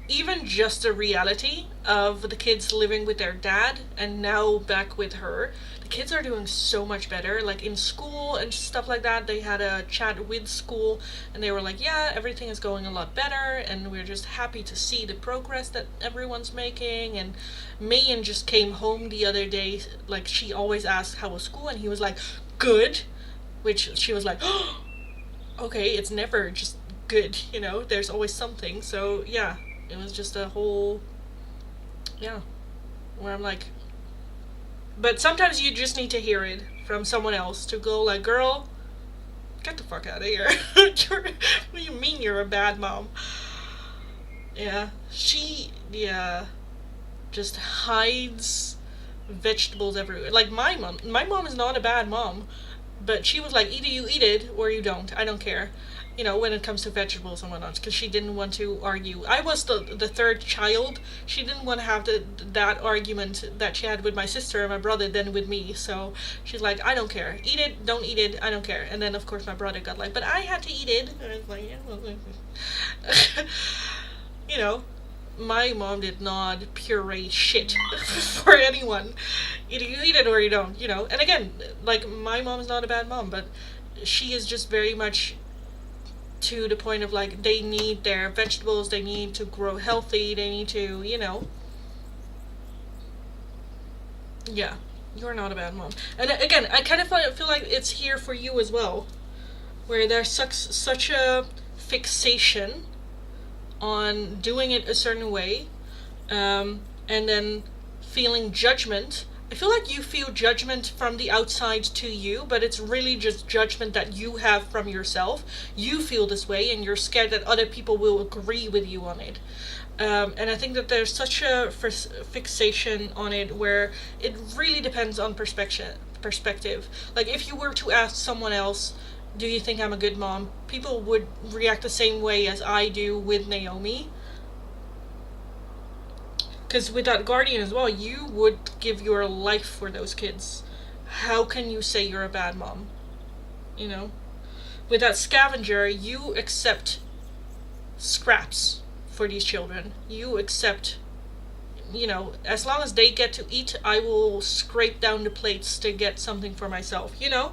even just the reality of the kids living with their dad and now back with her, the kids are doing so much better. Like, in school and stuff like that, they had a chat with school, and they were like, yeah, everything is going a lot better, and we're just happy to see the progress that everyone's making. And Mayan just came home the other day, like, she always asks how was school, and he was like, good, which she was like, oh, okay, it's never just good, there's always something. So yeah, it was just a whole, yeah, where I'm like, but sometimes you just need to hear it from someone else to go like, girl, get the fuck out of here. What do you mean you're a bad mom? Yeah, yeah, just hides vegetables everywhere. Like, my mom is not a bad mom, but she was like, either you eat it or you don't, I don't care, when it comes to vegetables and whatnot, because she didn't want to argue. I was the third child. She didn't want to have that argument that she had with my sister and my brother than with me. So she's like, I don't care. Eat it, don't eat it, I don't care. And then, of course, my brother got like, but I had to eat it. And I was like, yeah, well, my mom did not puree shit for anyone. Either you eat it or you don't, you know. And again, like, my mom is not a bad mom, but she is just very much to the point of, like, they need their vegetables, they need to grow healthy, they need to, you know. Yeah, you're not a bad mom. And again, I kind of feel like it's here for you as well, where there's such a fixation on doing it a certain way, and then feeling judgment. I feel like you feel judgment from the outside to you, but it's really just judgment that you have from yourself. You feel this way, and you're scared that other people will agree with you on it. And I think that there's such a fixation on it where it really depends on perspective. Like, if you were to ask someone else, do you think I'm a good mom? People would react the same way as I do with Naomi. Because with that guardian as well, you would give your life for those kids. How can you say you're a bad mom? You know? With that scavenger, you accept scraps for these children. You accept, you know, as long as they get to eat, I will scrape down the plates to get something for myself, you know?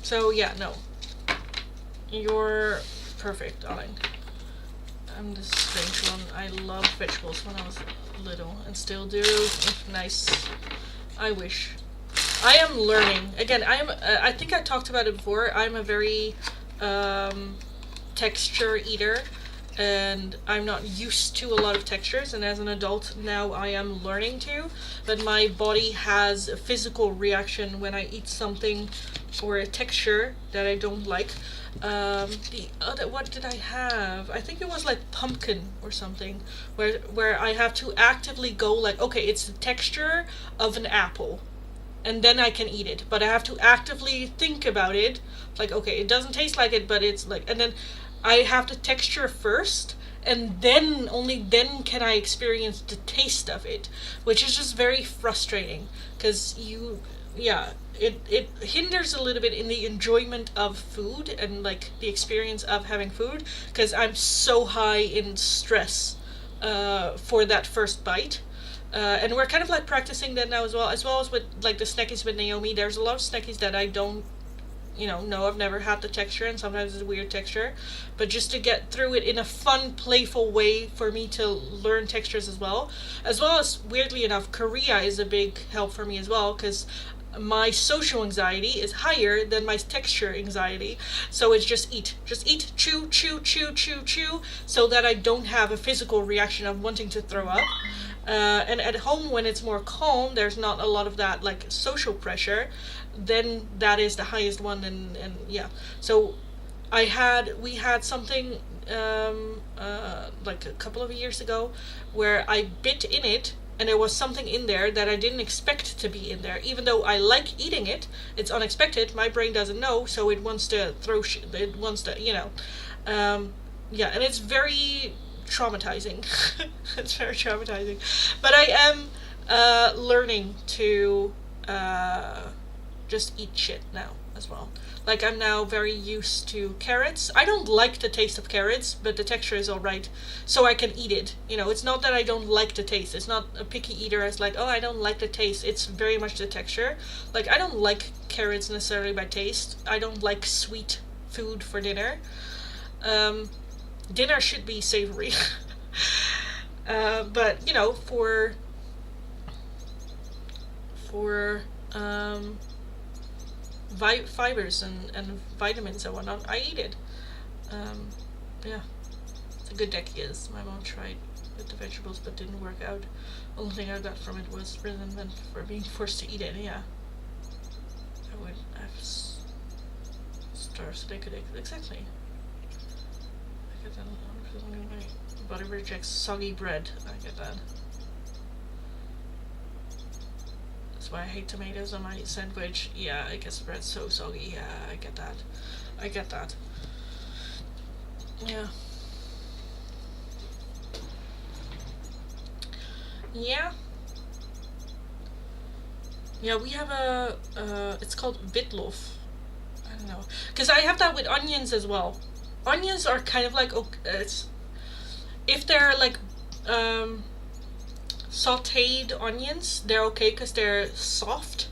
So, yeah, no. You're perfect, darling. I'm the strange one. I loved vegetables when I was little and still do. Nice. I wish. I am learning. Again, I think I talked about it before. I'm a very texture eater, and I'm not used to a lot of textures, and as an adult now I am learning to, but my body has a physical reaction when I eat something or a texture that I don't like. The other, what did I have? I think it was like pumpkin or something, where I have to actively go like, okay, it's the texture of an apple, and then I can eat it. But I have to actively think about it, like, okay, it doesn't taste like it, but it's like, and then I have the texture first, and then, only then can I experience the taste of it, which is just very frustrating, because it hinders a little bit in the enjoyment of food and, like, the experience of having food, because I'm so high in stress for that first bite. And we're kind of, like, practicing that now as well as with, like, the snackies with Naomi. There's a lot of snackies that I don't, no, I've never had the texture, and sometimes it's a weird texture. But just to get through it in a fun, playful way for me to learn textures as well. As well as, weirdly enough, Korea is a big help for me as well, because my social anxiety is higher than my texture anxiety. So it's just eat, chew, chew, chew, chew, chew, so that I don't have a physical reaction of wanting to throw up. And at home, when it's more calm, there's not a lot of that, like, social pressure, then that is the highest one. And yeah, so we had something like a couple of years ago where I bit in it, and there was something in there that I didn't expect to be in there. Even though I like eating it, it's unexpected. My brain doesn't know, so it wants to it wants to, yeah, and it's very traumatizing. It's very traumatizing. But I am learning to just eat shit now as well. Like, I'm now very used to carrots. I don't like the taste of carrots, but the texture is alright, so I can eat it. It's not that I don't like the taste. It's not a picky eater as like, oh, I don't like the taste. It's very much the texture. Like, I don't like carrots necessarily by taste. I don't like sweet food for dinner. Dinner should be savory. But, for fibers and vitamins and whatnot, I eat it. Yeah, it's a good deck is. My mom tried with the vegetables but didn't work out. Only thing I got from it was resentment for being forced to eat it. Yeah, I would have starved so they could exactly. I get that. My body rejects soggy bread. I get that. That's why I hate tomatoes on my sandwich. Yeah, I guess the bread's so soggy. Yeah, I get that. I get that. Yeah. Yeah. Yeah, we have it's called bitloaf. I don't know. Because I have that with onions as well. onions are kind of like, it's, if they're like sauteed onions, they're okay because they're soft.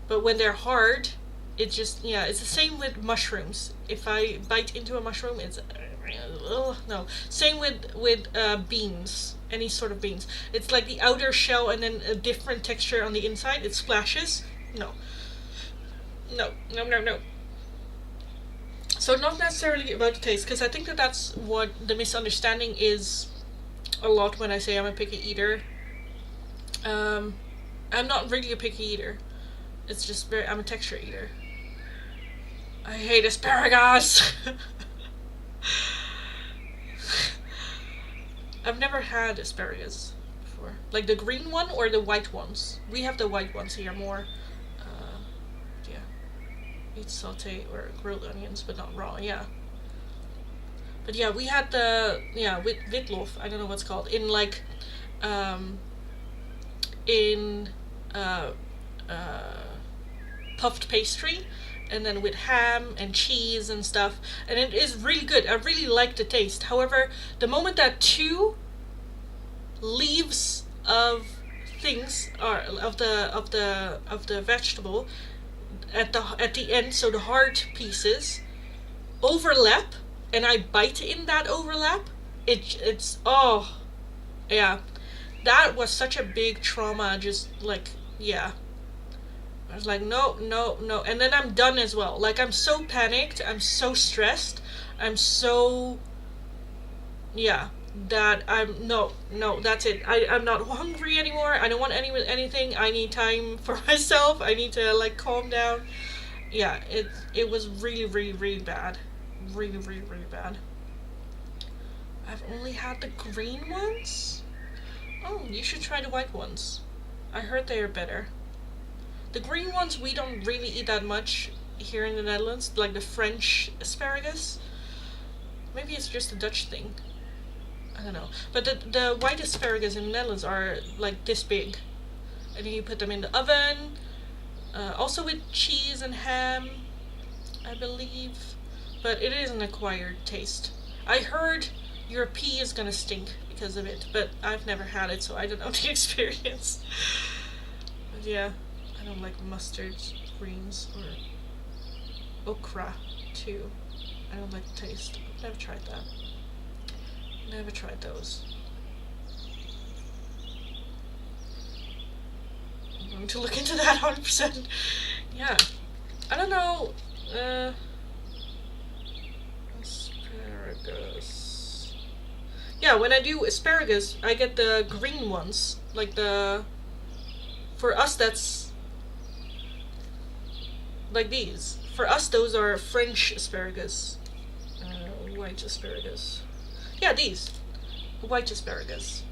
But when they're hard, it just, yeah, it's the same with mushrooms. If I bite into a mushroom, it's no. Same with beans, any sort of beans. It's like the outer shell and then a different texture on the inside. It splashes. No. No. So not necessarily about the taste, because I think that that's what the misunderstanding is a lot when I say I'm a picky eater. I'm not really a picky eater. It's just I'm a texture eater. I hate asparagus! I've never had asparagus before. Like the green one or the white ones. We have the white ones here more. Yeah. Eat saute or grilled onions, but not raw, yeah. But yeah, we had the, yeah, with witlof, I don't know what's called, in like, puffed pastry, and then with ham and cheese and stuff, and it is really good. I really like the taste. However, the moment that two leaves of things are of the vegetable at the end, so the hard pieces overlap, and I bite in that overlap, it's oh yeah, that was such a big trauma. Just like, yeah, I was like, no, and then I'm done as well. Like, I'm so panicked, I'm so stressed, I'm so, yeah, that no, that's it. I'm not hungry anymore. I don't want anything. I need time for myself. I need to like calm down. Yeah, it was really bad. Really bad. I've only had the green ones. Oh, you should try the white ones. I heard they are better. The green ones we don't really eat that much here in the Netherlands, like the French asparagus. Maybe it's just a Dutch thing. I don't know. But the white asparagus in the Netherlands are like this big. And then you put them in the oven. Also with cheese and ham, I believe. But it is an acquired taste. I heard your pee is gonna stink because of it, but I've never had it, so I don't know the experience. But yeah, I don't like mustard greens or okra too. I don't like the taste. I've never tried that. Never tried those. I'm going to look into that 100%. Yeah. I don't know. Asparagus. Yeah, when I do asparagus, I get the green ones. Like the... For us, that's... like these. For us, those are French asparagus. White asparagus. Yeah, these. White asparagus.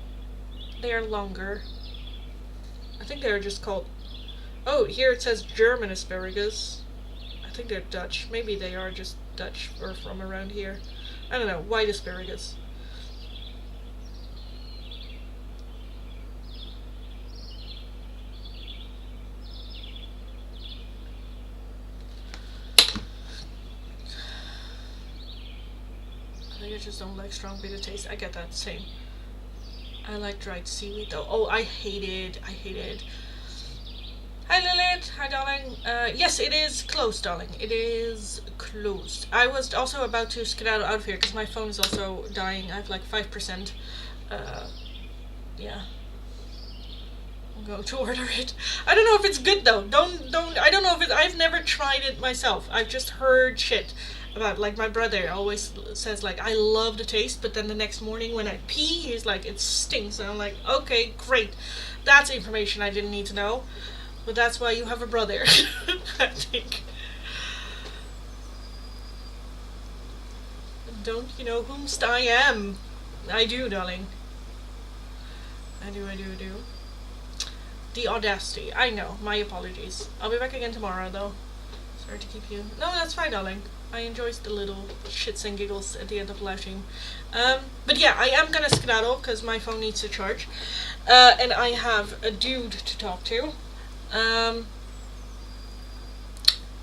They are longer. I think they're just called... Oh, here it says German asparagus. I think they're Dutch. Maybe they are just Dutch or from around here. I don't know. White asparagus. I just don't like strong bitter taste. I get that. Same. I like dried seaweed though. Oh, I hate it. Hi Lilith. Hi darling. Yes, it is closed, darling. It is closed. I was also about to skedaddle out of here because my phone is also dying. I have like 5%. Yeah. I'm going to order it. I don't know if it's good though. I don't know if I've never tried it myself. I've just heard shit about, like, my brother always says like, I love the taste, but then the next morning when I pee, he's like, it stinks, and I'm like, okay, great, that's information I didn't need to know, but that's why you have a brother. I think. Don't you know whomst I am? I do, darling. I do. The audacity. I know, my apologies. I'll be back again tomorrow though. Sorry to keep you. No, that's fine, darling. I enjoy the little shits and giggles at the end of the live stream. But yeah, I am gonna skedaddle because my phone needs to charge. And I have a dude to talk to.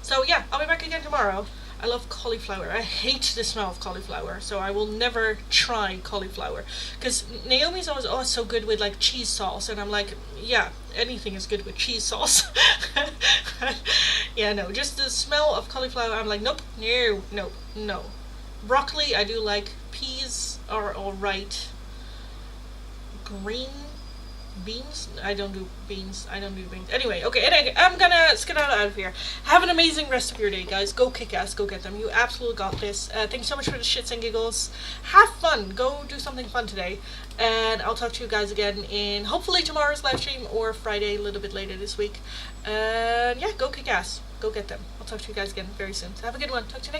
So yeah, I'll be back again tomorrow. I love cauliflower. I hate the smell of cauliflower, so I will never try cauliflower. Because Naomi's always, oh, it's so good with like cheese sauce, and I'm like, yeah, anything is good with cheese sauce. Yeah, no, just the smell of cauliflower, I'm like, nope, no, no, no. Broccoli, I do like. Peas are alright. Green beans? I don't do beans. Anyway, okay, I'm gonna skedaddle out of here. Have an amazing rest of your day, guys. Go kick ass. Go get them. You absolutely got this. Thanks so much for the shits and giggles. Have fun. Go do something fun today. And I'll talk to you guys again in hopefully tomorrow's live stream or Friday, a little bit later this week. And yeah, go kick ass. Go get them. I'll talk to you guys again very soon. So have a good one. Talk to you next